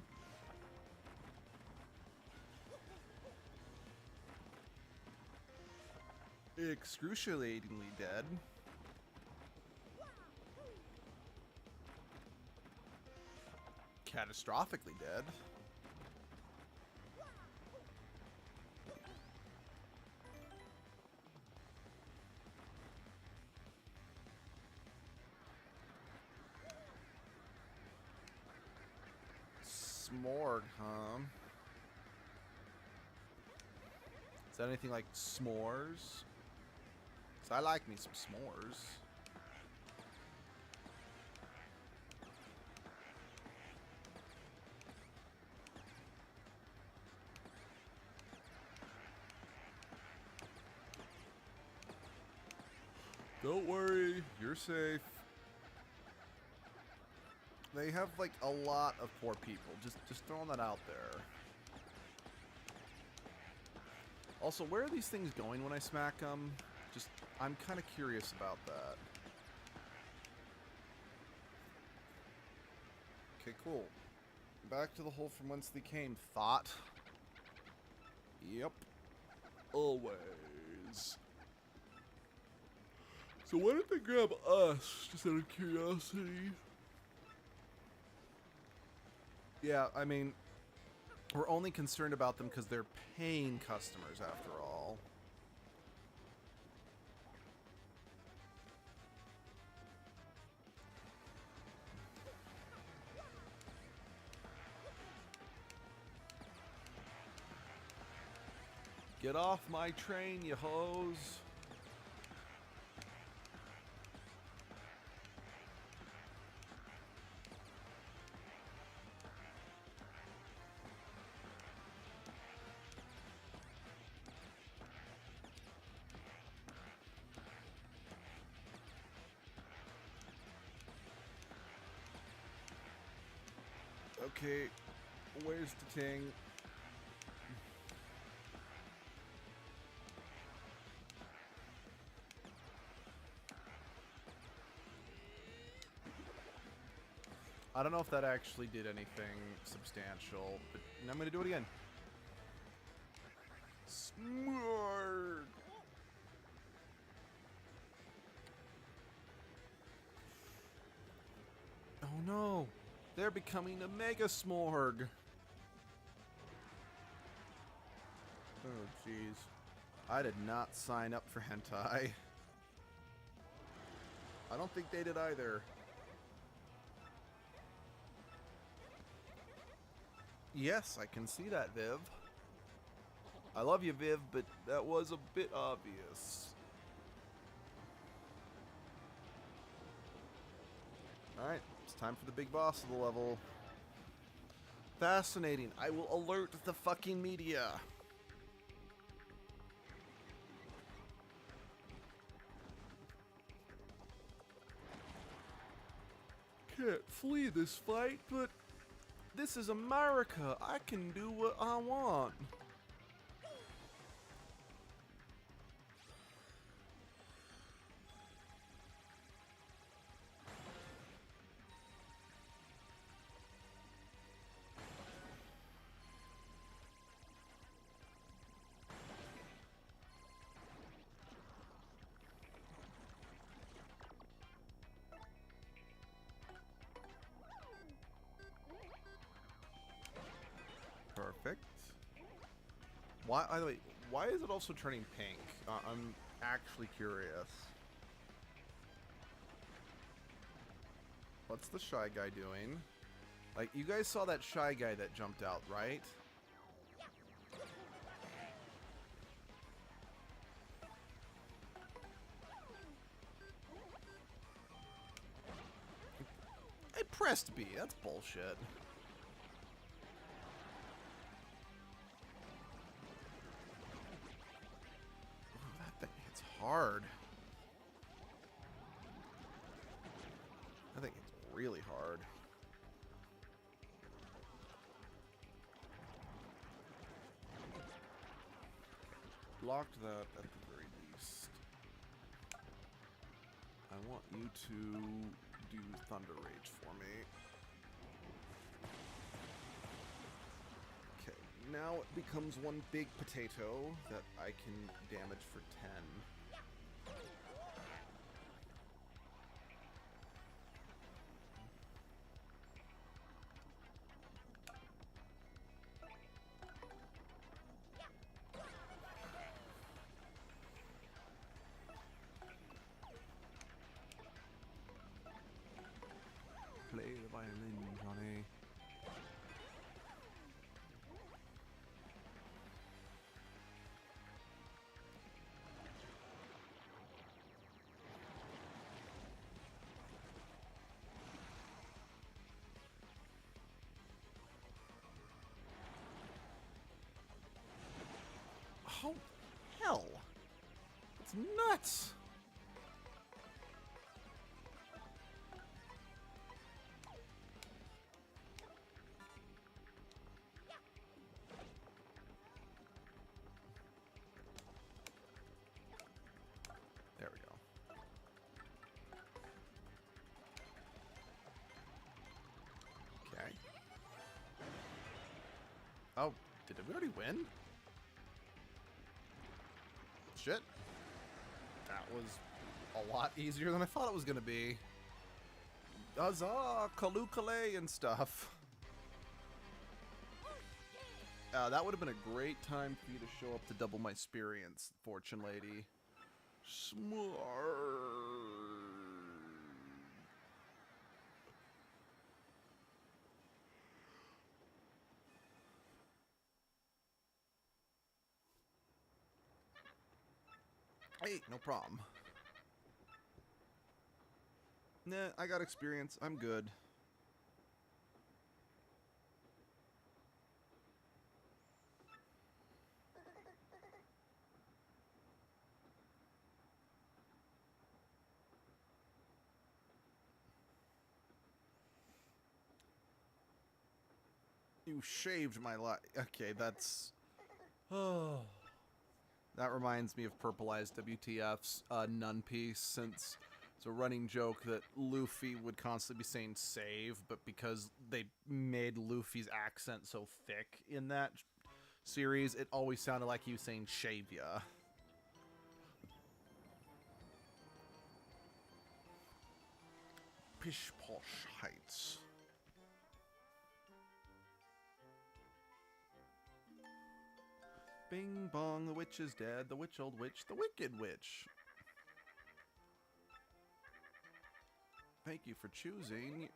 Excruciatingly dead. Catastrophically dead. S'more, huh? Is that anything like s'mores? 'Cause I like me some s'mores. Don't worry, you're safe. They have like a lot of poor people. Just throwing that out there. Also, where are these things going when I smack them? Just, I'm kind of curious about that. Okay, cool. Back to the hole from whence they came, thought. Yep. Always. So why did they grab us, just out of curiosity? Yeah, I mean, we're only concerned about them because they're paying customers after all. Get off my train, you hoes. Okay, where's the ting? I don't know if that actually did anything substantial, but I'm going to do it again. Smart. Oh no, they're becoming a mega smorg. Oh jeez, I did not sign up for hentai. I don't think they did either. Yes, I can see that, Viv. I love you, Viv, but that was a bit obvious. Alright, it's time for the big boss of the level. Fascinating. I will alert the fucking media. Can't flee this fight, but this is America. I can do what I want. Perfect. Why? By the way, why is it also turning pink? I'm actually curious. What's the shy guy doing? Like, you guys saw that shy guy that jumped out, right? I pressed B. That's bullshit. It's hard. I think it's really hard. Blocked that at the very least. I want you to do Thunder Rage for me. Okay, now it becomes one big potato that I can damage for 10. Play the violin, Johnny. Oh, hell. It's nuts. Did we already win? Shit. That was a lot easier than I thought it was going to be. Huzzah! Kalukale and stuff. That would have been a great time for you to show up to double my experience, Fortune Lady. Smart. Hey, no problem. Nah, I got experience. I'm good. You shaved my life. Okay, that's... Oh... That reminds me of Purple Eyes WTF's Nun Piece, since it's a running joke that Luffy would constantly be saying save, but because they made Luffy's accent so thick in that series, it always sounded like he was saying shave ya. Pish Posh Heights. Bing bong, the witch is dead, the witch old witch, the wicked witch. Thank you for choosing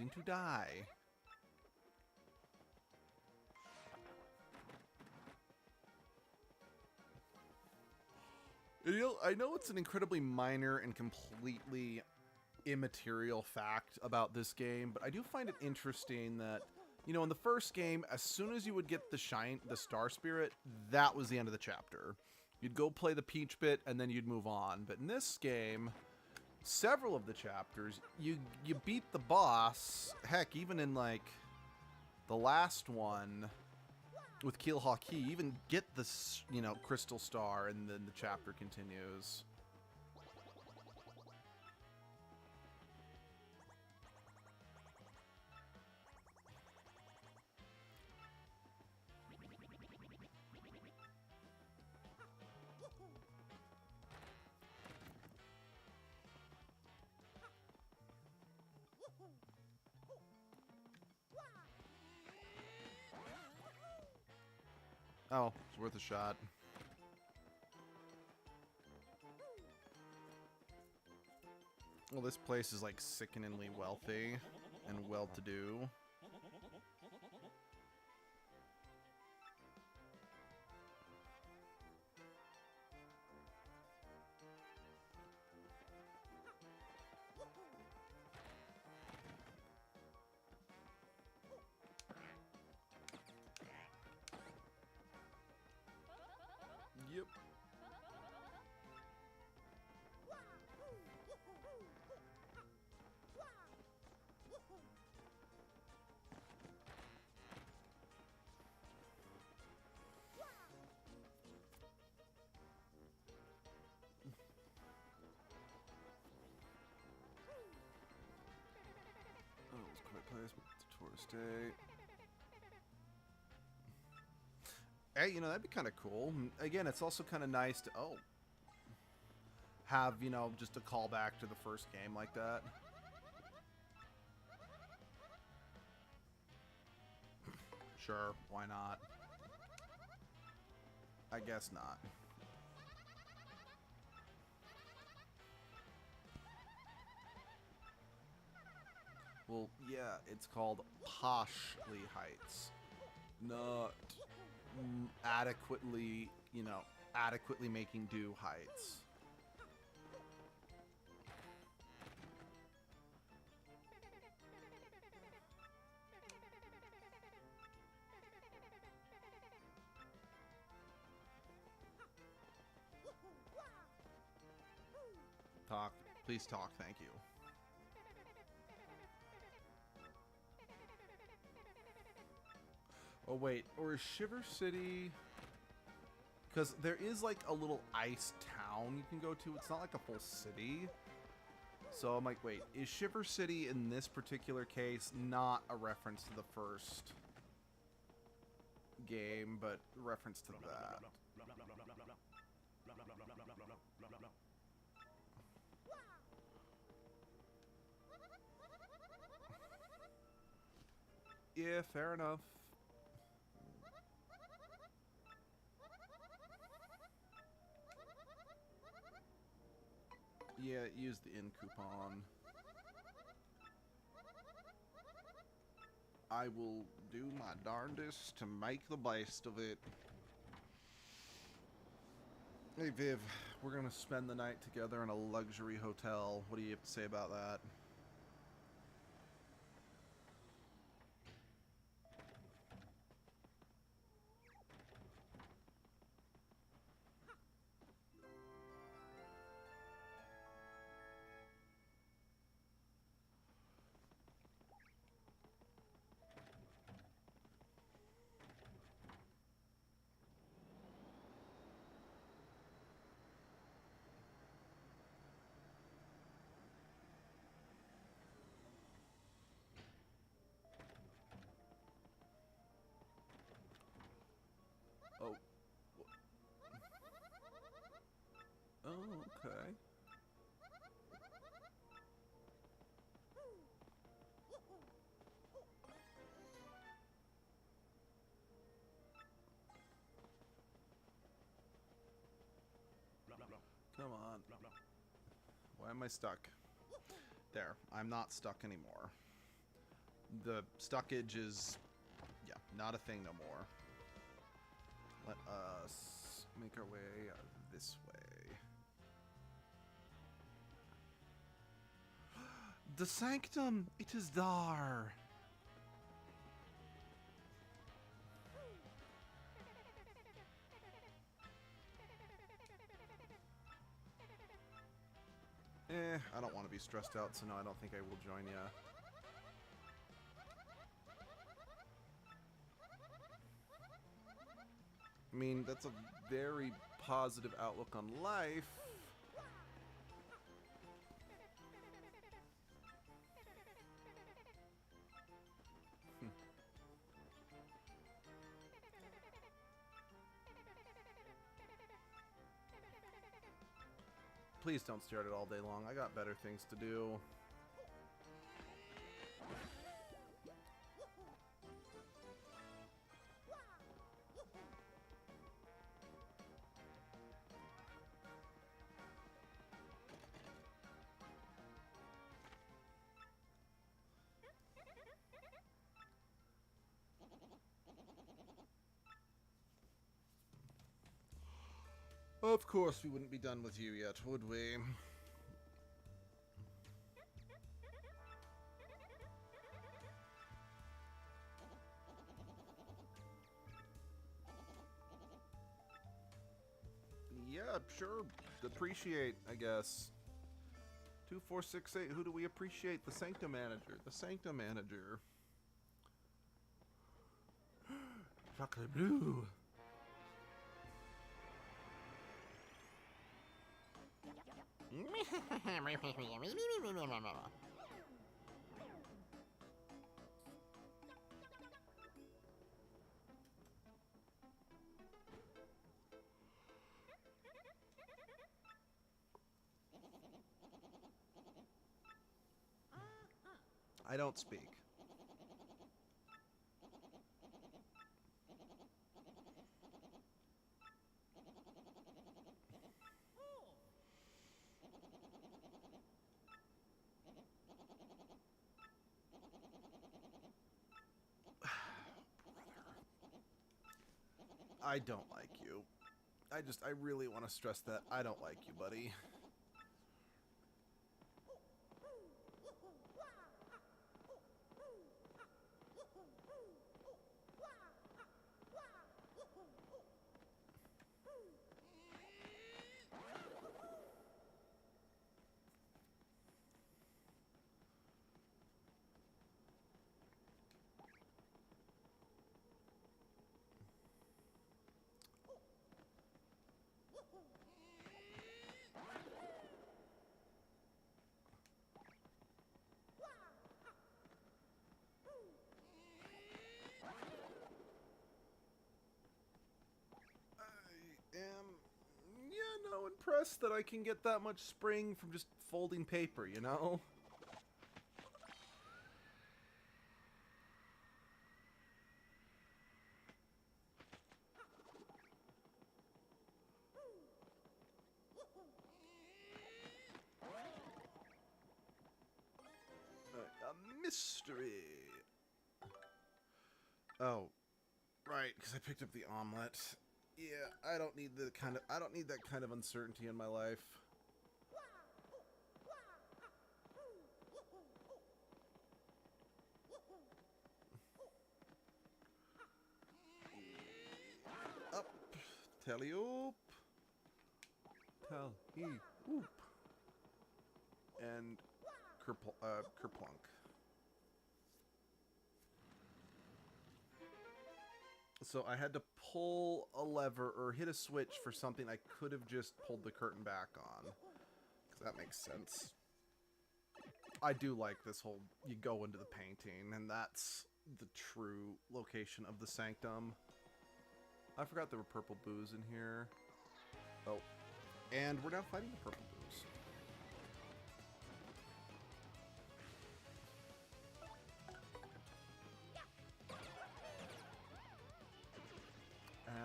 to die. You know, I know it's an incredibly minor and completely immaterial fact about this game, but I do find it interesting that, you know, in the first game, as soon as you would get the Star Spirit, that was the end of the chapter. You'd go play the Peach bit, and then you'd move on. But in this game, several of the chapters, you beat the boss. Heck, even in, like, the last one with Keelhawk, you even get this, you know, Crystal Star, and then the chapter continues. Oh, it's worth a shot. Well, this place is like sickeningly wealthy and well-to-do. Yep. Oh, it's quite place, but it's a tourist day. Hey, you know, that'd be kind of cool. Again, it's also kind of nice to, have, you know, just a callback to the first game like that. Sure, why not? I guess not. Well, yeah, it's called Poshly Heights. Not adequately, you know, adequately making do heights. Talk. Please talk, thank you. Oh wait, or is Shiver City... Because there is like a little ice town you can go to. It's not like a full city. So I'm like, wait, is Shiver City in this particular case not a reference to the first game, but reference to that. Yeah, fair enough. Yeah, use the in coupon. I will do my darndest to make the best of it. Hey Viv, we're gonna spend the night together in a luxury hotel. What do you have to say about that? Oh. Oh, okay. Come on. Why am I stuck? There. I'm not stuck anymore. The stuckage is, yeah, not a thing no more. Let us make our way this way. The sanctum! It is there! I don't want to be stressed out, so no, I don't think I will join ya. I mean, that's a very positive outlook on life. Please don't stare at it all day long. I got better things to do. Of course we wouldn't be done with you yet, would we? Yeah, sure. Appreciate, I guess. 2468, who do we appreciate? The Sanctum Manager. The Sanctum Manager. Chocolate blue. I don't speak. I don't like you. I really want to stress that. I don't like you, buddy. impressed that I can get that much spring from just folding paper, you know? A mystery. Oh, right, because I picked up the omelet. Yeah, I don't need that kind of uncertainty in my life. Up, tally-oop, tally-oop, and kerplunk. So I had to pull a lever or hit a switch for something I could have just pulled the curtain back on. Because that makes sense. I do like this whole, you go into the painting, and that's the true location of the sanctum. I forgot there were purple boos in here. Oh, and we're now fighting the purple boos.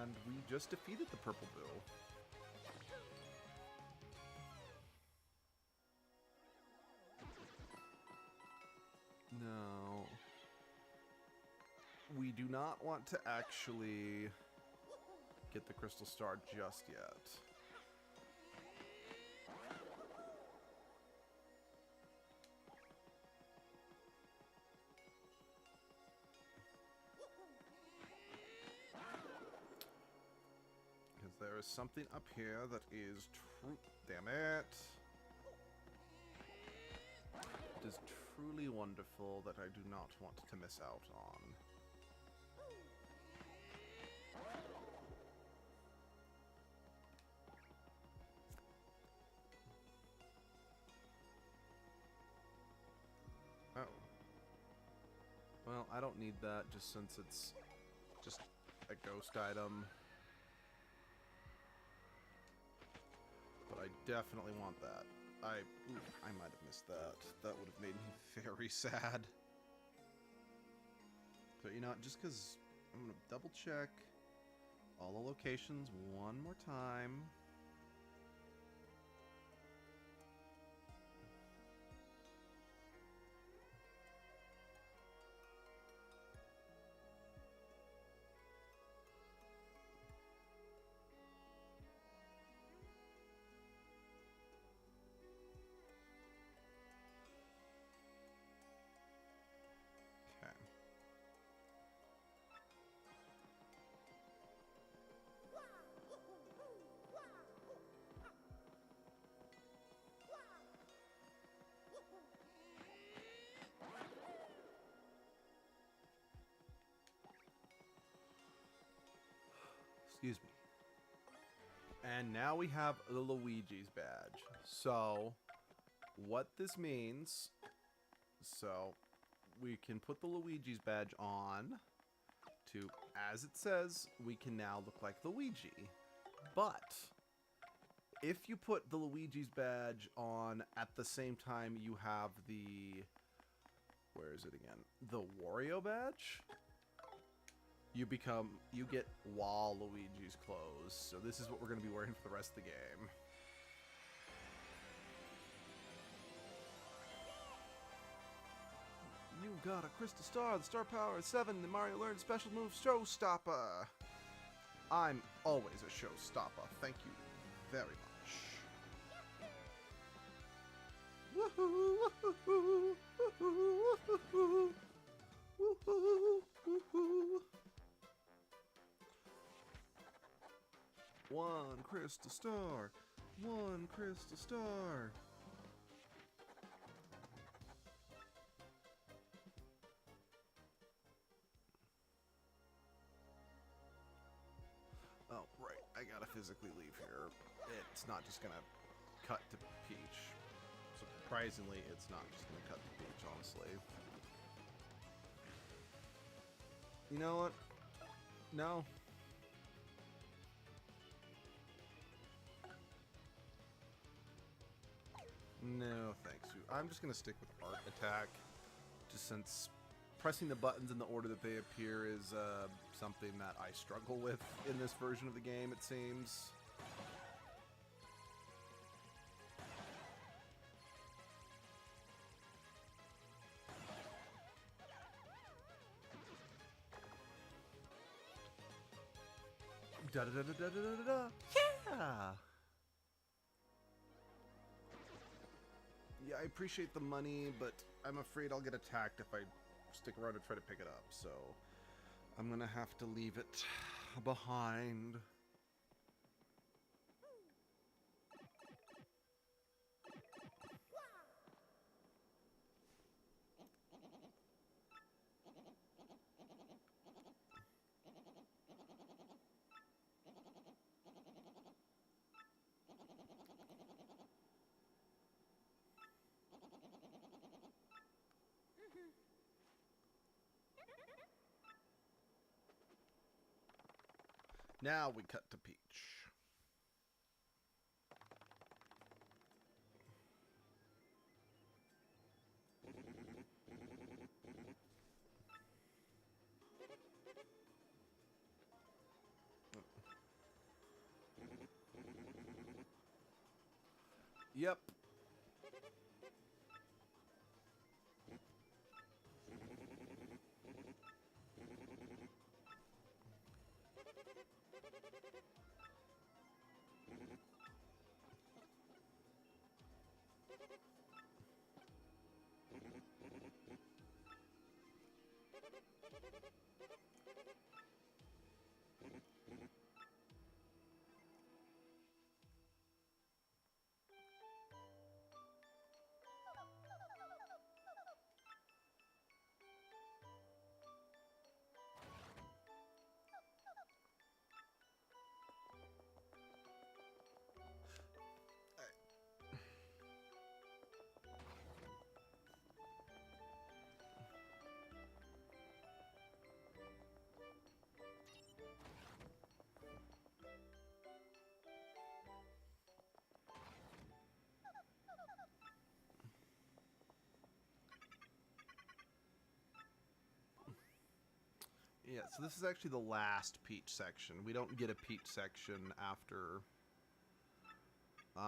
And we just defeated the purple boo. No. We do not want to actually get the crystal star just yet. Because there is something up here that is true. Damn it. It is truly wonderful that I do not want to miss out on. Oh. Well, I don't need that just since it's just a ghost item. But I definitely want that. I might have missed that. That would have made me very sad. But you know what, just because I'm going to double check all the locations one more time. Excuse me. And now we have the Luigi's badge. So, what this means... So, we can put the Luigi's badge on to, as it says, we can now look like Luigi. But, if you put the Luigi's badge on at the same time you have the... Where is it again? The Wario badge? You get Waluigi's clothes. So this is what we're going to be wearing for the rest of the game. You got a crystal star. The star power is 7. The Mario learned special move Showstopper. I'm always a showstopper. Thank you very much. Woohoo! Woohoo! Woohoo! Woohoo! Woohoo! One crystal star. One crystal star. Oh, right. I gotta physically leave here. It's not just gonna cut to Peach. Surprisingly, it's not just gonna cut to Peach, honestly. You know what? No. No, thanks. I'm just going to stick with art attack, just since pressing the buttons in the order that they appear is something that I struggle with in this version of the game, it seems. Da da da da da da da. Yeah. Yeah, I appreciate the money, but I'm afraid I'll get attacked if I stick around and try to pick it up. So I'm gonna have to leave it behind. Now we cut to Peach. Yep. Yeah, so this is actually the last Peach section. We don't get a Peach section after... yeah.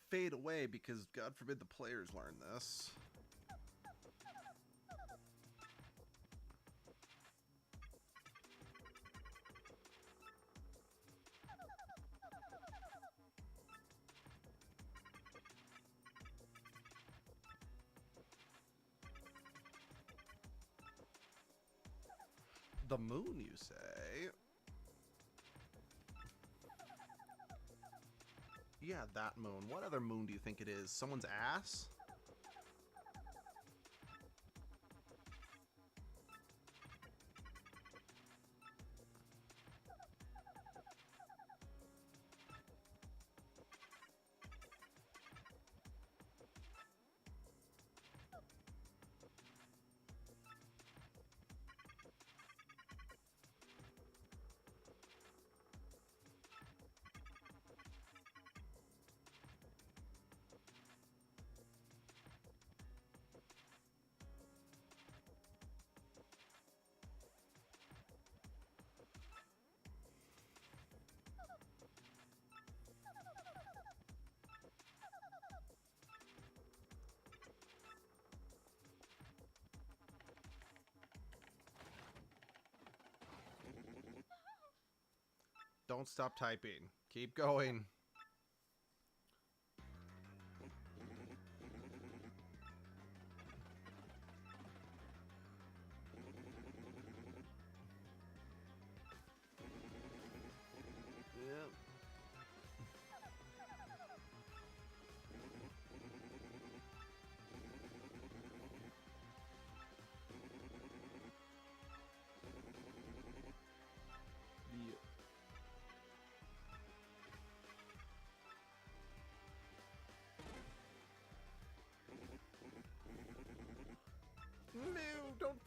Fade away because God forbid the players learn this. The moon, you say? Yeah, that moon. What other moon do you think it is? Someone's ass? Don't stop typing. Keep going. Yep.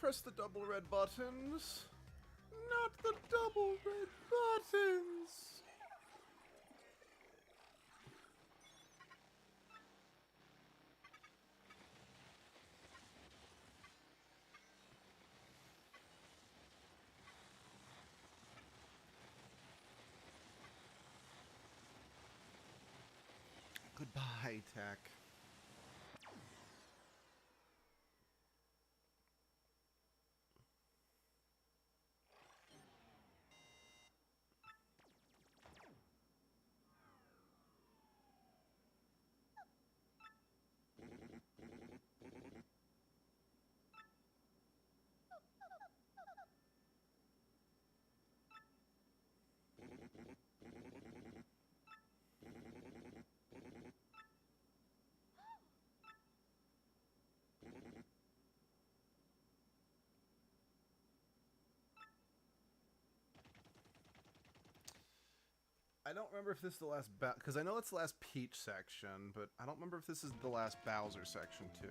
press the double red buttons. Not the double red buttons. Goodbye, Tech. I don't remember if this is the last because I know it's the last Peach section, but I don't remember if this is the last Bowser section too.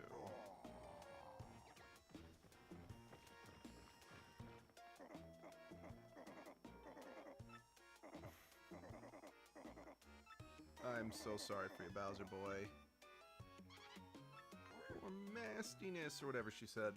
I'm so sorry for you, Bowser boy. Or mastiness, or whatever she said.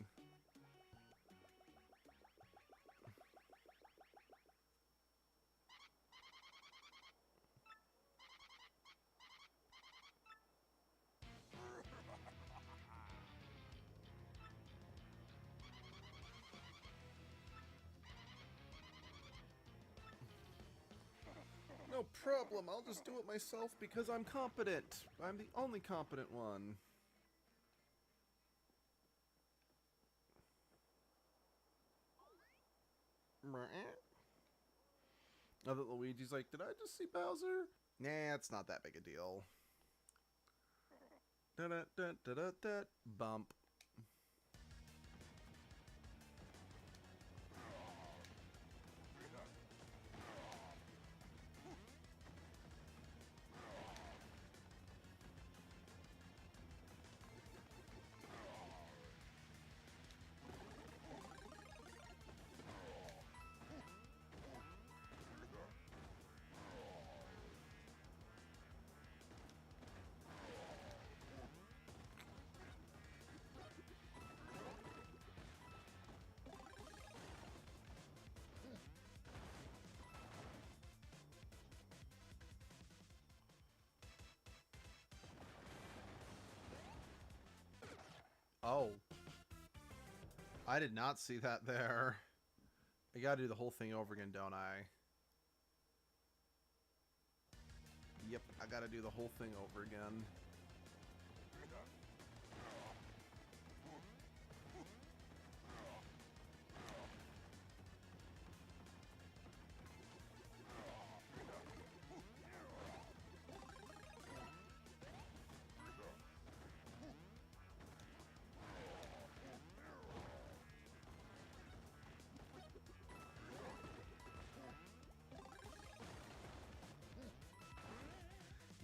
No problem, I'll just do it myself because I'm competent. I'm the only competent one. Now that Luigi's like, did I just see Bowser? Nah, it's not that big a deal. Da-da-da-da-da-da. Bump. Oh. I did not see that there. I gotta do the whole thing over again, don't I? Yep, I gotta do the whole thing over again.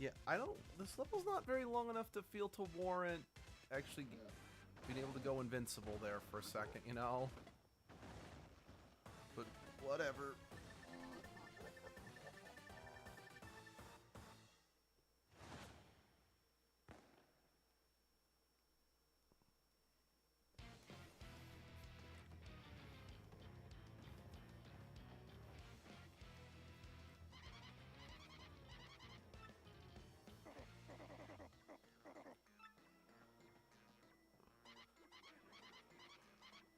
Yeah, I don't... This level's not very long enough to feel to warrant actually being able to go invincible there for a second, you know? But whatever.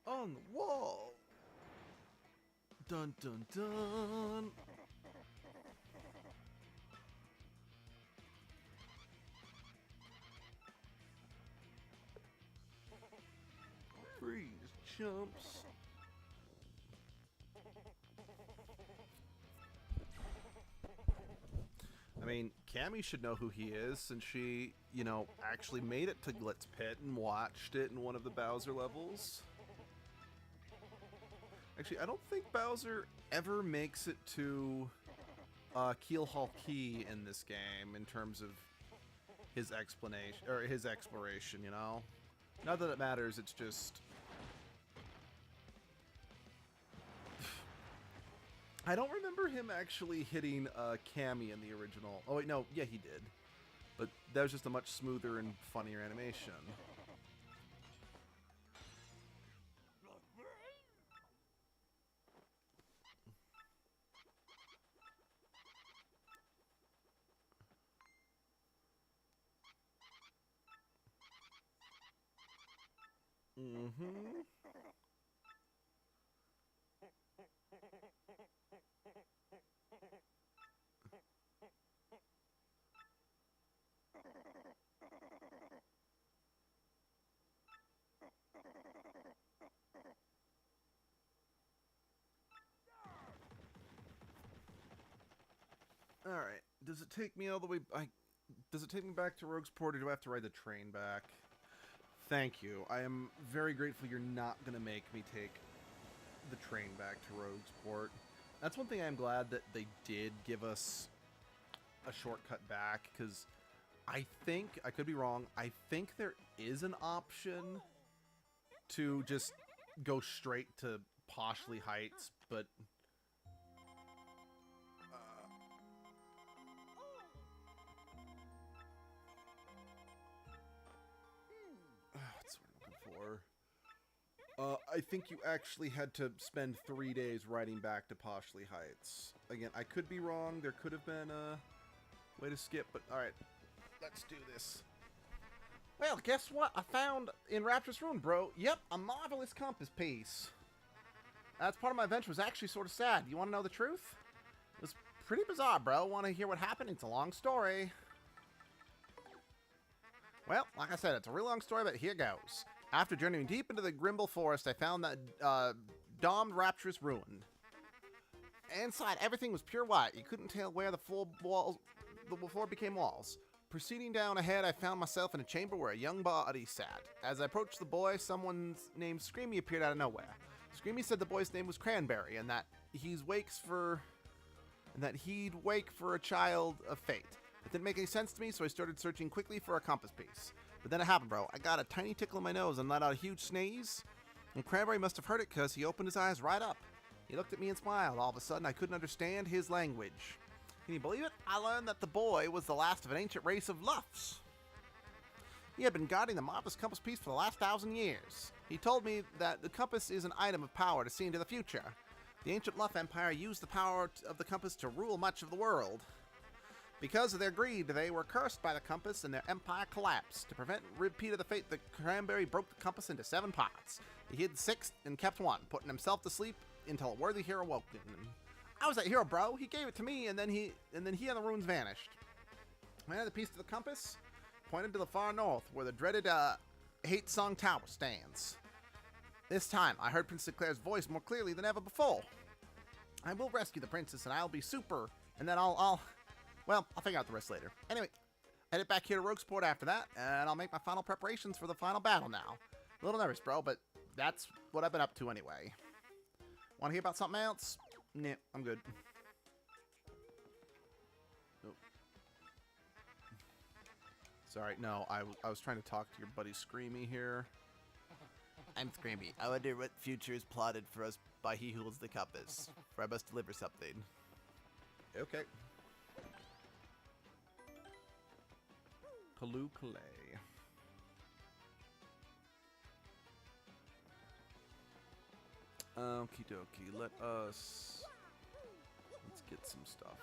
On the wall! Dun dun dun! Freeze jumps. I mean, Cammy should know who he is since she, you know, actually made it to Glitz Pit and watched it in one of the Bowser levels. Actually, I don't think Bowser ever makes it to Keelhaul Key in this game in terms of his explanation or his exploration, you know? Not that it matters, it's just I don't remember him actually hitting Cammy in the original. Oh wait, no, yeah, he did. But that was just a much smoother and funnier animation. Mm-hmm. Alright. Does it take me all the way... does it take me back to Roguesport, or do I have to ride the train back? Thank you. I am very grateful you're not going to make me take the train back to Roguesport. That's one thing I'm glad that they did give us a shortcut back, because I think, I could be wrong, I think there is an option to just go straight to Poshley Heights, but... That's what I'm looking for. I think you actually had to spend 3 days riding back to Poshley Heights. Again, I could be wrong. There could have been a way to skip, but alright. Let's do this. Well, guess what? I found in Rapturous Ruin, bro. Yep, a marvelous compass piece. That's part of my adventure. Was actually sort of sad. You want to know the truth? It was pretty bizarre, bro. Want to hear what happened? It's a long story. Well, like I said, it's a real long story, but here goes. After journeying deep into the Grimble Forest, I found that domed Rapturous Ruin. Inside, everything was pure white. You couldn't tell where the floor became walls. Proceeding down ahead, I found myself in a chamber where a young body sat. As I approached the boy, someone's name Screamy appeared out of nowhere. Screamy said the boy's name was Cranberry, and that he'd wake for a child of fate. It didn't make any sense to me, so I started searching quickly for a compass piece. But then it happened, bro. I got a tiny tickle in my nose and let out a huge sneeze. And Cranberry must have heard it because he opened his eyes right up. He looked at me and smiled. All of a sudden, I couldn't understand his language. Can you believe it? I learned that the boy was the last of an ancient race of Luffs. He had been guarding the marvelous compass piece for the last 1,000 years. He told me that the compass is an item of power to see into the future. The ancient Luff Empire used the power of the compass to rule much of the world. Because of their greed, they were cursed by the compass and their empire collapsed. To prevent repeat of the fate, the Cranberry broke the compass into 7 parts. He hid 6 and kept 1, putting himself to sleep until a worthy hero woke him. I was that hero, bro. He gave it to me, and then he and the runes vanished. I handed the piece to the compass, pointed to the far north, where the dreaded Hate Song Tower stands. This time, I heard Prince Sinclair's voice more clearly than ever before. I will rescue the princess, and I'll be super, and then I'll figure out the rest later. Anyway, I headed back here to Roguesport after that, and I'll make my final preparations for the final battle now. A little nervous, bro, but that's what I've been up to anyway. Want to hear about something else? Nah, I'm good. Oh. Sorry, no, I was trying to talk to your buddy Screamy here. I'm Screamy. I wonder what future is plotted for us by he who holds the compass, for I must deliver something. Okay. Paloo Clay. Okie dokie, let's get some stuff.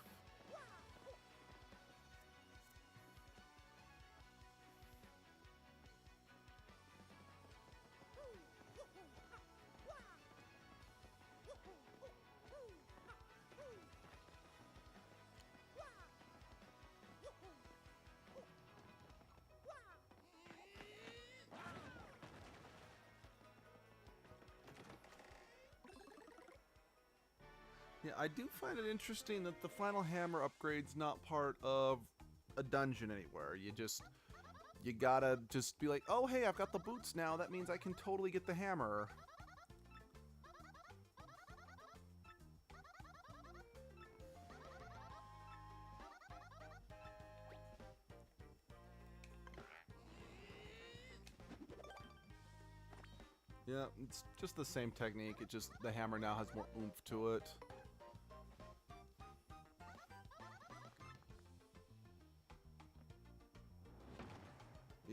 Yeah, I do find it interesting that the final hammer upgrade's not part of a dungeon anywhere. You gotta just be like, oh hey, I've got the boots now, that means I can totally get the hammer. Yeah, it's just the same technique, it just, the hammer now has more oomph to it.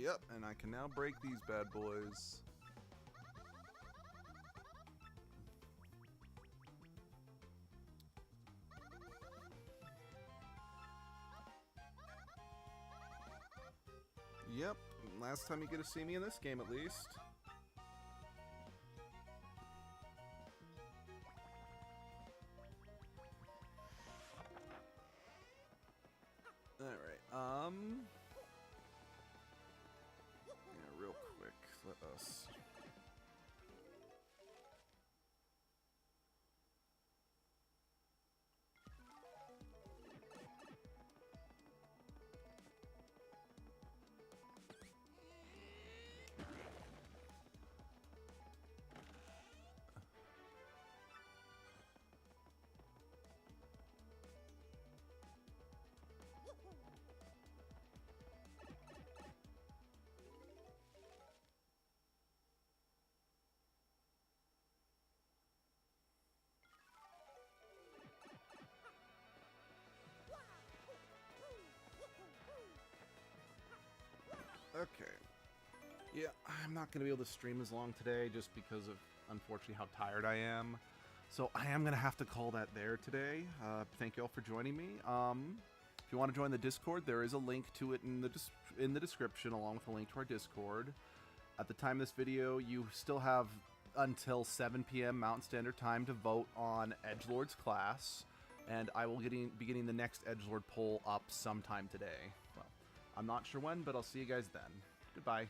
Yep, and I can now break these bad boys. Yep, last time you get to see me in this game at least. Alright, yeah, real quick, let us... Okay. Yeah, I'm not going to be able to stream as long today just because of, unfortunately, how tired I am. So I am going to have to call that there today. Thank you all for joining me. If you want to join the Discord, there is a link to it in the description, along with a link to our Discord. At the time of this video, you still have until 7 p.m. Mountain Standard Time to vote on Edgelord's class, and I will be getting the next Edgelord poll up sometime today. Well, I'm not sure when, but I'll see you guys then. Goodbye.